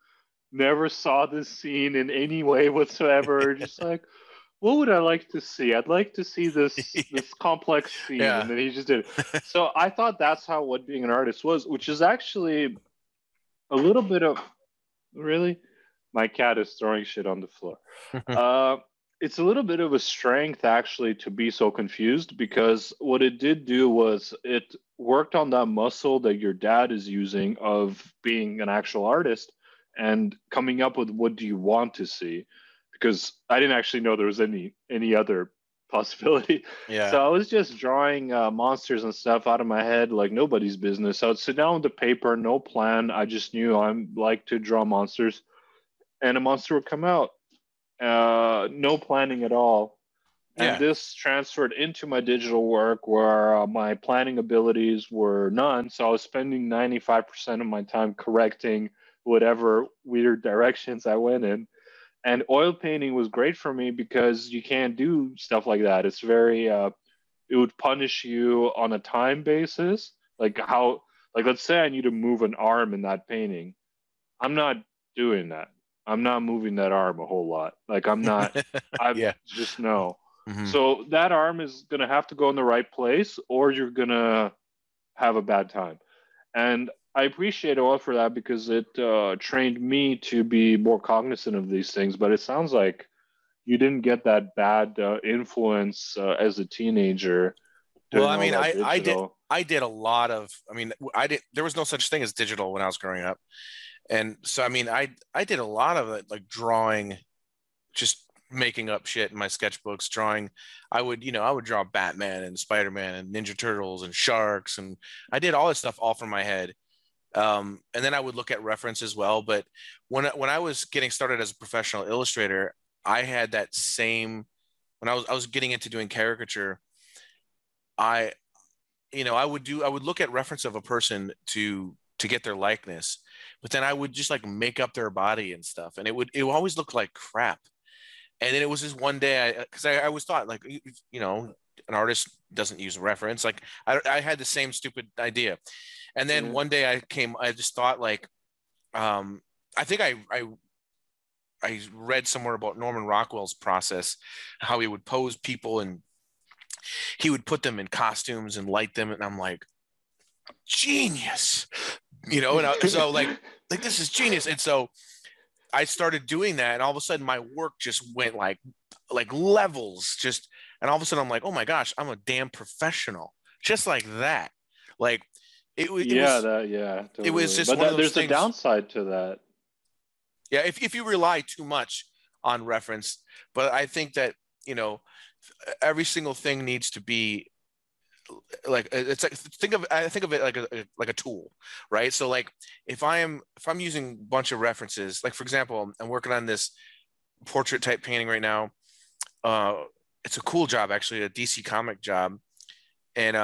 Speaker 3: never saw this scene in any way whatsoever. Just like, what would I like to see? I'd like to see this complex scene,
Speaker 4: Yeah.
Speaker 3: and then he just did it. So I thought that's how what being an artist was, which is actually a little bit of really. My cat is throwing shit on the floor. Uh, it's a little bit of a strength actually to be so confused because what it did do was it worked on that muscle that your dad is using of being an actual artist and coming up with what do you want to see, because I didn't actually know there was any other possibility.
Speaker 4: Yeah.
Speaker 3: So I was just drawing monsters and stuff out of my head like nobody's business. I would sit down with the paper, no plan. I just knew I'm like to draw monsters, and a monster would come out. No planning at all. And
Speaker 4: Yeah.
Speaker 3: this transferred into my digital work where my planning abilities were none. So I was spending 95% of my time correcting whatever weird directions I went in. And oil painting was great for me because you can't do stuff like that. It's very, it would punish you on a time basis. Like let's say I need to move an arm in that painting. I'm not doing that. I'm not moving that arm a whole lot. Like I
Speaker 4: Yeah.
Speaker 3: just know.
Speaker 4: Hmm.
Speaker 3: So that arm is gonna have to go in the right place, or you're gonna have a bad time. And I appreciate oil for that because it trained me to be more cognizant of these things. But it sounds like you didn't get that bad influence as a teenager
Speaker 4: Well,
Speaker 3: doing
Speaker 4: I
Speaker 3: all
Speaker 4: mean,
Speaker 3: that
Speaker 4: I did
Speaker 3: digital.
Speaker 4: I did a lot of. I mean, I did. There was no such thing as digital when I was growing up, and so I mean, I did a lot of it, like drawing, just making up shit in my sketchbooks, drawing. I would draw Batman and Spider-Man and Ninja Turtles and sharks, and I did all this stuff all from my head. And then I would look at reference as well. But when I was getting started as a professional illustrator, I had that same. When I was getting into doing caricature, I I would look at reference of a person to get their likeness, but then I would just like make up their body and stuff, and it would always look like crap. And then it was just one day because I always thought like an artist doesn't use reference. Like I had the same stupid idea, and then
Speaker 3: Yeah.
Speaker 4: one day I just thought like I think I read somewhere about Norman Rockwell's process, how he would pose people and he would put them in costumes and light them, and I'm like, genius, so like this is genius. And so I started doing that, and all of a sudden my work just went like levels, just, and all of a sudden I'm like, oh my gosh, I'm a damn professional, just like that. Like it
Speaker 3: Yeah,
Speaker 4: was
Speaker 3: that yeah,
Speaker 4: it was
Speaker 3: totally.
Speaker 4: just
Speaker 3: But
Speaker 4: one of those
Speaker 3: there's a
Speaker 4: things.
Speaker 3: downside to that.
Speaker 4: Yeah, if you rely too much on reference, but I think that you know every single thing needs to be like it's like I think of it like a tool, right? So like if I'm using a bunch of references, like for example, I'm working on this portrait type painting right now. uh it's a cool job, actually, a DC comic job, and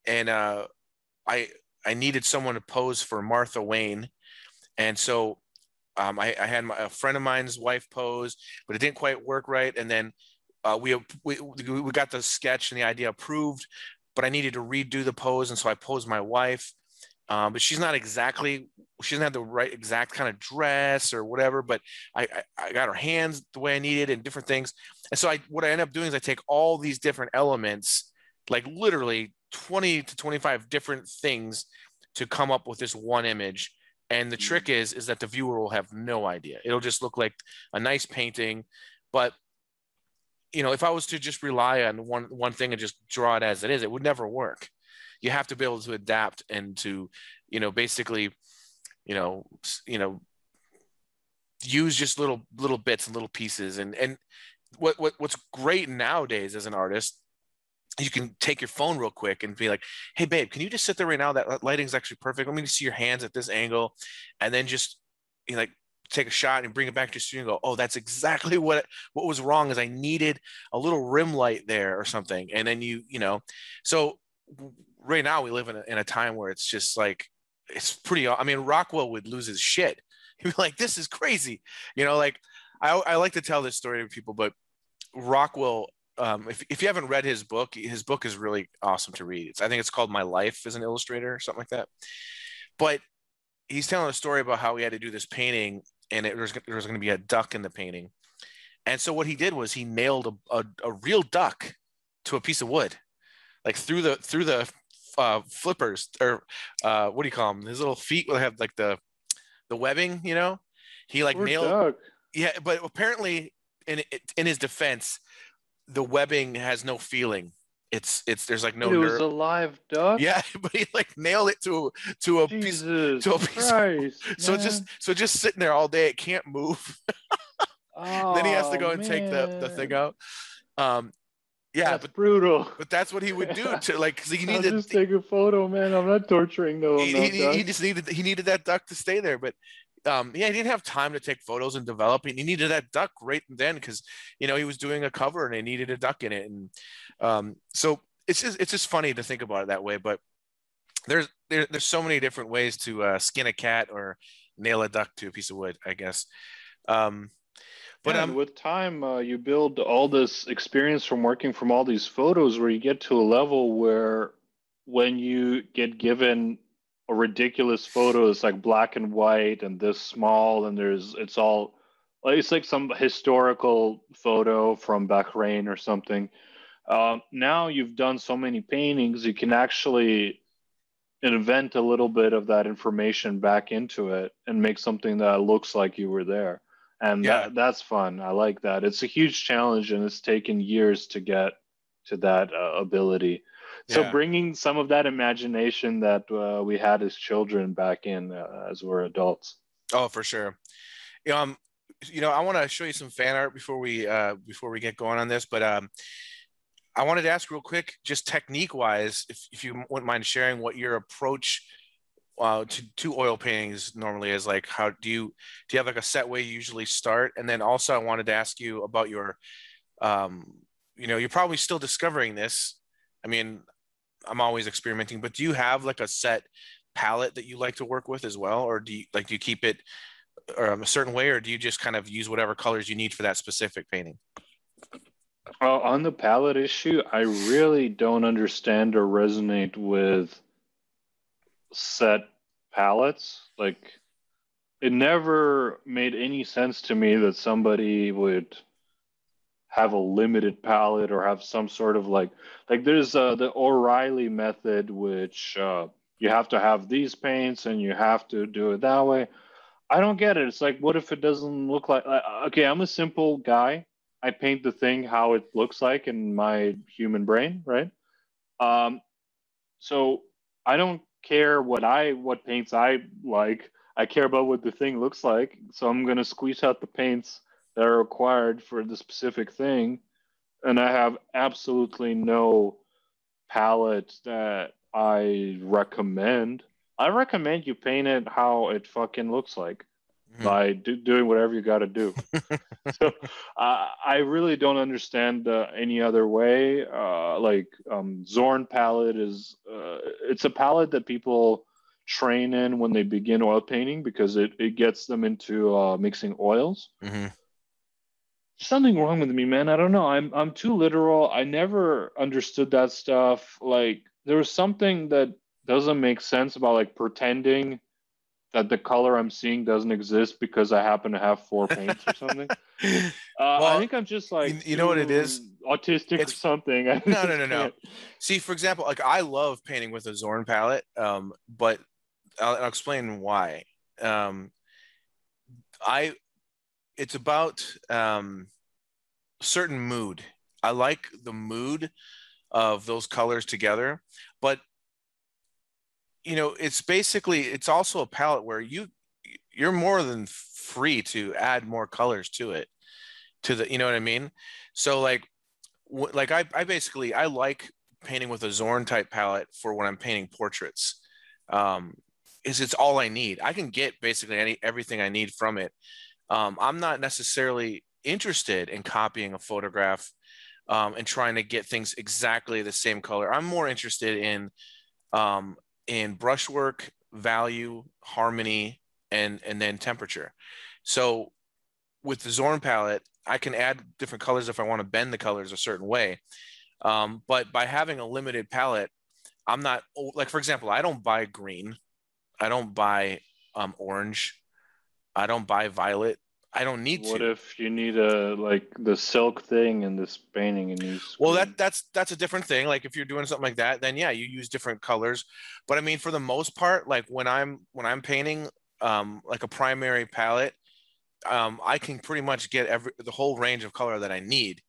Speaker 4: and I I needed someone to pose for Martha Wayne, and so I had a friend of mine's wife pose, but it didn't quite work right. And then we got the sketch and the idea approved, but I needed to redo the pose, and so I posed my wife. But she doesn't have the right exact kind of dress or whatever, but I got her hands the way I needed and different things. And so what I end up doing is I take all these different elements, like literally 20 to 25 different things to come up with this one image. And the trick is that the viewer will have no idea. It'll just look like a nice painting. But, if I was to just rely on one thing and just draw it as it is, it would never work. You have to be able to adapt and to, basically, use just little bits and little pieces. And what's great nowadays as an artist, you can take your phone real quick and be like, hey babe, can you just sit there right now? That lighting's actually perfect. Let me just see your hands at this angle. And then just take a shot and bring it back to your studio and go, oh, that's exactly what was wrong, is I needed a little rim light there or something. And then so right now we live in a time where it's just like, it's pretty, Rockwell would lose his shit. He'd be like, this is crazy. I like to tell this story to people, but Rockwell, if you haven't read his book is really awesome to read. I think it's called My Life as an Illustrator or something like that. But he's telling a story about how he had to do this painting, and there was going to be a duck in the painting. And so what he did was he nailed a real duck to a piece of wood, like through the flippers, or what do you call them? His little feet will have like the webbing, He like
Speaker 3: Poor
Speaker 4: nailed.
Speaker 3: duck.
Speaker 4: Yeah, but apparently in his defense, the webbing has no feeling. There's like no
Speaker 3: It was
Speaker 4: nerve.
Speaker 3: a live duck.
Speaker 4: Yeah, but he like nailed it to a piece.
Speaker 3: Jesus
Speaker 4: To a piece.
Speaker 3: Christ,
Speaker 4: So
Speaker 3: man.
Speaker 4: just sitting there all day, it can't move. Then he has to go and take the thing out. Yeah,
Speaker 3: that's
Speaker 4: but
Speaker 3: brutal.
Speaker 4: But that's what he would do to, like, because he
Speaker 3: I'll
Speaker 4: needed.
Speaker 3: just take a photo, man. I'm not torturing no
Speaker 4: He
Speaker 3: duck.
Speaker 4: just needed that duck to stay there. But he didn't have time to take photos and develop it. He needed that duck right then because he was doing a cover and they needed a duck in it. And so it's just funny to think about it that way. But there's so many different ways to skin a cat or nail a duck to a piece of wood, I guess. But
Speaker 3: and with time, you build all this experience from working from all these photos where you get to a level where when you get given a ridiculous photo, it's like black and white and this small, and it's like some historical photo from Bahrain or something. Now you've done so many paintings, you can actually invent a little bit of that information back into it and make something that looks like you were there. And
Speaker 4: Yeah.
Speaker 3: that's fun. I like that. It's a huge challenge, and it's taken years to get to that ability. So
Speaker 4: Yeah.
Speaker 3: bringing some of that imagination that we had as children back in as we're adults.
Speaker 4: Oh, for sure. I want to show you some fan art before we get going on this, but I wanted to ask real quick, just technique wise, if you wouldn't mind sharing what your approach to oil paintings normally is. Like, how do you have like a set way you usually start? And then also I wanted to ask you about your you're probably still discovering this. I mean, I'm always experimenting, but do you have like a set palette that you like to work with as well, or do you keep it a certain way, or do you just kind of use whatever colors you need for that specific painting?
Speaker 3: On the palette issue, I really don't understand or resonate with set palettes. Like, it never made any sense to me that somebody would have a limited palette or have some sort of like there's the O'Reilly method, which you have to have these paints and you have to do it that way. I don't get it. It's like, what if it doesn't look like okay, I'm a simple guy. I paint the thing how it looks like in my human brain, right? So I don't care what paints I like. I care about what the thing looks like. So I'm gonna squeeze out the paints that are required for the specific thing, and I have absolutely no palette that I recommend. I recommend you paint it how it fucking looks like by doing whatever you got to do. So I really don't understand any other way. Zorn palette is it's a palette that people train in when they begin oil painting because it gets them into mixing oils.
Speaker 4: Mm-hmm.
Speaker 3: There's something wrong with me, man. I don't know. I'm too literal. I never understood that stuff. Like there was something that doesn't make sense about like pretending that the color I'm seeing doesn't exist because I happen to have four paints or something. I
Speaker 4: Well,
Speaker 3: think I'm just like
Speaker 4: you know what it is?
Speaker 3: autistic or
Speaker 4: It's
Speaker 3: something. I
Speaker 4: no, no,
Speaker 3: just
Speaker 4: no, no.
Speaker 3: can't.
Speaker 4: See, for example, like I love painting with a Zorn palette, but I'll explain why. Um, I it's about certain mood. I like the mood of those colors together, but it's also a palette where you're more than free to add more colors to it, you know what I mean? So like I basically I like painting with a Zorn type palette for when I'm painting portraits. Um, it's all I need. I can get basically everything I need from it. I'm not necessarily interested in copying a photograph and trying to get things exactly the same color. I'm more interested in brushwork, value, harmony, and then temperature. So with the Zorn palette, I can add different colors if I want to bend the colors a certain way. But by having a limited palette, I'm not like, for example, I don't buy green. I don't buy orange. I don't buy violet. I don't need
Speaker 3: What
Speaker 4: to.
Speaker 3: if you need a like the silk thing in this painting and use
Speaker 4: Well,
Speaker 3: green?
Speaker 4: that's a different thing. Like if you're doing something like that, then yeah, you use different colors. But I mean, for the most part, like when I'm painting like a primary palette, I can pretty much get the whole range of color that I need.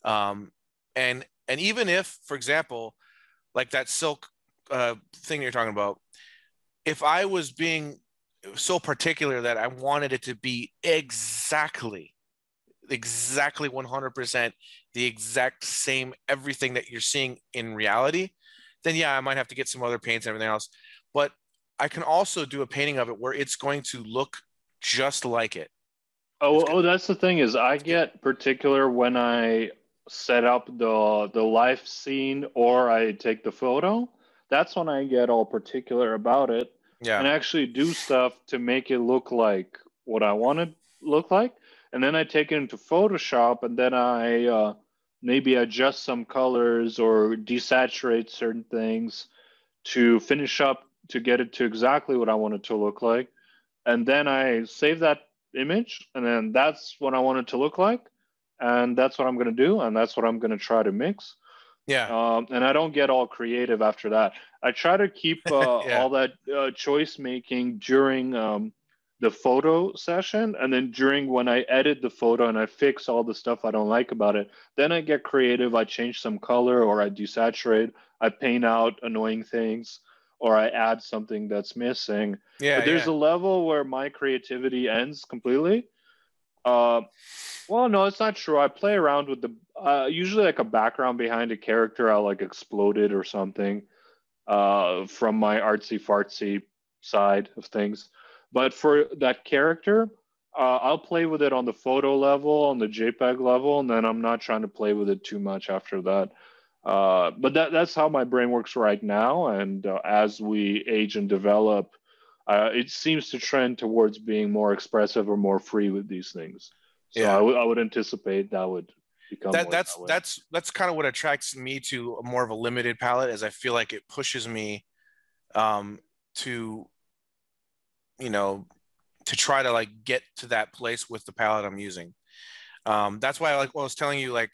Speaker 4: Um, and even if, for example, like that silk thing you're talking about, if I was being so particular that I wanted it to be exactly 100% the exact same everything that you're seeing in reality, then yeah, I might have to get some other paints and everything else. But I can also do a painting of it where it's going to look just like it. It's
Speaker 3: Oh, that's the thing is I get particular when I set up the live scene or I take the photo. That's when I get all particular about it
Speaker 4: yeah,
Speaker 3: and actually do stuff to make it look like what I want to look like. And then I take it into Photoshop and then I maybe adjust some colors or desaturate certain things to finish up to get it to exactly what I want it to look like. And then I save that image, and then that's what I want it to look like, and that's what I'm going to do, and that's what I'm going to try to mix.
Speaker 4: yeah,
Speaker 3: And I don't get all creative after that. I try to keep
Speaker 4: yeah,
Speaker 3: all that choice making during the photo session, and then during when I edit the photo and I fix all the stuff I don't like about it, then I get creative. I change some color, or I desaturate. I paint out annoying things, or I add something that's missing.
Speaker 4: yeah,
Speaker 3: But there's
Speaker 4: yeah.
Speaker 3: a level where my creativity ends completely. Uh, well, no, it's not true. I play around with the usually like a background behind a character. I'll like explode it or something from my artsy fartsy side of things. But for that character, I'll play with it on the photo level, on the JPEG level, and then I'm not trying to play with it too much after that. But that's how my brain works right now. And as we age and develop, it seems to trend towards being more expressive or more free with these things. So
Speaker 4: Yeah.
Speaker 3: I would anticipate that would become
Speaker 4: That
Speaker 3: more
Speaker 4: that's
Speaker 3: that way.
Speaker 4: that's kind of what attracts me to a more of a limited palette, as I feel like it pushes me um to you know to try to like get to that place with the palette I'm using. That's why I was telling you, like,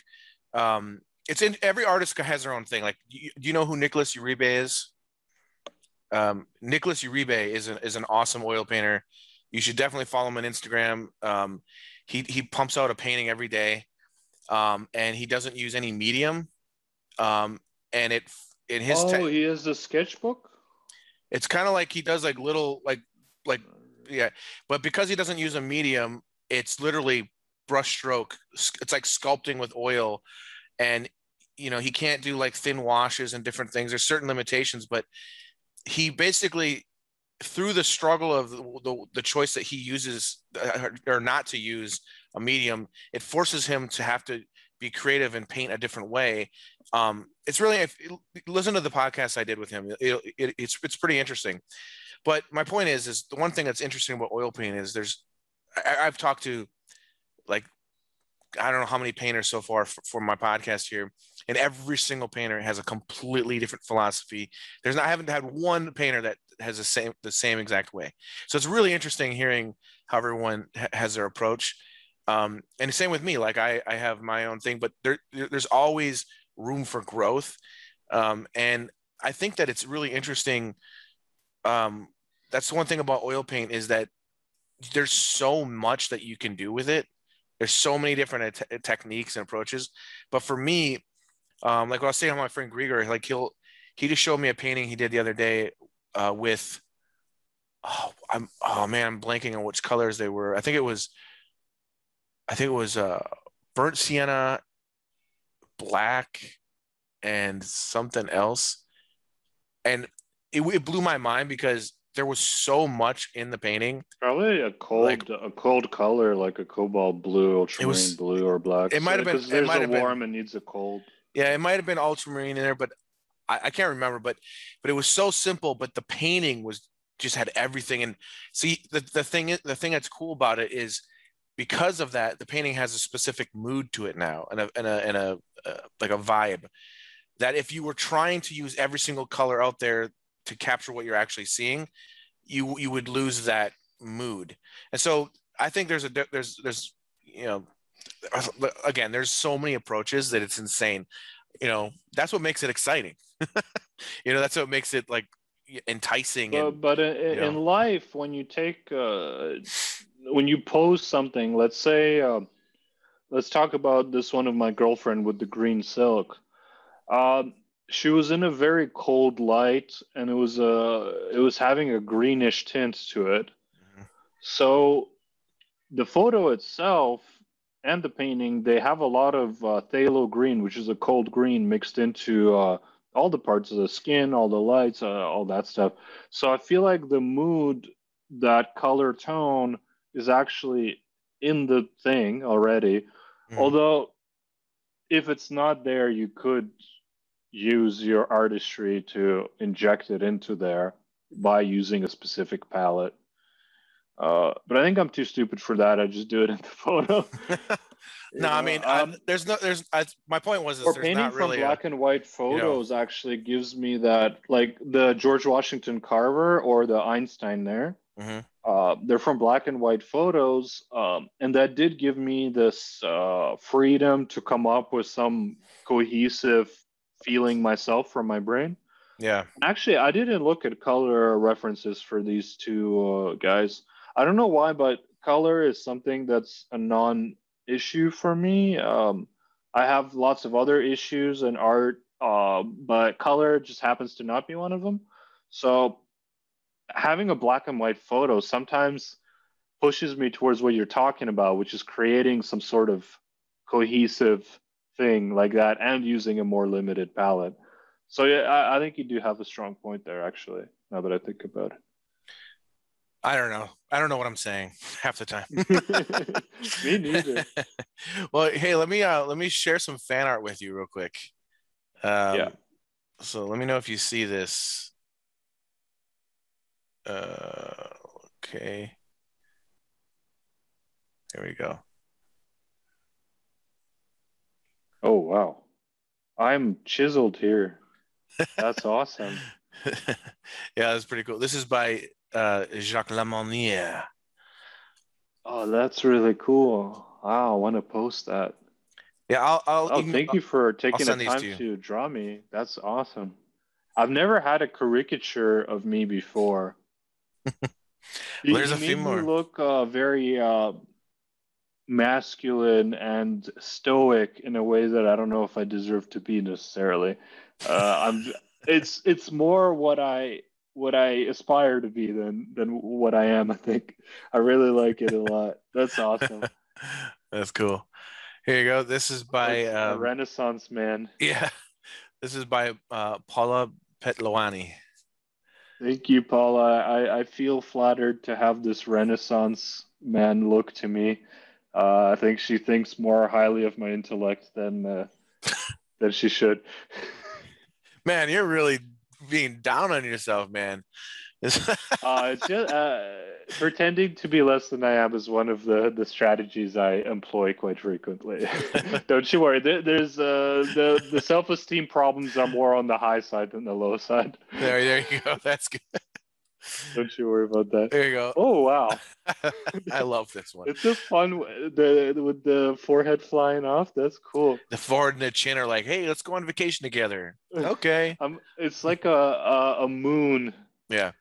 Speaker 4: it's in every artist has their own thing. Like, do you know who Nicholas Uribe is? Nicholas Uribe is an awesome oil painter. You should definitely follow him on Instagram. He pumps out a painting every day, and he doesn't use any medium. And it in his
Speaker 3: Oh, he has a sketchbook?
Speaker 4: it's kind of like he does like little like yeah, but because he doesn't use a medium, it's literally brush stroke. It's like sculpting with oil, and he can't do like thin washes and different things. There's certain limitations, but he basically, through the struggle of the choice that he uses or not to use a medium, it forces him to have to be creative and paint a different way. It's really, if you listen to the podcast I did with him, it's pretty interesting. But my point is the one thing that's interesting about oil paint is I've talked to, like, I don't know how many painters so far for my podcast here, and every single painter has a completely different philosophy. I haven't had one painter that has the same exact way. So it's really interesting hearing how everyone has their approach. And the same with me. Like I have my own thing, but there's always room for growth. And I think that it's really interesting. That's the one thing about oil paint is that there's so much that you can do with it. There's so many different techniques and approaches. But for me, like what I was saying on my friend Grieger, like he just showed me a painting he did the other day with, I'm blanking on which colors they were. I think it was burnt sienna, black, and something else. And it blew my mind because there was so much in the painting.
Speaker 3: Probably a cold color, like a cobalt blue, ultramarine blue, or black.
Speaker 4: It might have been.
Speaker 3: Because there's a warm and needs a cold.
Speaker 4: Yeah, it might have been ultramarine in there, but I can't remember. But it was so simple. But the painting just had everything. And see, the thing that's cool about it is because of that, the painting has a specific mood to it now, and a like a vibe. That if you were trying to use every single color out there to capture what you're actually seeing, you would lose that mood. And so I think there's again, there's so many approaches that it's insane. That's what makes it exciting. That's what makes it like enticing.
Speaker 3: But in life, when you when you post something, let's say, let's talk about this one of my girlfriend with the green silk. She was in a very cold light, and it was having a greenish tint to it. Mm-hmm. So the photo itself and the painting, they have a lot of phthalo green, which is a cold green mixed into all the parts of the skin, all the lights, all that stuff. So I feel like the mood, that color tone, is actually in the thing already. Mm-hmm. Although, if it's not there, you could use your artistry to inject it into there by using a specific palette. But I think I'm too stupid for that. I just do it in the photo.
Speaker 4: No, I mean, my point was,
Speaker 3: or painting from black and white photos actually gives me that, like the George Washington Carver or the Einstein there. Mm-hmm. They're from black and white photos, and that did give me this freedom to come up with some cohesive feeling myself from my brain.
Speaker 4: Yeah.
Speaker 3: Actually, I didn't look at color references for these two guys. I don't know why, but color is something that's a non-issue for me. I have lots of other issues in art, but color just happens to not be one of them. So having a black and white photo sometimes pushes me towards what you're talking about, which is creating some sort of cohesive thing like that and using a more limited palette. So yeah, I think you do have a strong point there, actually, now that I think about it.
Speaker 4: I don't know what I'm saying half the time.
Speaker 3: Me neither.
Speaker 4: Well, hey, let me share some fan art with you real quick. Yeah. So let me know if you see this. Okay. There we go.
Speaker 3: Oh, wow. I'm chiseled here. That's awesome.
Speaker 4: Yeah, that's pretty cool. This is by Jacques Lamonnière.
Speaker 3: Oh, that's really cool. Wow, I want to post that.
Speaker 4: Yeah,
Speaker 3: thank you for taking the time to draw me. That's awesome. I've never had a caricature of me before.
Speaker 4: There's a few more.
Speaker 3: You look very masculine and stoic in a way that I don't know if I deserve to be necessarily. It's more what I aspire to be than what I am. I think I really like it a lot. That's awesome.
Speaker 4: That's cool. Here you go. This is by
Speaker 3: a Renaissance man.
Speaker 4: Yeah, this is by Paula Petlowani.
Speaker 3: Thank you, Paula. I feel flattered to have this Renaissance man look to me. I think she thinks more highly of my intellect than she should.
Speaker 4: Man, you're really being down on yourself, man.
Speaker 3: It's just pretending to be less than I am is one of the strategies I employ quite frequently. Don't you worry. There's the self-esteem problems are more on the high side than the low side.
Speaker 4: There you go. That's good.
Speaker 3: Don't you worry about that.
Speaker 4: There you go.
Speaker 3: Oh wow,
Speaker 4: I love this one.
Speaker 3: it's a fun with the forehead flying off. That's cool.
Speaker 4: The forehead and the chin are like, hey, let's go on vacation together. Okay.
Speaker 3: It's like a moon.
Speaker 4: Yeah.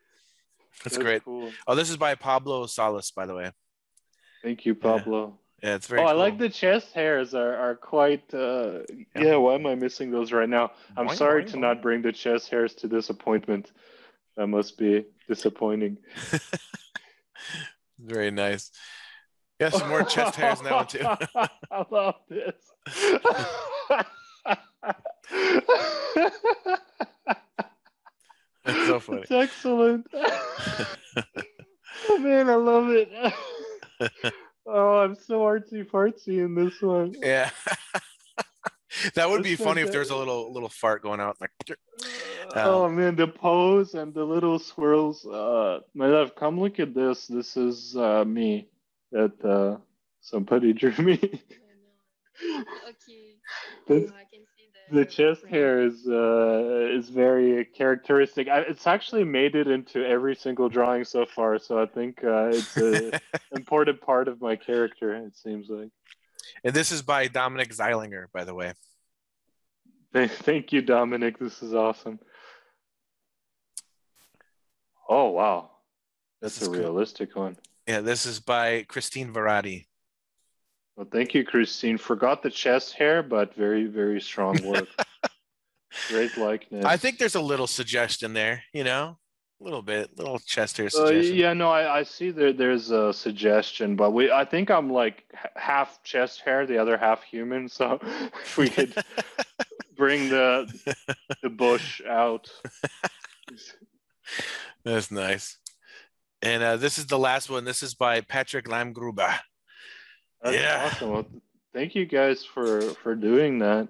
Speaker 4: That's
Speaker 3: That's
Speaker 4: great.
Speaker 3: cool.
Speaker 4: Oh, this is by Pablo Salas, by the way.
Speaker 3: Thank you, Pablo.
Speaker 4: Yeah, it's very
Speaker 3: I
Speaker 4: cool.
Speaker 3: like the chest hairs are quite yeah, why am I missing those right now? I'm
Speaker 4: Boing,
Speaker 3: sorry
Speaker 4: boing,
Speaker 3: to
Speaker 4: boing.
Speaker 3: not bring the chest hairs to this appointment. That must be disappointing.
Speaker 4: Very nice. Yeah, some more chest hairs now too.
Speaker 3: I love this.
Speaker 4: That's so funny.
Speaker 3: It's excellent. Oh man, I love it. Oh, I'm so artsy fartsy in this one.
Speaker 4: Yeah. That would be
Speaker 3: That's
Speaker 4: funny if
Speaker 3: fantastic.
Speaker 4: there's a little fart going out. Like,
Speaker 3: Oh man, the pose and the little swirls. My love, come look at this. This is me that somebody drew me.
Speaker 1: Okay.
Speaker 3: That's-
Speaker 1: I can see
Speaker 3: The chest
Speaker 1: print.
Speaker 3: hair is very characteristic. It's actually made it into every single drawing so far, so I think it's an important part of my character. It seems like.
Speaker 4: And this is by Dominic Zeilinger, by the way.
Speaker 3: Thank you, Dominic. This is awesome. Oh wow, that's
Speaker 4: This is
Speaker 3: a
Speaker 4: cool.
Speaker 3: realistic one.
Speaker 4: Yeah, this is by Christine Varadi.
Speaker 3: Well, thank you, Christine. Forgot the chest hair, but very, very strong work. Great likeness.
Speaker 4: I think there's a little suggestion there, a little bit, little chest hair suggestion.
Speaker 3: Yeah, no, I see there's a suggestion, but I think I'm like half chest hair, the other half human. So if we could bring the bush out.
Speaker 4: That's nice. And this is the last one. This is by Patrick Lamgruber.
Speaker 3: That's
Speaker 4: Yeah.
Speaker 3: awesome. Well, thank you guys for doing that.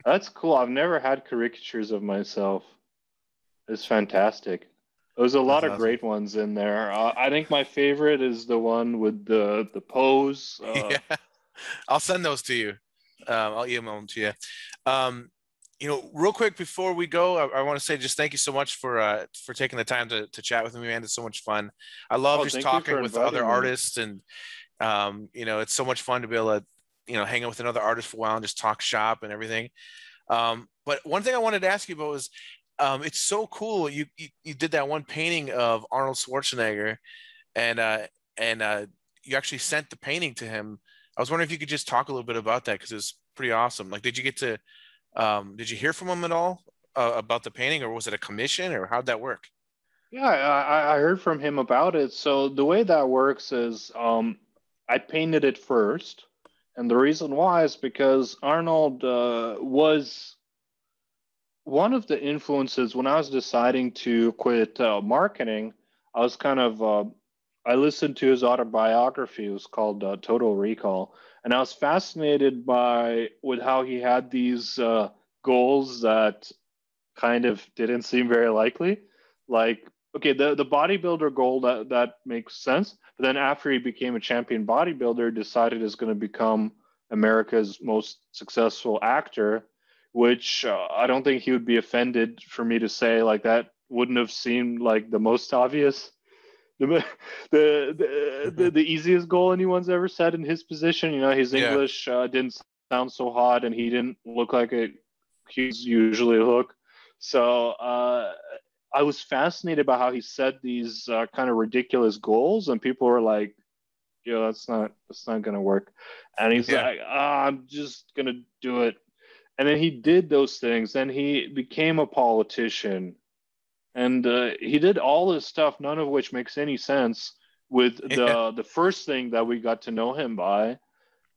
Speaker 3: That's cool. I've never had caricatures of myself. It's fantastic. There's a lot
Speaker 4: That's
Speaker 3: of
Speaker 4: awesome.
Speaker 3: great ones in there. I think my favorite is the one with the pose.
Speaker 4: Yeah. I'll send those to you. I'll email them to you. Real quick before we go, I want to say just thank you so much for taking the time to chat with me, man. It's so much fun. I love just
Speaker 3: Thank you
Speaker 4: talking
Speaker 3: for
Speaker 4: with
Speaker 3: inviting
Speaker 4: other
Speaker 3: me.
Speaker 4: artists, and it's so much fun to be able to hang out with another artist for a while and just talk shop and everything. But one thing I wanted to ask you about was it's so cool. You did that one painting of Arnold Schwarzenegger, and you actually sent the painting to him. I was wondering if you could just talk a little bit about that, because it was pretty awesome. Like, did you get to did you hear from him at all about the painting, or was it a commission, or how'd that work?
Speaker 3: Yeah, I heard from him about it. So the way that works is I painted it first. And the reason why is because Arnold was one of the influences when I was deciding to quit marketing. I was kind of, I listened to his autobiography. It was called Total Recall. And I was fascinated with how he had these goals that kind of didn't seem very likely. Like, okay, the bodybuilder goal, that makes sense. But then after he became a champion bodybuilder, decided is going to become America's most successful actor, which I don't think he would be offended for me to say. Like, that wouldn't have seemed like the most obvious, the easiest goal anyone's ever set in his position. His
Speaker 4: Yeah.
Speaker 3: English didn't sound so hot, and he didn't look like he usually look. So I was fascinated by how he set these kind of ridiculous goals, and people were like, that's not gonna work. And he's
Speaker 4: Yeah.
Speaker 3: like, I'm just gonna do it. And then he did those things, and he became a politician, and he did all this stuff, none of which makes any sense with the first thing that we got to know him by.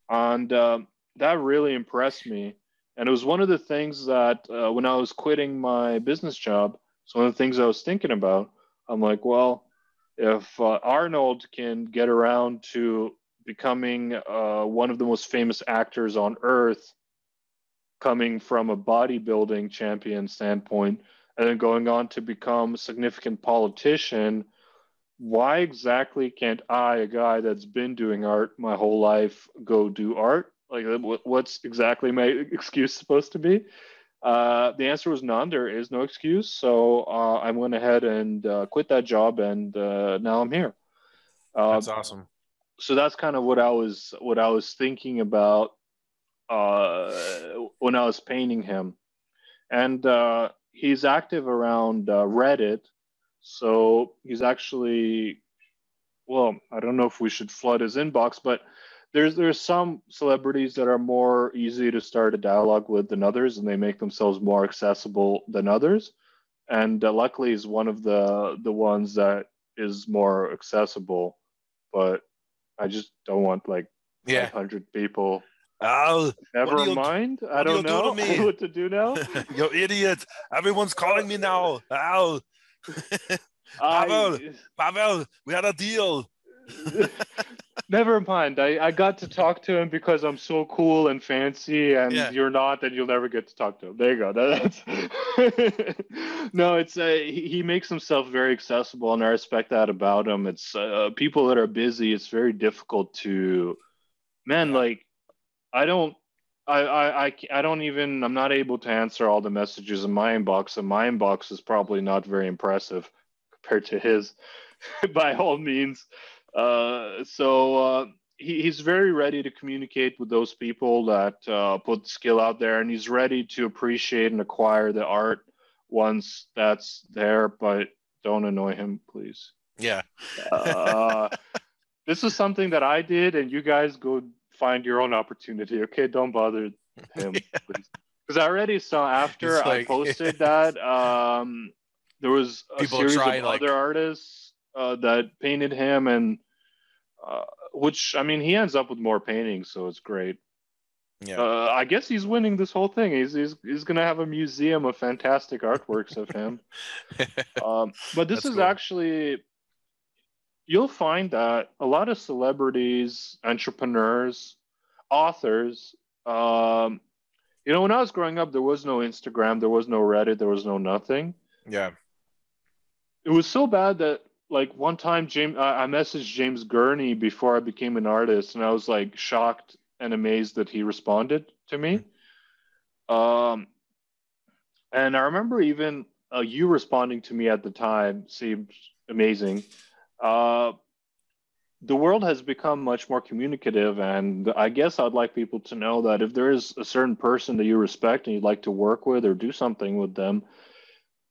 Speaker 3: And that really impressed me. And it was one of the things that when I was quitting my business job, it's one of the things I was thinking about. I'm like, well, if Arnold can get around to becoming one of the most famous actors on earth, coming from a bodybuilding champion standpoint, and then going on to become a significant politician, why exactly can't I, a guy that's been doing art my whole life, go do art? Like, what's exactly my excuse supposed to be? The answer was none. There is no excuse. So I went ahead and quit that job, and now I'm here.
Speaker 4: That's awesome.
Speaker 3: So that's kind of what I was thinking about when I was painting him, and he's active around Reddit. So he's actually, well, I don't know if we should flood his inbox, but there's some celebrities that are more easy to start a dialogue with than others, and they make themselves more accessible than others. And luckily, he's one of the ones that is more accessible. But I just don't want like
Speaker 4: Yeah.
Speaker 3: 500 people.
Speaker 1: Al,
Speaker 3: Never mind. I
Speaker 1: what do you
Speaker 3: don't know
Speaker 1: do to me?
Speaker 3: what to do now.
Speaker 1: you idiot. Everyone's calling me now. Al. Pavel, we had a deal.
Speaker 3: Never mind. I got to talk to him because I'm so cool and fancy, and
Speaker 4: Yeah.
Speaker 3: you're not, and you'll never get to talk to him. There you go. That's no. It's he makes himself very accessible, and I respect that about him. It's people that are busy. It's very difficult to, man. Like I don't. I don't even, I'm not able to answer all the messages in my inbox, and my inbox is probably not very impressive compared to his, by all means. He's very ready to communicate with those people that put skill out there, and he's ready to appreciate and acquire the art once that's there, but don't annoy him, please.
Speaker 4: Yeah.
Speaker 3: This is something that I did, and you guys go find your own opportunity, okay? Don't bother him, please. Because I already saw after I posted that there was a
Speaker 4: People
Speaker 3: series
Speaker 4: try,
Speaker 3: of
Speaker 4: like-
Speaker 3: other artists that painted him, and which, I mean, he ends up with more paintings, so it's great.
Speaker 4: Yeah.
Speaker 3: I guess he's winning this whole thing. He's gonna have a museum of fantastic artworks of him. But this
Speaker 4: That's
Speaker 3: is
Speaker 4: cool.
Speaker 3: actually, you'll find that a lot of celebrities, entrepreneurs, authors, when I was growing up, there was no Instagram, there was no Reddit, there was no nothing.
Speaker 4: Yeah.
Speaker 3: It was so bad that, like, one time I messaged James Gurney before I became an artist, and I was like shocked and amazed that he responded to me. And I remember even you responding to me at the time seemed amazing. The world has become much more communicative, and I guess I'd like people to know that if there is a certain person that you respect and you'd like to work with or do something with them,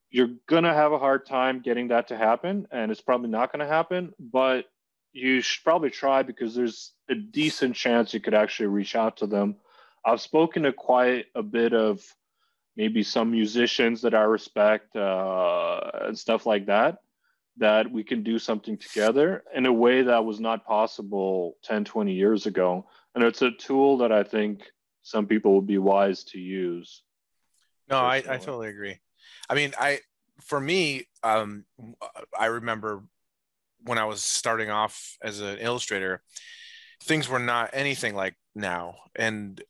Speaker 3: you're going to have a hard time getting that to happen, and it's probably not going to happen, but you should probably try, because there's a decent chance you could actually reach out to them. I've spoken to quite a bit of maybe some musicians that I respect and stuff like that we can do something together in a way that was not possible 10, 20 years ago. And it's a tool that I think some people would be wise to use.
Speaker 4: No, I totally agree. I mean, for me, I remember when I was starting off as an illustrator, things were not anything like now, and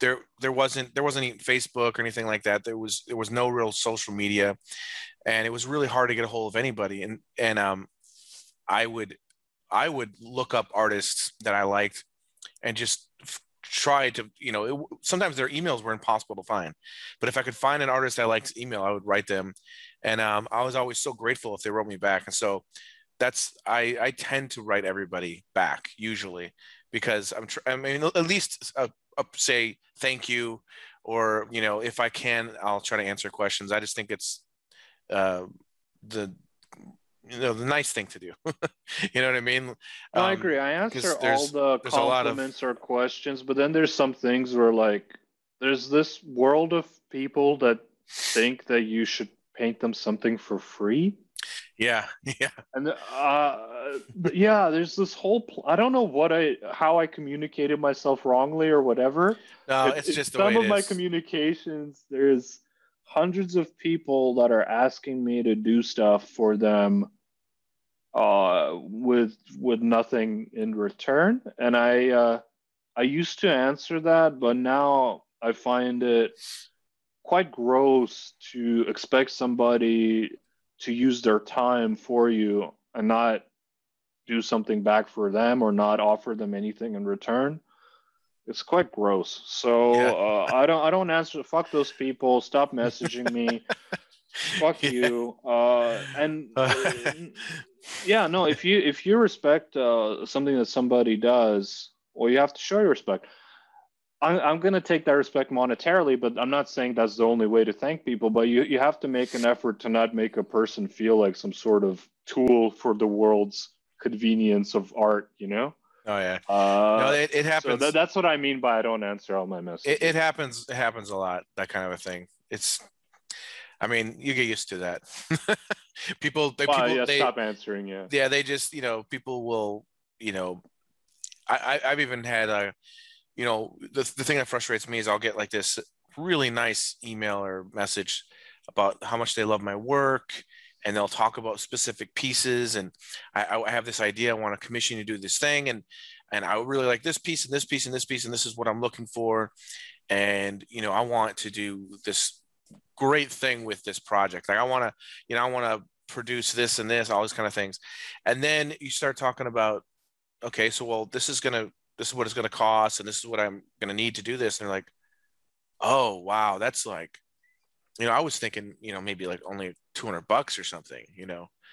Speaker 4: there wasn't even Facebook or anything like that. There was no real social media, and it was really hard to get a hold of anybody. And I would look up artists that I liked and just try to, sometimes their emails were impossible to find, but if I could find an artist I liked's email, I would write them. And I was always so grateful if they wrote me back. And so I tend to write everybody back usually, because I mean, at least say thank you, or, if I can, I'll try to answer questions. I just think it's the nice thing to do. You know what I mean?
Speaker 3: No, I agree. I answer all the compliments or questions, but then there's some things where, like, there's this world of people that think that you should paint them something for free.
Speaker 4: Yeah.
Speaker 3: And there's this whole I don't know how I communicated myself wrongly or whatever.
Speaker 4: No, it's just the way it is.
Speaker 3: Some of my communications, there's hundreds of people that are asking me to do stuff for them with nothing in return. And I used to answer that, but now I find it quite gross to expect somebody to use their time for you and not do something back for them or not offer them anything in return. It's quite gross. So
Speaker 4: Yeah.
Speaker 3: I don't answer. Fuck those people. Stop messaging me. Fuck
Speaker 4: Yeah.
Speaker 3: you. Yeah, no. If you respect something that somebody does, well, you have to show your respect. I'm going to take that respect monetarily, but I'm not saying that's the only way to thank people. But you have to make an effort to not make a person feel like some sort of tool for the world's convenience of art, you know?
Speaker 4: Oh yeah. No,
Speaker 3: Uh,
Speaker 4: it
Speaker 3: so
Speaker 4: happens.
Speaker 3: that's what I mean by I don't answer all my messages.
Speaker 4: It happens. It happens a lot. That kind of a thing. I mean, you get used to that.
Speaker 3: Well,
Speaker 4: People,
Speaker 3: yeah, stop answering, yeah.
Speaker 4: yeah, they just, people will, you know, I've even had the thing that frustrates me is I'll get like this really nice email or message about how much they love my work, and they'll talk about specific pieces, and I have this idea, I want to commission you to do this thing, and I really like this piece and this piece and this piece, and this is what I'm looking for, and I want to do this great thing with this project. Like I want to produce this and this, all these kind of things. And then you start talking about, okay, so well, this is what it's gonna cost, and this is what I'm gonna need to do this. And they're like, oh wow, that's like, I was thinking, maybe like only $200 or something.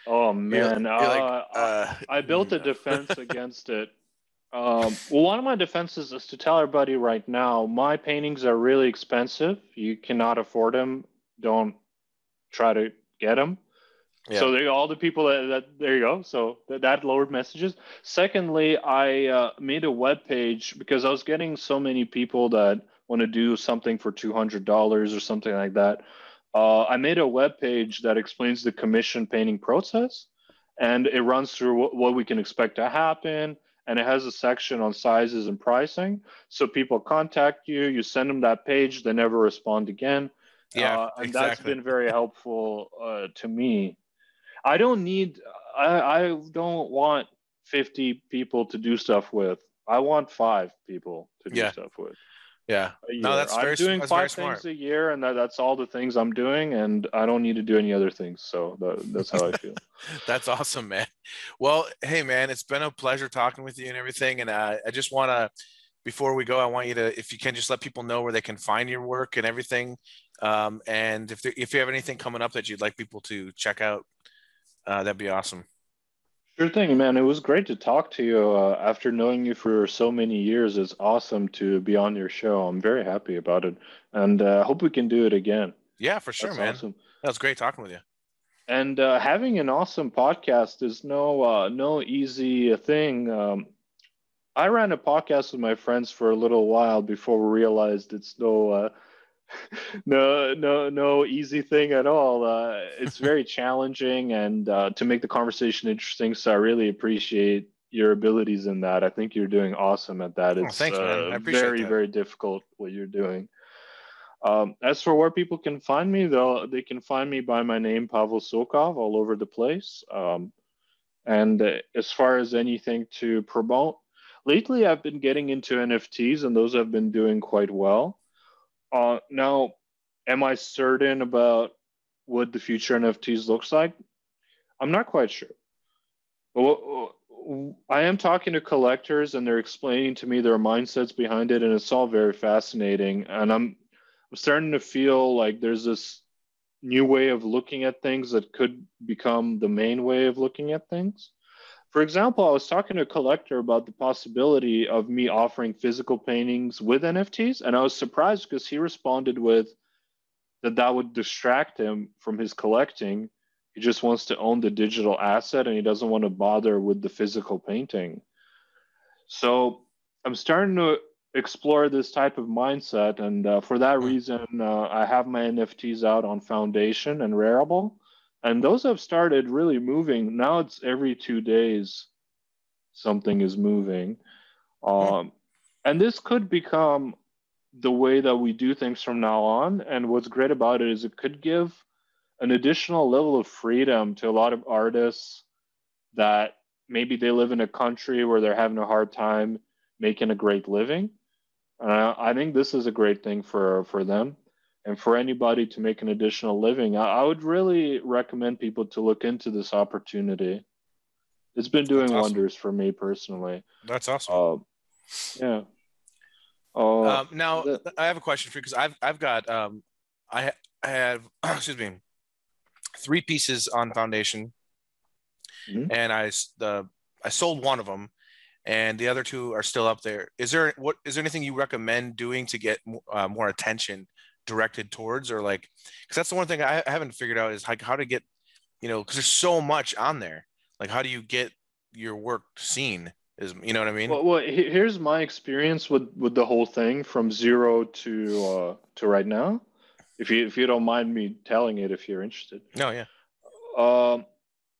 Speaker 3: Oh
Speaker 4: You're,
Speaker 3: man,
Speaker 4: you're like,
Speaker 3: I built a
Speaker 4: no.
Speaker 3: defense against it. Well, one of my defenses is to tell everybody right now, my paintings are really expensive. You cannot afford them. Don't try to get them.
Speaker 4: Yeah.
Speaker 3: So all the people that there you go. So that lowered messages. Secondly, I made a web page because I was getting so many people that want to do something for $200 or something like that. I made a web page that explains the commission painting process, and it runs through what we can expect to happen, and it has a section on sizes and pricing. So people contact you, you send them that page, they never respond again,
Speaker 4: Yeah,
Speaker 3: and that's
Speaker 4: exactly.
Speaker 3: been very helpful to me. I don't need. I don't want 50 people to do stuff with. I want 5 people to do
Speaker 4: Yeah.
Speaker 3: stuff with
Speaker 4: Yeah.
Speaker 3: a
Speaker 4: No,
Speaker 3: year. I'm doing
Speaker 4: that's very
Speaker 3: 5 things
Speaker 4: smart.
Speaker 3: a year, and that's all the things I'm doing, and I don't need to do any other things. So that's how I feel.
Speaker 4: That's awesome, man. Well, hey, man, it's been a pleasure talking with you and everything. And I just want to, before we go, I want you to, if you can, just let people know where they can find your work and everything. And if you have anything coming up that you'd like people to check out, that'd be awesome.
Speaker 3: Sure thing, man. It was great to talk to you. After knowing you for so many years, it's awesome to be on your show. I'm very happy about it, and hope we can do it again.
Speaker 4: Yeah, for sure,
Speaker 3: That's
Speaker 4: man.
Speaker 3: awesome.
Speaker 4: That was great talking with you.
Speaker 3: And having an awesome podcast is no easy thing. I ran a podcast with my friends for a little while before we realized it's no easy thing at all. It's very challenging, and to make the conversation interesting. So I really appreciate your abilities in that. I think you're doing awesome at that.
Speaker 4: Oh,
Speaker 3: It's
Speaker 4: thanks, man. I appreciate
Speaker 3: very
Speaker 4: that.
Speaker 3: very difficult what you're doing. As for where people can find me, they can find me by my name, Pavel Sokov, all over the place. And as far as anything to promote, lately I've been getting into NFTs, and those have been doing quite well. Now, am I certain about what the future NFTs looks like? I'm not quite sure. Well, I am talking to collectors, and they're explaining to me their mindsets behind it, and it's all very fascinating. And I'm starting to feel like there's this new way of looking at things that could become the main way of looking at things. For example, I was talking to a collector about the possibility of me offering physical paintings with NFTs, and I was surprised because he responded with that would distract him from his collecting. He just wants to own the digital asset, and he doesn't want to bother with the physical painting. So I'm starting to explore this type of mindset, and for that
Speaker 4: Hmm.
Speaker 3: reason, I have my NFTs out on Foundation and Rarible, and those have started really moving. Now it's every 2 days something is moving,
Speaker 4: Hmm.
Speaker 3: um, and this could become the way that we do things from now on. And what's great about it is it could give an additional level of freedom to a lot of artists that maybe they live in a country where they're having a hard time making a great living. I think this is a great thing for them. And for anybody to make an additional living, I would really recommend people to look into this opportunity. It's been doing wonders for me personally.
Speaker 4: That's awesome.
Speaker 3: Yeah.
Speaker 4: Now I have a question for you, because I've got I have excuse me, 3 pieces on foundation, and I sold one of them, and the other 2 are still up there. Is there anything you recommend doing to get more attention directed towards, or like, because that's the one thing I haven't figured out is like how to get, because there's so much on there. Like, how do you get your work seen? You know what I mean?
Speaker 3: Well, here's my experience with the whole thing from 0 to right now. If you don't mind me telling it, if you're interested.
Speaker 4: No, yeah.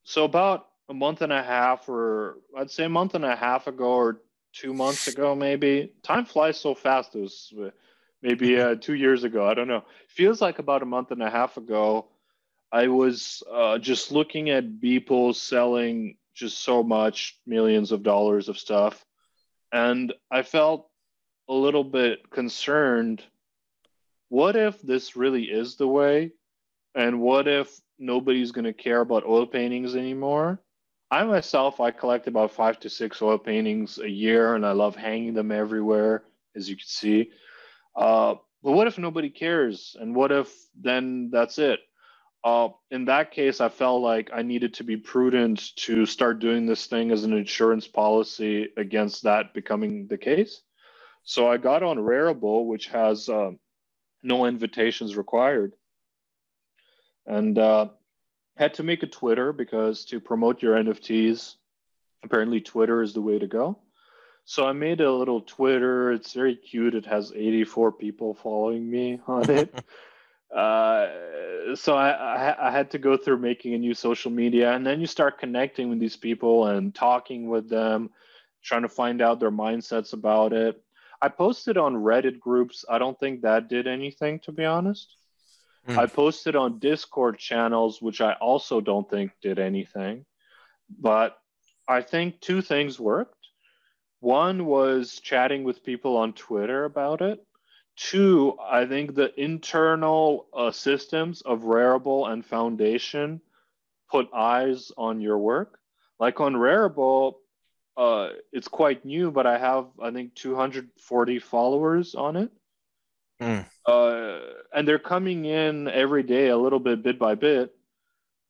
Speaker 3: So about a month and a half, or I'd say a month and a half ago, or 2 months ago, maybe. Time flies so fast. It was maybe 2 years ago. I don't know. Feels like about a month and a half ago. I was just looking at people selling just so much, millions of dollars of stuff. And I felt a little bit concerned. What if this really is the way? And what if nobody's going to care about oil paintings anymore? I myself, I collect about 5 to 6 oil paintings a year, and I love hanging them everywhere, as you can see. But what if nobody cares? And what if then that's it? In that case, I felt like I needed to be prudent to start doing this thing as an insurance policy against that becoming the case. So I got on Rarible, which has no invitations required. And had to make a Twitter, because to promote your NFTs, apparently Twitter is the way to go. So I made a little Twitter. It's very cute. It has 84 people following me on it. So I had to go through making a new social media, and then you start connecting with these people and talking with them, trying to find out their mindsets about it. I posted on Reddit groups. I don't think that did anything, to be honest. I posted on Discord channels, which I also don't think did anything. But I think 2 things worked. One was chatting with people on Twitter about it. 2, I think the internal systems of Rarible and Foundation put eyes on your work. Like on Rarible, it's quite new, but I have, I think, 240 followers on it. And they're coming in every day a little bit by bit.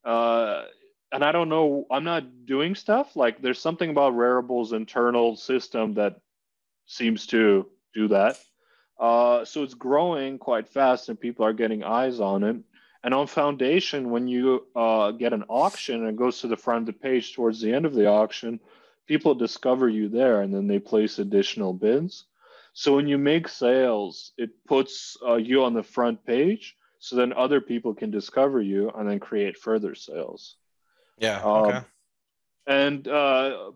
Speaker 3: And I don't know, I'm not doing stuff. Like, there's something about Rarible's internal system that seems to do that. So it's growing quite fast, and people are getting eyes on it. And on Foundation, when you get an auction and it goes to the front of the page towards the end of the auction, people discover you there, and then they place additional bids. So when you make sales, it puts you on the front page, so then other people can discover you and then create further sales.
Speaker 4: Yeah. Okay.
Speaker 3: And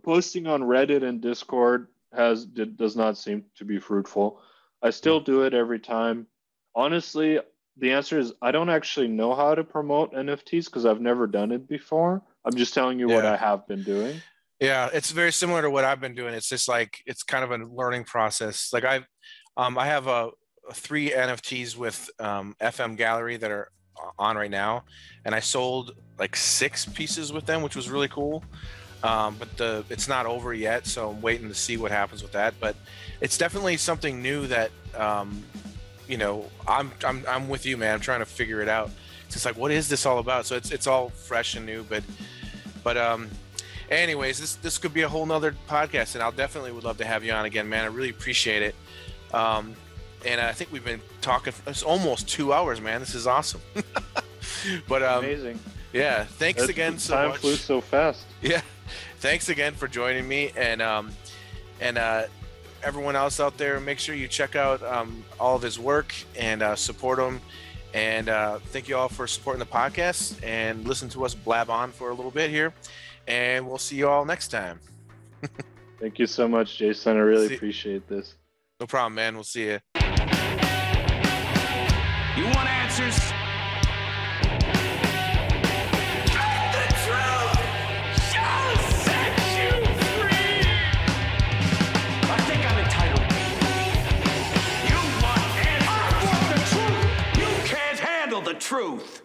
Speaker 3: posting on Reddit and Discord does not seem to be fruitful. I still do it every time. Honestly, the answer is I don't actually know how to promote NFTs because I've never done it before. I'm just telling you what I have been doing.
Speaker 4: Yeah, it's very similar to what I've been doing. It's just like, it's kind of a learning process. Like I have 3 NFTs with FM Gallery that are on right now, and I sold like 6 pieces with them, which was really cool. But it's not over yet, so I'm waiting to see what happens with that. But it's definitely something new that I'm with you, man. I'm trying to figure it out. It's just like, what is this all about? So it's all fresh and new, but anyways, this could be a whole nother podcast, and I'll definitely would love to have you on again, man. I really appreciate it. And I think we've been talking for it's almost 2 hours, man. This is awesome. But
Speaker 3: amazing.
Speaker 4: Yeah, thanks again so much.
Speaker 3: Time flew so fast.
Speaker 4: Yeah, thanks again for joining me, and everyone else out there, make sure you check out all of his work and support him. And thank you all for supporting the podcast and listen to us blab on for a little bit here. And we'll see you all next time.
Speaker 3: Thank you so much, Jason. I really appreciate this.
Speaker 4: No problem, man. We'll see you.
Speaker 2: You want answers? Facethetruthpodcast. truth.